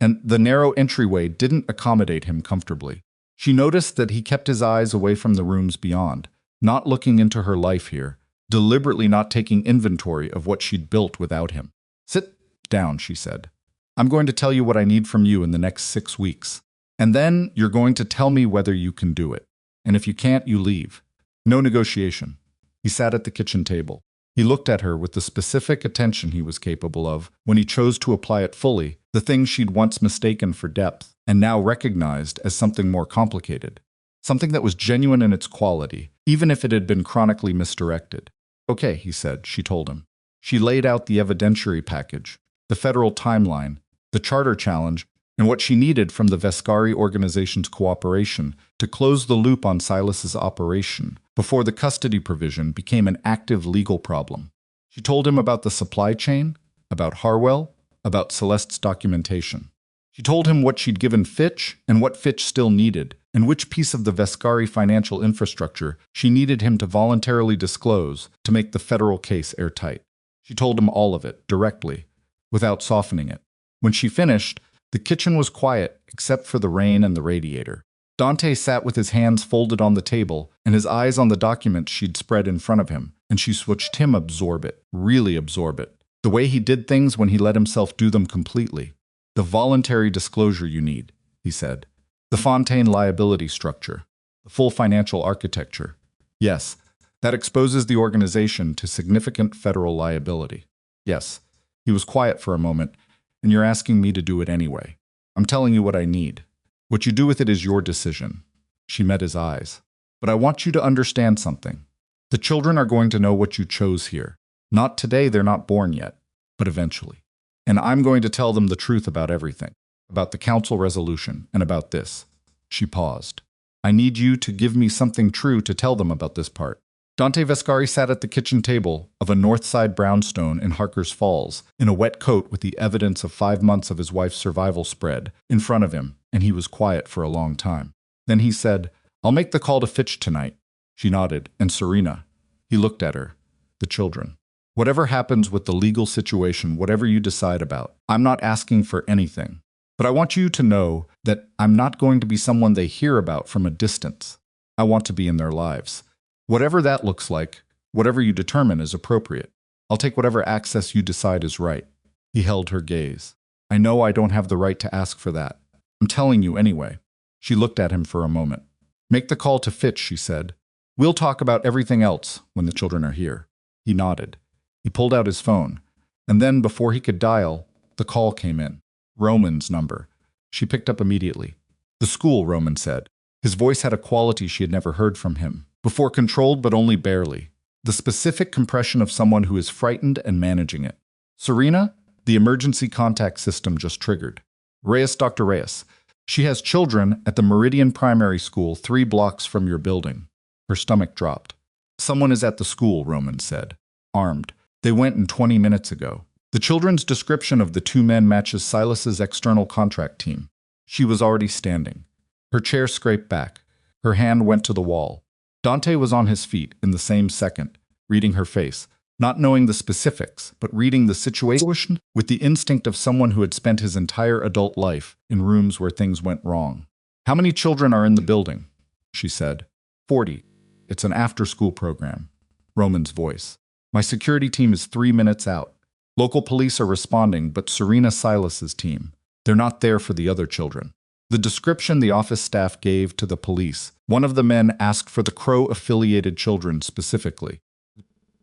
and the narrow entryway didn't accommodate him comfortably. She noticed that he kept his eyes away from the rooms beyond, not looking into her life here, deliberately not taking inventory of what she'd built without him. Sit down, she said. I'm going to tell you what I need from you in the next 6 weeks. And then you're going to tell me whether you can do it. And if you can't, you leave. No negotiation. He sat at the kitchen table. He looked at her with the specific attention he was capable of when he chose to apply it fully, the thing she'd once mistaken for depth and now recognized as something more complicated. Something that was genuine in its quality, even if it had been chronically misdirected. Okay, he said, she told him. She laid out the evidentiary package, the federal timeline, the charter challenge, and what she needed from the Vescari organization's cooperation to close the loop on Silas's operation before the custody provision became an active legal problem. She told him about the supply chain, about Harwell, about Celeste's documentation. She told him what she'd given Fitch and what Fitch still needed, and which piece of the Vescari financial infrastructure she needed him to voluntarily disclose to make the federal case airtight. She told him all of it, directly, without softening it. When she finished, the kitchen was quiet except for the rain and the radiator. Dante sat with his hands folded on the table and his eyes on the document she'd spread in front of him, and she watched him absorb it, really absorb it. The way he did things when he let himself do them completely. The voluntary disclosure you need, he said. The Fontaine liability structure. The full financial architecture. Yes, that exposes the organization to significant federal liability. Yes. He was quiet for a moment, and you're asking me to do it anyway. I'm telling you what I need. What you do with it is your decision. She met his eyes. But I want you to understand something. The children are going to know what you chose here. Not today, they're not born yet, but eventually. And I'm going to tell them the truth about everything, about the council resolution, and about this. She paused. I need you to give me something true to tell them about this part. Dante Vescari sat at the kitchen table of a Northside brownstone in Harker's Falls, in a wet coat with the evidence of 5 months of his wife's survival spread in front of him, and he was quiet for a long time. Then he said, I'll make the call to Fitch tonight. She nodded, and Serena. He looked at her. The children. Whatever happens with the legal situation, whatever you decide about, I'm not asking for anything. But I want you to know that I'm not going to be someone they hear about from a distance. I want to be in their lives. Whatever that looks like, whatever you determine is appropriate. I'll take whatever access you decide is right. He held her gaze. I know I don't have the right to ask for that. I'm telling you anyway. She looked at him for a moment. Make the call to Fitch, she said. We'll talk about everything else when the children are here. He nodded. He pulled out his phone, and then before he could dial, the call came in. Roman's number. She picked up immediately. The school, Roman said. His voice had a quality she had never heard from him. Before controlled but only barely. The specific compression of someone who is frightened and managing it. Serena, the emergency contact system just triggered. Reyes, Dr. Reyes. She has children at the Meridian Primary School 3 blocks from your building. Her stomach dropped. Someone is at the school, Roman said. Armed. They went in 20 minutes ago. The children's description of the 2 men matches Silas's external contract team. She was already standing. Her chair scraped back. Her hand went to the wall. Dante was on his feet in the same second, reading her face, not knowing the specifics, but reading the situation with the instinct of someone who had spent his entire adult life in rooms where things went wrong. "How many children are in the building?" she said. 40. It's an after-school program. Roman's voice. "My security team is 3 minutes out. Local police are responding, but Serena Silas's team. They're not there for the other children." The description the office staff gave to the police. One of the men asked for the Crow-affiliated children specifically.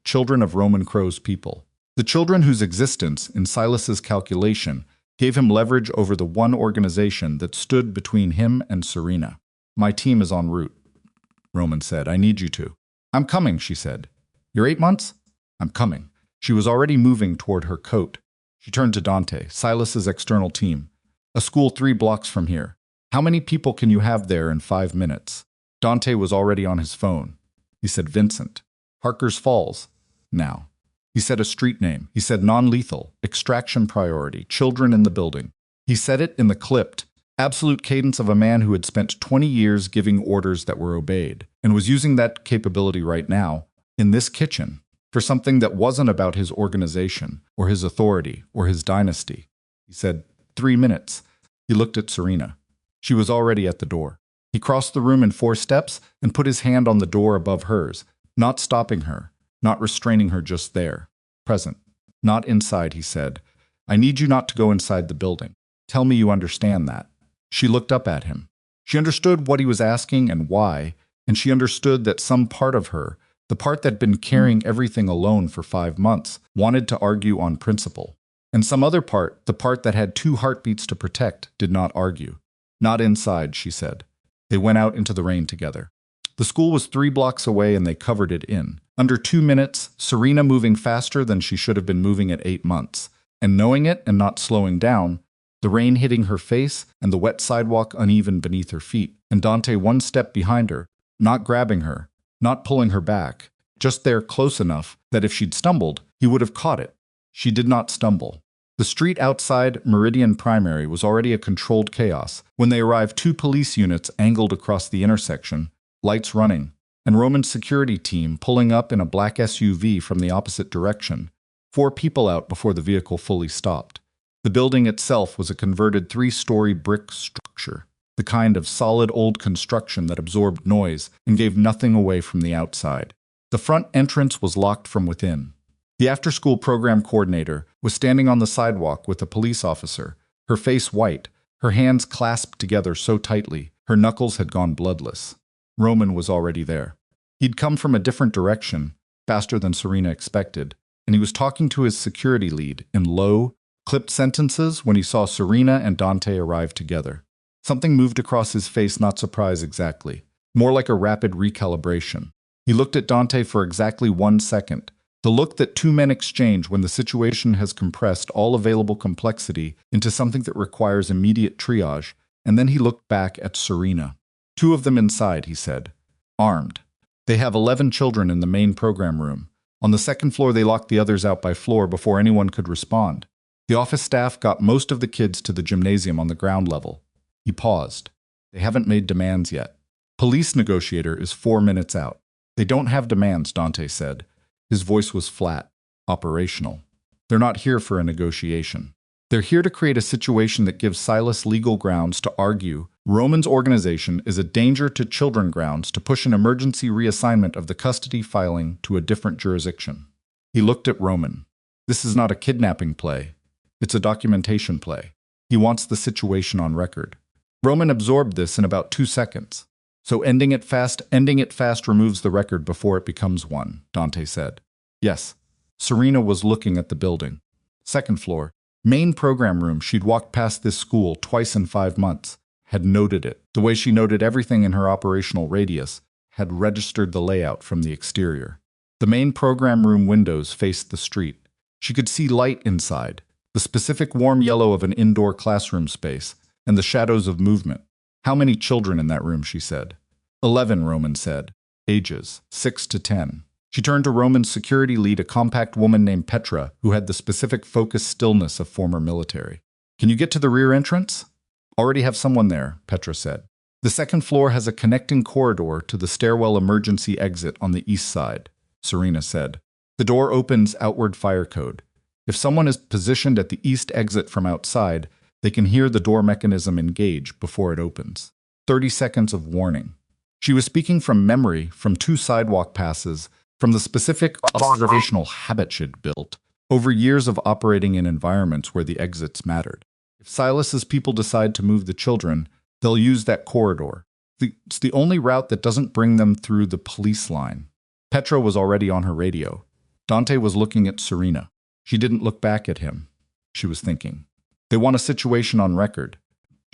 Children of Roman Crow's people. The children whose existence, in Silas's calculation, gave him leverage over the one organization that stood between him and Serena. "My team is en route," Roman said. "I need you to." "I'm coming," she said. "You're 8 months?" "I'm coming." She was already moving toward her coat. She turned to Dante, Silas's external team. "A school 3 blocks from here. How many people can you have there in 5 minutes? Dante was already on his phone. He said Vincent. "Parker's Falls." Now. He said a street name. He said non-lethal, extraction priority, children in the building. He said it in the clipped, absolute cadence of a man who had spent 20 years giving orders that were obeyed, and was using that capability right now, in this kitchen, for something that wasn't about his organization, or his authority, or his dynasty. He said, 3 minutes. He looked at Serena. She was already at the door. He crossed the room in 4 steps and put his hand on the door above hers, not stopping her, not restraining her just there. Present. "Not inside," he said. "I need you not to go inside the building. Tell me you understand that." She looked up at him. She understood what he was asking and why, and she understood that some part of her, the part that had been carrying everything alone for 5 months, wanted to argue on principle. And some other part, the part that had 2 heartbeats to protect, did not argue. "Not inside," she said. They went out into the rain together. The school was 3 blocks away and they covered it in. Under 2 minutes, Serena moving faster than she should have been moving at 8 months, and knowing it and not slowing down, the rain hitting her face and the wet sidewalk uneven beneath her feet, and Dante 1 step behind her, not grabbing her, not pulling her back, just there close enough that if she'd stumbled, he would have caught it. She did not stumble. The street outside Meridian Primary was already a controlled chaos. When they arrived, 2 police units angled across the intersection, lights running, and Roman's security team pulling up in a black SUV from the opposite direction. 4 people out before the vehicle fully stopped. The building itself was a converted 3-story brick structure, the kind of solid old construction that absorbed noise and gave nothing away from the outside. The front entrance was locked from within. The after-school program coordinator was standing on the sidewalk with a police officer, her face white, her hands clasped together so tightly, her knuckles had gone bloodless. Roman was already there. He'd come from a different direction, faster than Serena expected, and he was talking to his security lead in low, clipped sentences when he saw Serena and Dante arrive together. Something moved across his face, not surprise exactly, more like a rapid recalibration. He looked at Dante for exactly 1 second, the look that 2 men exchange when the situation has compressed all available complexity into something that requires immediate triage, and then he looked back at Serena. 2 of them inside, he said. Armed. They have 11 children in the main program room. On the 2nd floor, they locked the others out by floor before anyone could respond. The office staff got most of the kids to the gymnasium on the ground level. He paused. They haven't made demands yet. Police negotiator is 4 minutes out. They don't have demands, Dante said. His voice was flat, operational. They're not here for a negotiation. They're here to create a situation that gives Silas legal grounds to argue Roman's organization is a danger to children grounds to push an emergency reassignment of the custody filing to a different jurisdiction. He looked at Roman. This is not a kidnapping play. It's a documentation play. He wants the situation on record. Roman absorbed this in about 2 seconds. So ending it fast removes the record before it becomes one, Dante said. Yes. Serena was looking at the building. 2nd floor. Main program room. She'd walked past this school twice in 5 months, had noted it. The way she noted everything in her operational radius, had registered the layout from the exterior. The main program room windows faced the street. She could see light inside, the specific warm yellow of an indoor classroom space, and the shadows of movement. How many children in that room, she said. 11, Roman said. Ages, 6 to 10. She turned to Roman's security lead, a compact woman named Petra, who had the specific focused stillness of former military. Can you get to the rear entrance? Already have someone there, Petra said. The second floor has a connecting corridor to the stairwell emergency exit on the east side, Serena said. The door opens outward fire code. If someone is positioned at the east exit from outside, they can hear the door mechanism engage before it opens. 30 seconds of warning. She was speaking from memory from 2 sidewalk passes from the specific observational habit she'd built over years of operating in environments where the exits mattered. If Silas's people decide to move the children, they'll use that corridor. It's the only route that doesn't bring them through the police line. Petra was already on her radio. Dante was looking at Serena. She didn't look back at him. She was thinking. They want a situation on record,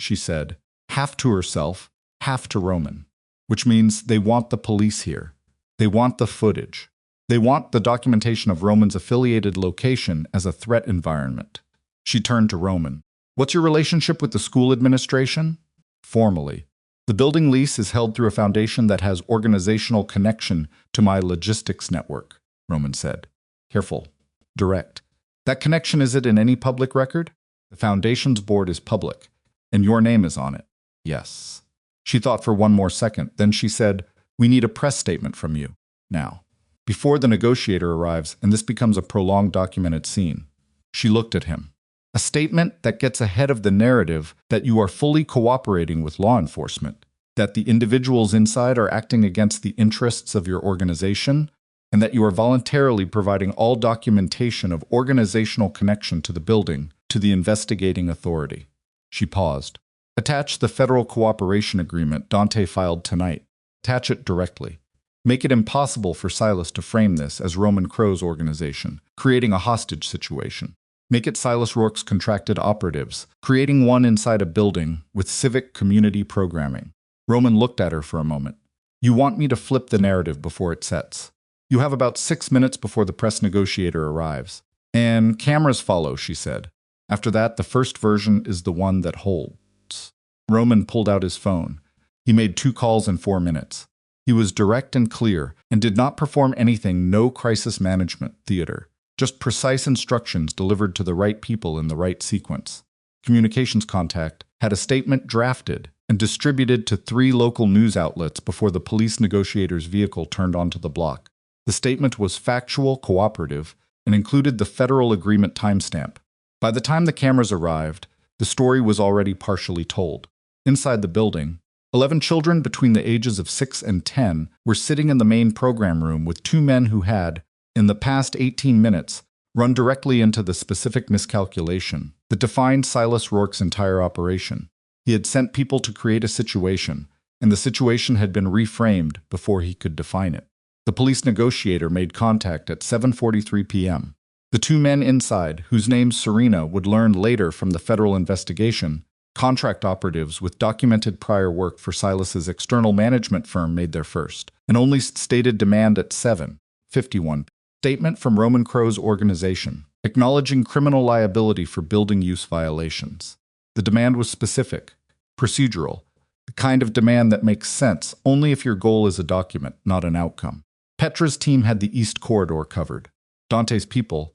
she said, half to herself, half to Roman, which means they want the police here. They want the footage. They want the documentation of Roman's affiliated location as a threat environment. She turned to Roman. What's your relationship with the school administration? Formally. The building lease is held through a foundation that has organizational connection to my logistics network, Roman said. Careful. Direct. That connection, is it in any public record? The foundation's board is public, and your name is on it. Yes. She thought for one more second, then she said, we need a press statement from you, now. Before the negotiator arrives, and this becomes a prolonged documented scene. She looked at him. A statement that gets ahead of the narrative that you are fully cooperating with law enforcement, that the individuals inside are acting against the interests of your organization, and that you are voluntarily providing all documentation of organizational connection to the building to the investigating authority. She paused. Attach the federal cooperation agreement Dante filed tonight. Attach it directly. Make it impossible for Silas to frame this as Roman Crow's organization, creating a hostage situation. Make it Silas Rourke's contracted operatives, creating one inside a building with civic community programming. Roman looked at her for a moment. You want me to flip the narrative before it sets. You have about 6 minutes before the press negotiator arrives. And cameras follow, she said. After that, the first version is the one that holds. Roman pulled out his phone. He made 2 calls in 4 minutes. He was direct and clear and did not perform anything no crisis management theater. Just precise instructions delivered to the right people in the right sequence. Communications contact had a statement drafted and distributed to 3 local news outlets before the police negotiator's vehicle turned onto the block. The statement was factual, cooperative, and included the federal agreement timestamp. By the time the cameras arrived, the story was already partially told. Inside the building, 11 children between the ages of 6 and 10 were sitting in the main program room with 2 men who had, in the past 18 minutes, run directly into the specific miscalculation that defined Silas Rourke's entire operation. He had sent people to create a situation, and the situation had been reframed before he could define it. The police negotiator made contact at 7:43 p.m. The 2 men inside, whose names Serena would learn later from the federal investigation, contract operatives with documented prior work for Silas's external management firm, made their first, and only stated demand at 7:51. Statement from Roman Crow's organization, acknowledging criminal liability for building use violations. The demand was specific, procedural, the kind of demand that makes sense only if your goal is a document, not an outcome. Petra's team had the east corridor covered. Dante's people,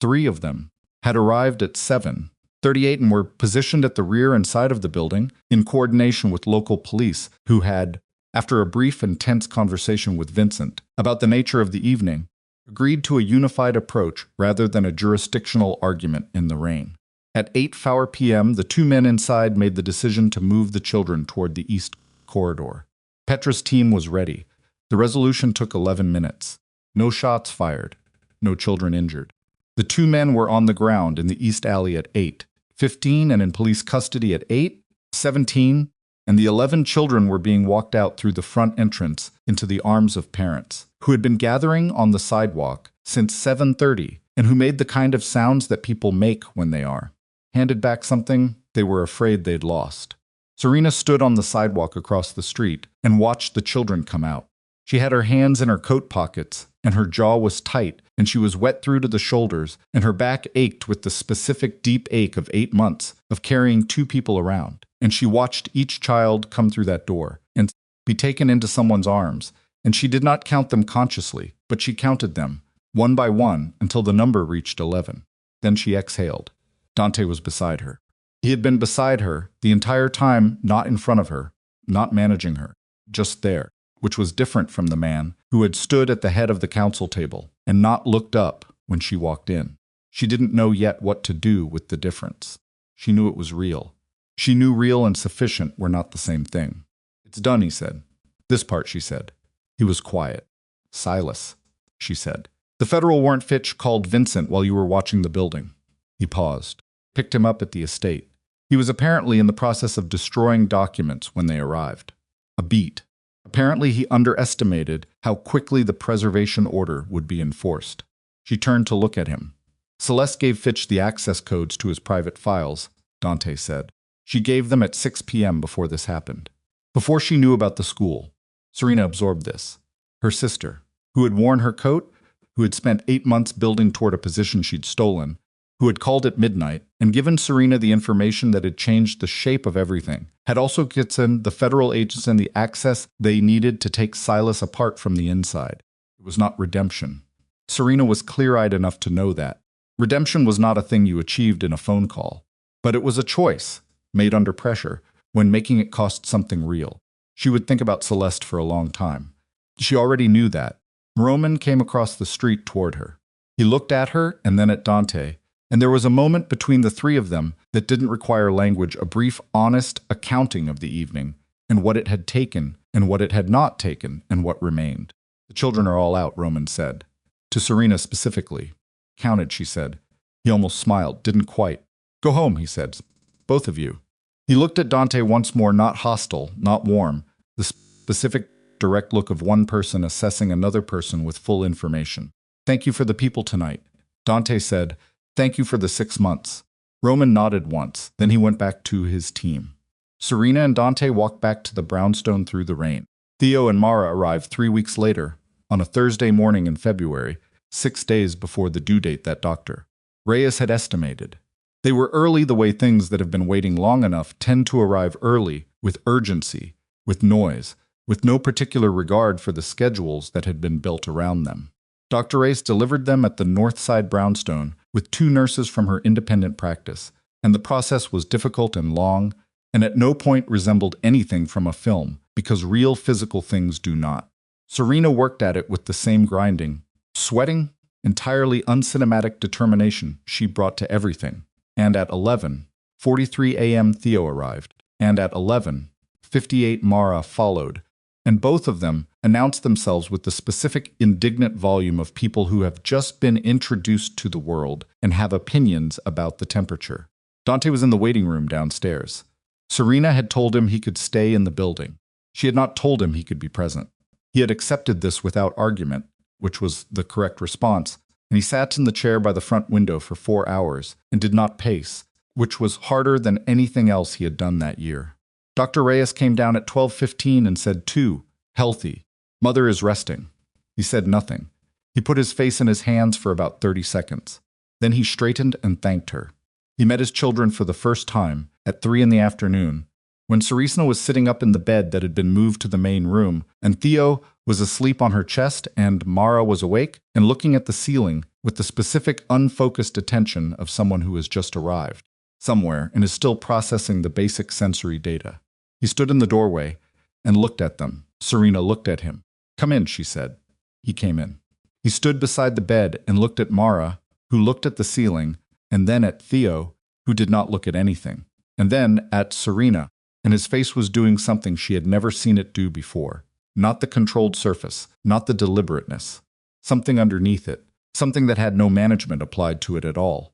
3 of them, had arrived at 7:38 and were positioned at the rear and side of the building in coordination with local police who had, after a brief and tense conversation with Vincent about the nature of the evening, agreed to a unified approach rather than a jurisdictional argument in the rain. At 8:04 p.m., the 2 men inside made the decision to move the children toward the east corridor. Petra's team was ready. The resolution took 11 minutes. No shots fired. No children injured. The 2 men were on the ground in the east alley at 8:15 and in police custody at 8:17, and the 11 children were being walked out through the front entrance into the arms of parents who had been gathering on the sidewalk since 7:30 and who made the kind of sounds that people make when they are handed back something they were afraid they'd lost. Serena stood on the sidewalk across the street and watched the children come out. She had her hands in her coat pockets, and her jaw was tight, and she was wet through to the shoulders, and her back ached with the specific deep ache of 8 months of carrying 2 people around. And she watched each child come through that door and be taken into someone's arms, and she did not count them consciously, but she counted them, one by one, until the number reached 11. Then she exhaled. Dante was beside her. He had been beside her the entire time, not in front of her, not managing her, just there, which was different from the man who had stood at the head of the council table and not looked up when she walked in. She didn't know yet what to do with the difference. She knew it was real. She knew real and sufficient were not the same thing. "It's done," he said. "This part," she said. He was quiet. "Silas," she said. "The federal warrant Fitch called Vincent while you were watching the building." He paused, picked him up at the estate. He was apparently in the process of destroying documents when they arrived. A beat. Apparently he underestimated how quickly the preservation order would be enforced. She turned to look at him. "Celeste gave Fitch the access codes to his private files," Dante said. "She gave them at 6 p.m. before this happened. Before she knew about the school." Serena absorbed this. Her sister, who had worn her coat, who had spent 8 months building toward a position she'd stolen, who had called at midnight and given Serena the information that had changed the shape of everything, had also given the federal agents the access they needed to take Silas apart from the inside. It was not redemption. Serena was clear-eyed enough to know that. Redemption was not a thing you achieved in a phone call, but it was a choice, made under pressure, when making it cost something real. She would think about Celeste for a long time. She already knew that. Roman came across the street toward her. He looked at her and then at Dante, and there was a moment between the three of them that didn't require language, a brief, honest accounting of the evening, and what it had taken, and what it had not taken, and what remained. "The children are all out," Roman said. To Serena specifically. "Counted," she said. He almost smiled, didn't quite. "Go home," he said. "Both of you." He looked at Dante once more, not hostile, not warm, the specific, direct look of one person assessing another person with full information. "Thank you for the people tonight." Dante said, "Thank you for the 6 months." Roman nodded once, then he went back to his team. Serena and Dante walked back to the brownstone through the rain. Theo and Mara arrived 3 weeks later, on a Thursday morning in February, 6 days before the due date that Dr. Reyes had estimated. They were early the way things that have been waiting long enough tend to arrive early, with urgency, with noise, with no particular regard for the schedules that had been built around them. Dr. Reyes delivered them at the Northside brownstone with 2 nurses from her independent practice, and the process was difficult and long, and at no point resembled anything from a film, because real physical things do not. Serena worked at it with the same grinding, sweating, entirely uncinematic determination she brought to everything. And at 11:43 a.m. Theo arrived, and at 11:58 Mara followed, and both of them announced themselves with the specific indignant volume of people who have just been introduced to the world and have opinions about the temperature. Dante was in the waiting room downstairs. Serena had told him he could stay in the building. She had not told him he could be present. He had accepted this without argument, which was the correct response, and he sat in the chair by the front window for 4 hours and did not pace, which was harder than anything else he had done that year. Dr. Reyes came down at 12:15 and said, "2, healthy. Mother is resting." He said nothing. He put his face in his hands for about 30 seconds. Then he straightened and thanked her. He met his children for the first time at 3 in the afternoon, when Serena was sitting up in the bed that had been moved to the main room, and Theo was asleep on her chest, and Mara was awake and looking at the ceiling with the specific unfocused attention of someone who has just arrived somewhere and is still processing the basic sensory data. He stood in the doorway and looked at them. Serena looked at him. "Come in," she said. He came in. He stood beside the bed and looked at Mara, who looked at the ceiling, and then at Theo, who did not look at anything, and then at Serena, and his face was doing something she had never seen it do before. Not the controlled surface, not the deliberateness. Something underneath it, something that had no management applied to it at all.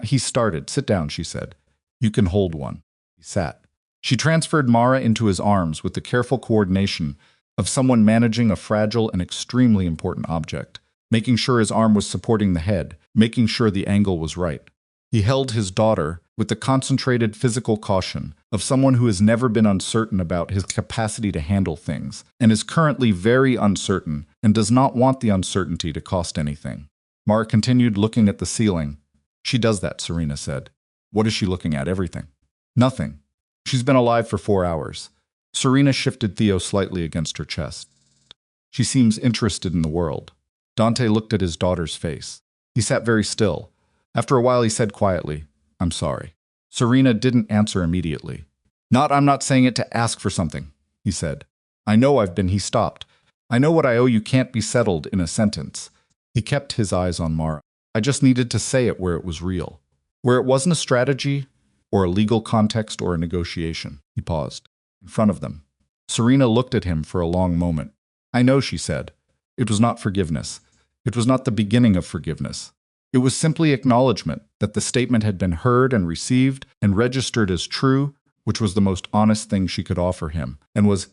He started. "Sit down," she said. "You can hold one." He sat. She transferred Mara into his arms with the careful coordination of someone managing a fragile and extremely important object, making sure his arm was supporting the head, making sure the angle was right. He held his daughter with the concentrated physical caution of someone who has never been uncertain about his capacity to handle things, and is currently very uncertain and does not want the uncertainty to cost anything. Mara continued looking at the ceiling. "She does that," Serena said. "What is she looking at? Everything." "Nothing. She's been alive for 4 hours. Serena shifted Theo slightly against her chest. "She seems interested in the world." Dante looked at his daughter's face. He sat very still. After a while he said quietly, "I'm sorry." Serena didn't answer immediately. I'm not saying it to ask for something, he said. He stopped. I know what I owe you can't be settled in a sentence. He kept his eyes on Mara. I just needed to say it where it was real. Where it wasn't a strategy, or a legal context, or a negotiation. He paused. In front of them. Serena looked at him for a long moment. I know, she said. It was not forgiveness. It was not the beginning of forgiveness. It was simply acknowledgement that the statement had been heard and received and registered as true, which was the most honest thing she could offer him, and was,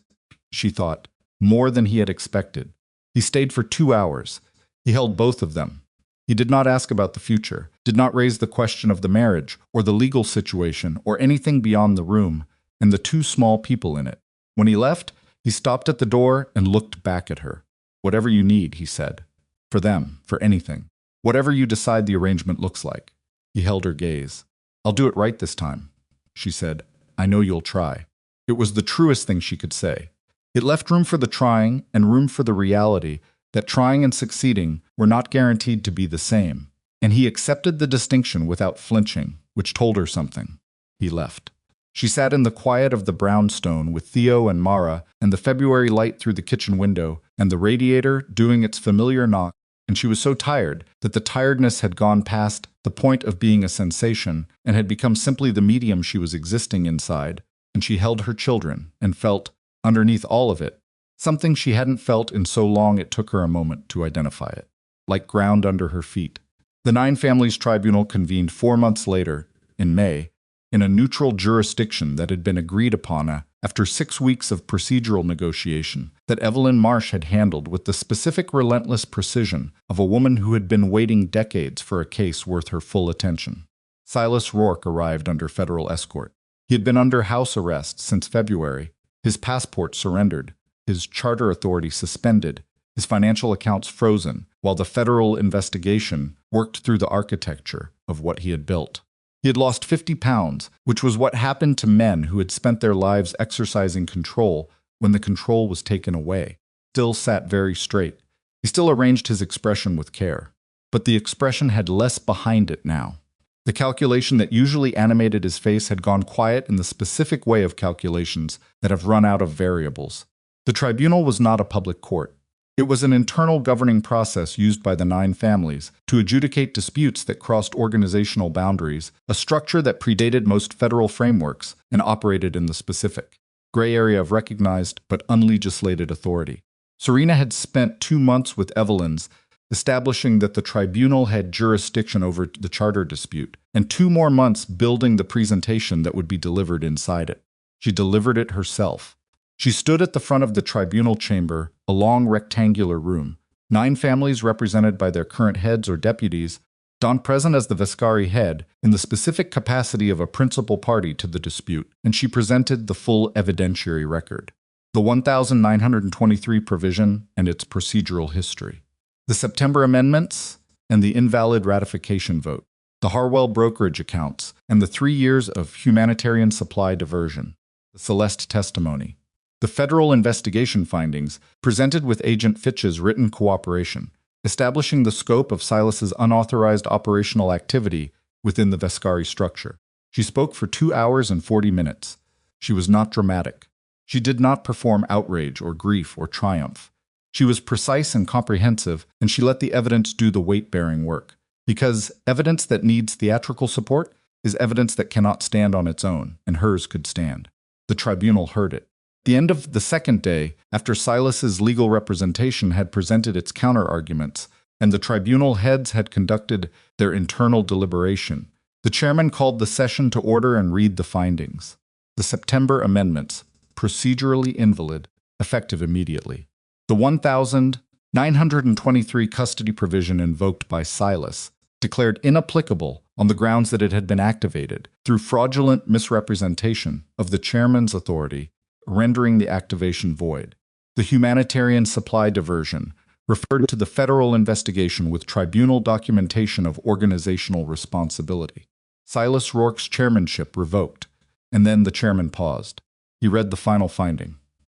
she thought, more than he had expected. He stayed for 2 hours. He held both of them. He did not ask about the future, did not raise the question of the marriage, or the legal situation, or anything beyond the room, and the 2 small people in it. When he left, he stopped at the door and looked back at her. Whatever you need, he said. For them, for anything. Whatever you decide the arrangement looks like. He held her gaze. I'll do it right this time, she said. I know you'll try. It was the truest thing she could say. It left room for the trying and room for the reality that trying and succeeding were not guaranteed to be the same. And he accepted the distinction without flinching, which told her something. He left. She sat in the quiet of the brownstone with Theo and Mara and the February light through the kitchen window and the radiator doing its familiar knock, and she was so tired that the tiredness had gone past the point of being a sensation and had become simply the medium she was existing inside, and she held her children and felt, underneath all of it, something she hadn't felt in so long it took her a moment to identify it, like ground under her feet. The 9 Families Tribunal convened 4 months later, in May, in a neutral jurisdiction that had been agreed upon after 6 weeks of procedural negotiation that Evelyn Marsh had handled with the specific relentless precision of a woman who had been waiting decades for a case worth her full attention. Silas Rourke arrived under federal escort. He had been under house arrest since February, his passport surrendered, his charter authority suspended, his financial accounts frozen, while the federal investigation worked through the architecture of what he had built. He had lost 50 pounds, which was what happened to men who had spent their lives exercising control when the control was taken away. Still sat very straight. He still arranged his expression with care. But the expression had less behind it now. The calculation that usually animated his face had gone quiet in the specific way of calculations that have run out of variables. The tribunal was not a public court. It was an internal governing process used by the 9 families to adjudicate disputes that crossed organizational boundaries, a structure that predated most federal frameworks and operated in the specific, gray area of recognized but unlegislated authority. Serena had spent 2 months with Evelyn's, establishing that the tribunal had jurisdiction over the charter dispute, and 2 more months building the presentation that would be delivered inside it. She delivered it herself. She stood at the front of the tribunal chamber, a long rectangular room, 9 families represented by their current heads or deputies, Don present as the Vescari head in the specific capacity of a principal party to the dispute, and she presented the full evidentiary record, the 1923 provision and its procedural history, the September amendments and the invalid ratification vote, the Harwell brokerage accounts, and the 3 years of humanitarian supply diversion, the Celeste testimony, the federal investigation findings presented with Agent Fitch's written cooperation, establishing the scope of Silas's unauthorized operational activity within the Vescari structure. She spoke for 2 hours and 40 minutes. She was not dramatic. She did not perform outrage or grief or triumph. She was precise and comprehensive, and she let the evidence do the weight-bearing work. Because evidence that needs theatrical support is evidence that cannot stand on its own, and hers could stand. The tribunal heard it. At the end of the second day, after Silas's legal representation had presented its counter-arguments, and the tribunal heads had conducted their internal deliberation, the chairman called the session to order and read the findings. The September amendments, procedurally invalid, effective immediately. The 1923 custody provision invoked by Silas, declared inapplicable on the grounds that it had been activated through fraudulent misrepresentation of the chairman's authority, rendering the activation void. The humanitarian supply diversion referred to the federal investigation with tribunal documentation of organizational responsibility. Silas Rourke's chairmanship revoked, and then the chairman paused. He read the final finding.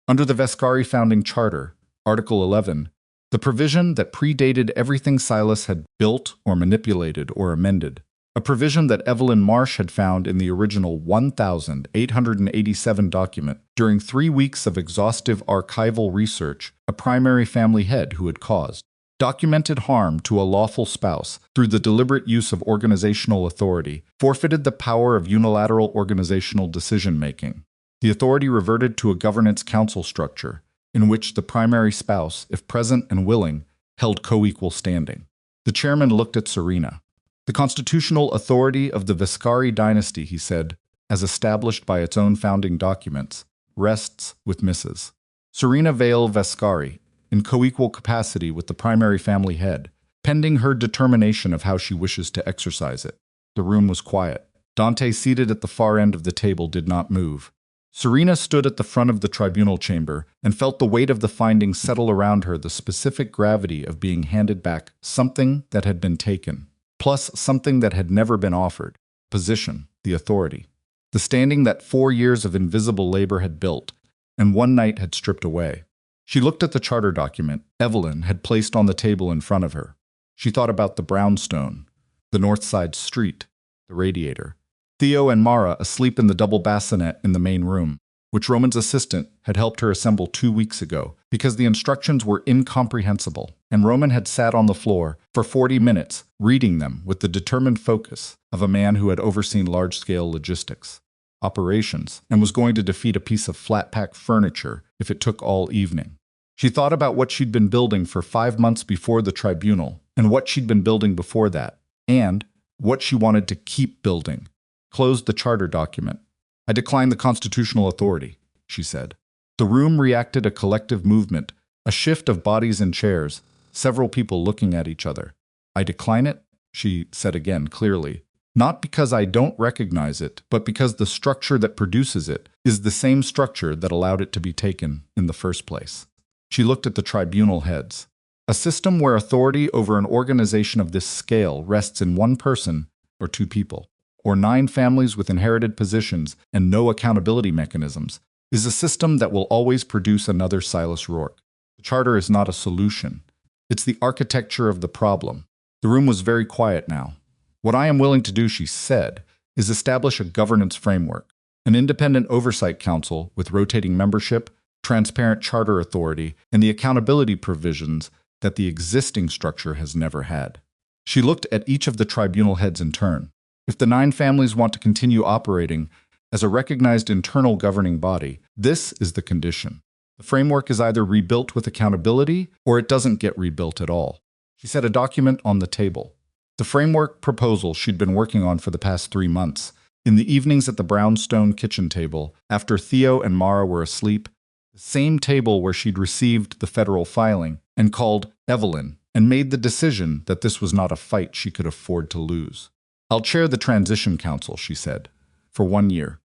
Under the Vescari founding charter, Article 11, the provision that predated everything Silas had built or manipulated or amended, a provision that Evelyn Marsh had found in the original 1,887 document during 3 weeks of exhaustive archival research a primary family head who had caused documented harm to a lawful spouse through the deliberate use of organizational authority, forfeited the power of unilateral organizational decision-making. The authority reverted to a governance council structure, in which the primary spouse, if present and willing, held co-equal standing. The chairman looked at Serena. The constitutional authority of the Vascari dynasty, he said, as established by its own founding documents, rests with Mrs. Serena Vale Vascari, in co-equal capacity with the primary family head, pending her determination of how she wishes to exercise it. The room was quiet. Dante, seated at the far end of the table, did not move. Serena stood at the front of the tribunal chamber and felt the weight of the findings settle around her, the specific gravity of being handed back something that had been taken, plus something that had never been offered: position, the authority, the standing that 4 years of invisible labor had built, and one night had stripped away. She looked at the charter document Evelyn had placed on the table in front of her. She thought about the brownstone, the north side street, the radiator, Theo and Mara asleep in the double bassinet in the main room, which Roman's assistant had helped her assemble 2 weeks ago because the instructions were incomprehensible, and Roman had sat on the floor for 40 minutes reading them with the determined focus of a man who had overseen large-scale logistics operations and was going to defeat a piece of flat-pack furniture if it took all evening. She thought about what she'd been building for 5 months before the tribunal, and what she'd been building before that, and what she wanted to keep building. Closed the charter document. "I decline the constitutional authority," she said. The room reacted, a collective movement, a shift of bodies and chairs, several people looking at each other. "I decline it," she said again clearly. "Not because I don't recognize it, but because the structure that produces it is the same structure that allowed it to be taken in the first place." She looked at the tribunal heads. A system where authority over an organization of this scale rests in one person or 2 people, or 9 families with inherited positions and no accountability mechanisms, is a system that will always produce another Silas Rourke. The charter is not a solution. It's the architecture of the problem. The room was very quiet now. "What I am willing to do," she said, "is establish a governance framework, an independent oversight council with rotating membership, transparent charter authority, and the accountability provisions that the existing structure has never had." She looked at each of the tribunal heads in turn. If the 9 families want to continue operating as a recognized internal governing body, this is the condition. The framework is either rebuilt with accountability or it doesn't get rebuilt at all. She set a document on the table. The framework proposal she'd been working on for the past 3 months. In the evenings at the brownstone kitchen table, after Theo and Mara were asleep, the same table where she'd received the federal filing and called Evelyn and made the decision that this was not a fight she could afford to lose. "I'll chair the transition council," she said, "for 1 year.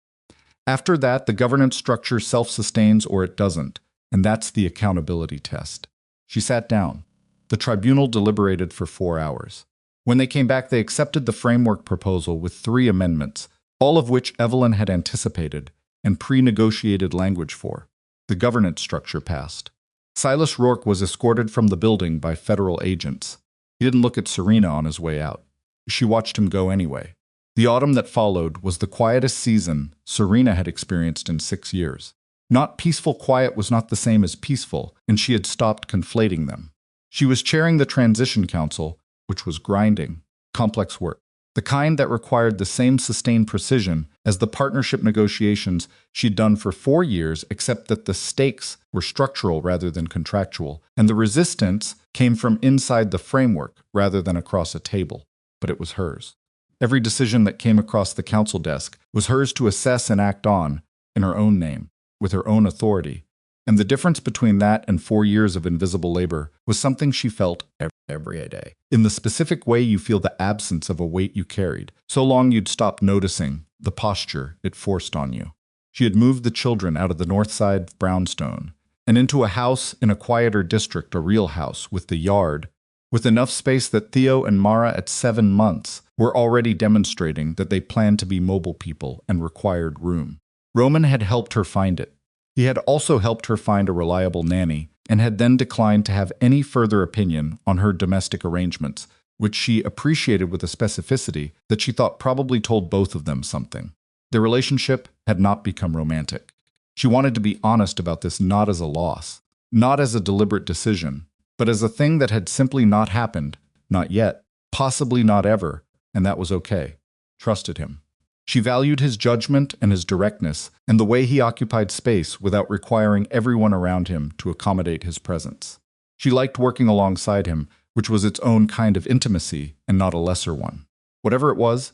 After that, the governance structure self-sustains or it doesn't, and that's the accountability test." She sat down. The tribunal deliberated for 4 hours. When they came back, they accepted the framework proposal with 3 amendments, all of which Evelyn had anticipated and pre-negotiated language for. The governance structure passed. Silas Rourke was escorted from the building by federal agents. He didn't look at Serena on his way out. She watched him go anyway. The autumn that followed was the quietest season Serena had experienced in 6 years. Not peaceful quiet was not the same as peaceful, and she had stopped conflating them. She was chairing the transition council, which was grinding, complex work, the kind that required the same sustained precision as the partnership negotiations she'd done for 4 years, except that the stakes were structural rather than contractual, and the resistance came from inside the framework rather than across a table. But it was hers. Every decision that came across the council desk was hers to assess and act on, in her own name, with her own authority. And the difference between that and 4 years of invisible labor was something she felt every day. In the specific way you feel the absence of a weight you carried, so long you'd stopped noticing the posture it forced on you. She had moved the children out of the north side brownstone and into a house in a quieter district, a real house with the yard, with enough space that Theo and Mara at 7 months were already demonstrating that they planned to be mobile people and required room. Roman had helped her find it. He had also helped her find a reliable nanny and had then declined to have any further opinion on her domestic arrangements, which she appreciated with a specificity that she thought probably told both of them something. Their relationship had not become romantic. She wanted to be honest about this, not as a loss, not as a deliberate decision, but as a thing that had simply not happened, not yet, possibly not ever, and that was okay. Trusted him. She valued his judgment and his directness and the way he occupied space without requiring everyone around him to accommodate his presence. She liked working alongside him, which was its own kind of intimacy and not a lesser one. Whatever it was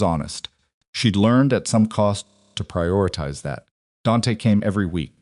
honest. She'd learned at some cost to prioritize that. Dante came every week.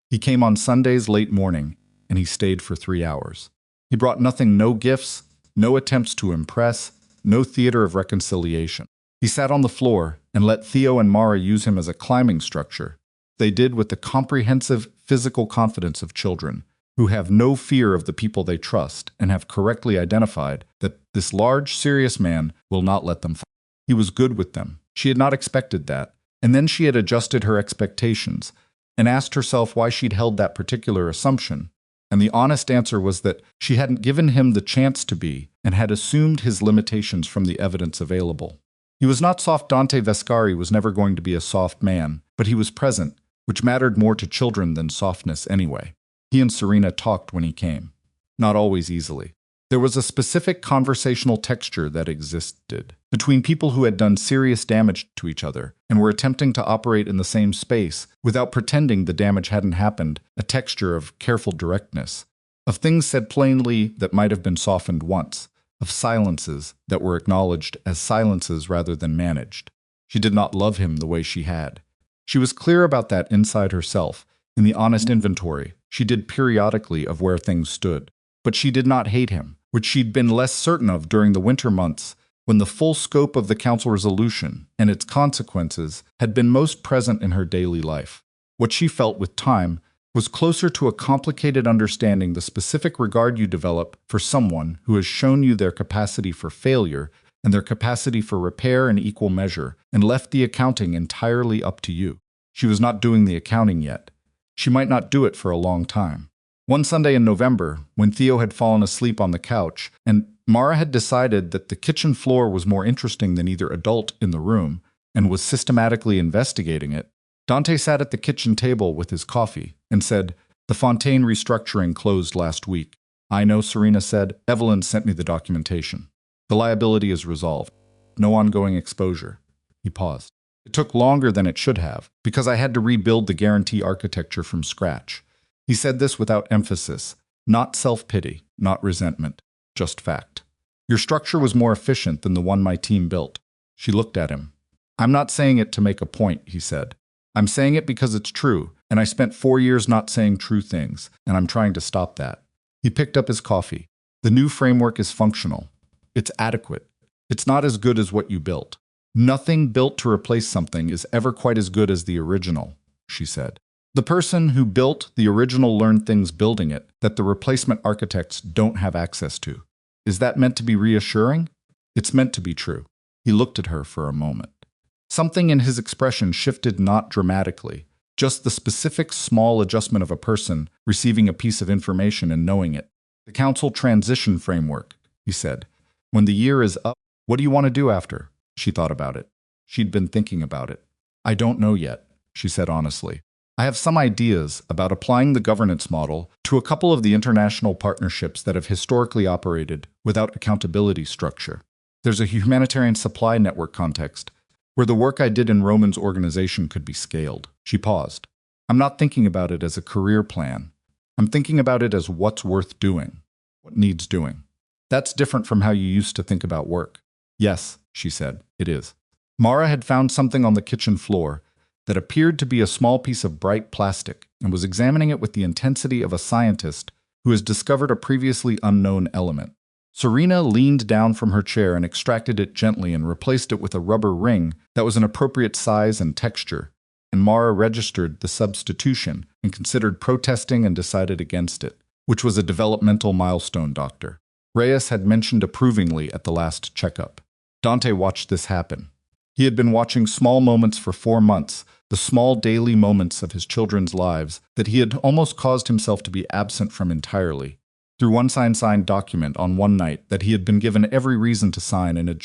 He came on Sundays late morning, and he stayed for 3 hours. He brought nothing, no gifts, no attempts to impress, no theater of reconciliation. He sat on the floor and let Theo and Mara use him as a climbing structure. They did with the comprehensive physical confidence of children, who have no fear of the people they trust and have correctly identified that this large, serious man will not let them fall. He was good with them. She had not expected that, and then she had adjusted her expectations and asked herself why she'd held that particular assumption. And the honest answer was that she hadn't given him the chance to be and had assumed his limitations from the evidence available. He was not soft. Dante Vescari was never going to be a soft man, but he was present, which mattered more to children than softness anyway. He and Serena talked when he came, not always easily. There was a specific conversational texture that existed between people who had done serious damage to each other and were attempting to operate in the same space without pretending the damage hadn't happened, a texture of careful directness, of things said plainly that might have been softened once, of silences that were acknowledged as silences rather than managed. She did not love him the way she had. She was clear about that inside herself, in the honest inventory she did periodically of where things stood. But she did not hate him, which she'd been less certain of during the winter months, when the full scope of the council resolution and its consequences had been most present in her daily life. What she felt with time was closer to a complicated understanding the specific regard you develop for someone who has shown you their capacity for failure and their capacity for repair in equal measure and left the accounting entirely up to you. She was not doing the accounting yet. She might not do it for a long time. One Sunday in November, when Theo had fallen asleep on the couch, and Mara had decided that the kitchen floor was more interesting than either adult in the room, and was systematically investigating it, Dante sat at the kitchen table with his coffee and said, "The Fontaine restructuring closed last week." "I know," Serena said. "Evelyn sent me the documentation. The liability is resolved. No ongoing exposure." He paused. "It took longer than it should have, because I had to rebuild the guarantee architecture from scratch." He said this without emphasis, not self-pity, not resentment, just fact. "Your structure was more efficient than the one my team built." She looked at him. "I'm not saying it to make a point," he said. "I'm saying it because it's true, and I spent 4 years not saying true things, and I'm trying to stop that." He picked up his coffee. "The new framework is functional. It's adequate. It's not as good as what you built. Nothing built to replace something is ever quite as good as the original," she said. "The person who built the original learned things building it that the replacement architects don't have access to. Is that meant to be reassuring? It's meant to be true." He looked at her for a moment. Something in his expression shifted, not dramatically, just the specific small adjustment of a person receiving a piece of information and knowing it. "The council transition framework," he said. "When the year is up, what do you want to do after?" She thought about it. She'd been thinking about it. "I don't know yet," she said honestly. "I have some ideas about applying the governance model to a couple of the international partnerships that have historically operated without accountability structure. There's a humanitarian supply network context where the work I did in Roman's organization could be scaled." She paused. "I'm not thinking about it as a career plan. I'm thinking about it as what's worth doing, what needs doing. That's different from how you used to think about work." "Yes," she said, "it is." Mara had found something on the kitchen floor that appeared to be a small piece of bright plastic and was examining it with the intensity of a scientist who has discovered a previously unknown element. Serena leaned down from her chair and extracted it gently and replaced it with a rubber ring that was an appropriate size and texture, and Mara registered the substitution and considered protesting and decided against it, which was a developmental milestone, Doctor Reyes had mentioned approvingly at the last checkup. Dante watched this happen. He had been watching small moments for 4 months, the small daily moments of his children's lives that he had almost caused himself to be absent from entirely. through one signed document on one night that he had been given every reason to sign and had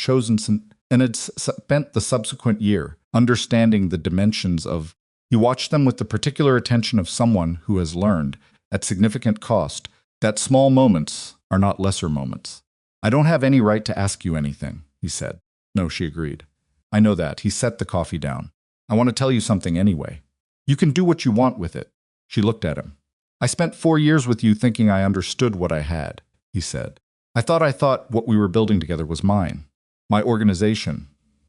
spent the subsequent year understanding the dimensions of. He watched them with the particular attention of someone who has learned, at significant cost, that small moments are not lesser moments. I don't have any right to ask you anything, he said. No, she agreed. I know that. He set the coffee down. I want to tell you something anyway. You can do what you want with it. She looked at him. I spent 4 years with you thinking I understood what I had, he said. I thought what we were building together was mine. My organization,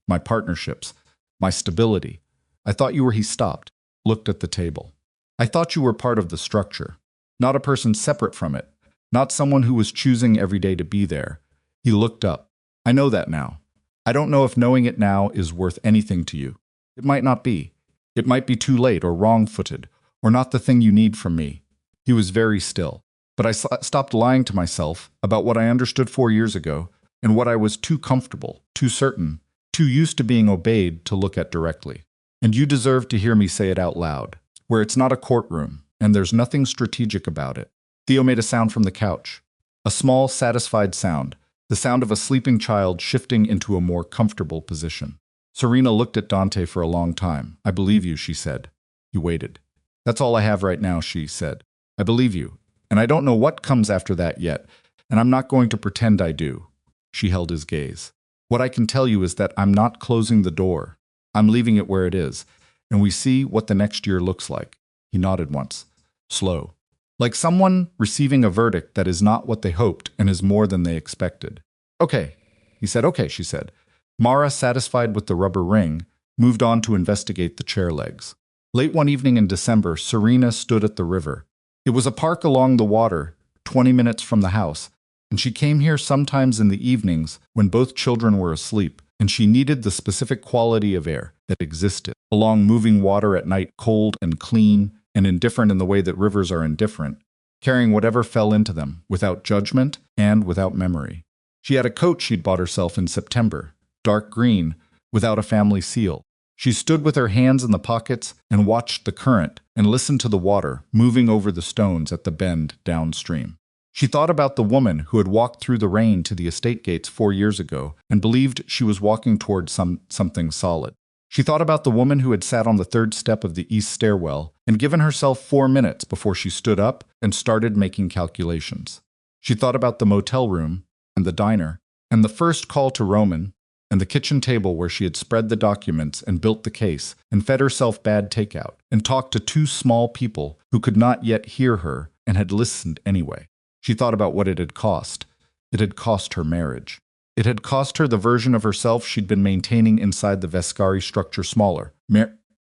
my partnerships, my stability. I thought you were. He stopped, looked at the table. I thought you were part of the structure, not a person separate from it, not someone who was choosing every day to be there. He looked up. I know that now. I don't know if knowing it now is worth anything to you. It might not be. It might be too late or wrong-footed, or not the thing you need from me. He was very still. But I stopped lying to myself about what I understood 4 years ago and what I was too comfortable, too certain, too used to being obeyed to look at directly. And you deserve to hear me say it out loud, where it's not a courtroom, and there's nothing strategic about it. Theo made a sound from the couch. A small, satisfied sound, the sound of a sleeping child shifting into a more comfortable position. Serena looked at Dante for a long time. I believe you, she said. He waited. That's all I have right now, she said. I believe you, and I don't know what comes after that yet, and I'm not going to pretend I do. She held his gaze. What I can tell you is that I'm not closing the door. I'm leaving it where it is, and we see what the next year looks like. He nodded once. Slow. Like someone receiving a verdict that is not what they hoped and is more than they expected. Okay, he said. Okay, she said. Mara, satisfied with the rubber ring, moved on to investigate the chair legs. Late one evening in December, Serena stood at the river. It was a park along the water, 20 minutes from the house, and she came here sometimes in the evenings when both children were asleep, and she needed the specific quality of air that existed along moving water at night, cold and clean and indifferent in the way that rivers are indifferent, carrying whatever fell into them, without judgment and without memory. She had a coat she'd bought herself in September, dark green, without a family seal. She stood with her hands in the pockets and watched the current and listened to the water moving over the stones at the bend downstream. She thought about the woman who had walked through the rain to the estate gates 4 years ago and believed she was walking toward something solid. She thought about the woman who had sat on the third step of the east stairwell and given herself 4 minutes before she stood up and started making calculations. She thought about the motel room and the diner and the first call to Roman and the kitchen table where she had spread the documents and built the case and fed herself bad takeout and talked to 2 small people who could not yet hear her and had listened anyway. She thought about what it had cost. It had cost her marriage. It had cost her the version of herself she'd been maintaining inside the Vescari structure, smaller,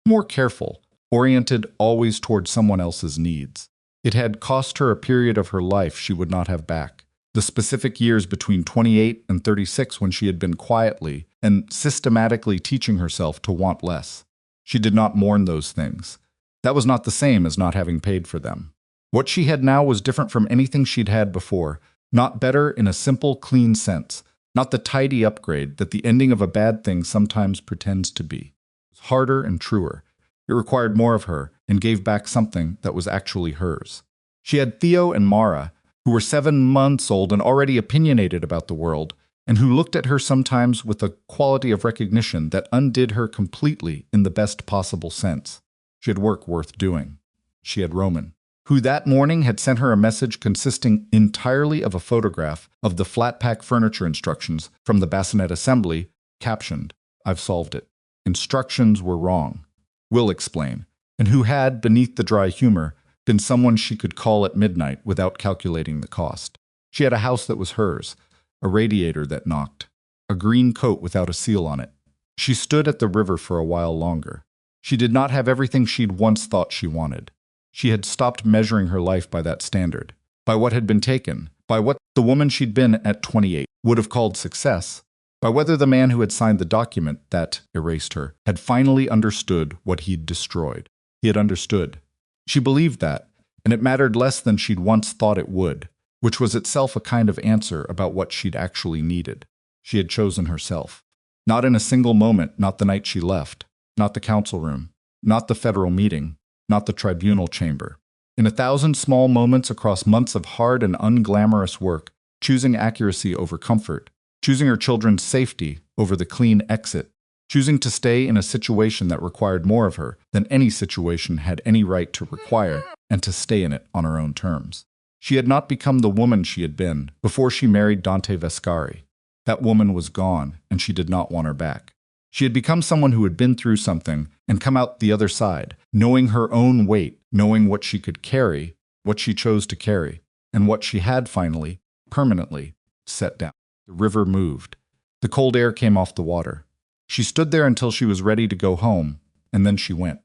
more careful, oriented always toward someone else's needs. It had cost her a period of her life she would not have back. The specific years between 28 and 36 when she had been quietly and systematically teaching herself to want less. She did not mourn those things. That was not the same as not having paid for them. What she had now was different from anything she'd had before, not better in a simple, clean sense, not the tidy upgrade that the ending of a bad thing sometimes pretends to be. It was harder and truer. It required more of her and gave back something that was actually hers. She had Theo and Mara, who were 7 months old and already opinionated about the world, and who looked at her sometimes with a quality of recognition that undid her completely in the best possible sense. She had work worth doing. She had Roman, who that morning had sent her a message consisting entirely of a photograph of the flat-pack furniture instructions from the bassinet assembly, captioned, "I've solved it." Instructions were wrong. Will explain, and who had, beneath the dry humor, been someone she could call at midnight without calculating the cost. She had a house that was hers, a radiator that knocked, a green coat without a seal on it. She stood at the river for a while longer. She did not have everything she'd once thought she wanted. She had stopped measuring her life by that standard, by what had been taken, by what the woman she'd been at 28 would have called success, by whether the man who had signed the document that erased her had finally understood what he'd destroyed. He had understood. She believed that, and it mattered less than she'd once thought it would, which was itself a kind of answer about what she'd actually needed. She had chosen herself. Not in a single moment, not the night she left, not the council room, not the federal meeting, not the tribunal chamber. In 1,000 small moments across months of hard and unglamorous work, choosing accuracy over comfort, choosing her children's safety over the clean exit, choosing to stay in a situation that required more of her than any situation had any right to require, and to stay in it on her own terms. She had not become the woman she had been before she married Dante Vescari. That woman was gone, and she did not want her back. She had become someone who had been through something and come out the other side, knowing her own weight, knowing what she could carry, what she chose to carry, and what she had finally, permanently, set down. The river moved. The cold air came off the water. She stood there until she was ready to go home, and then she went.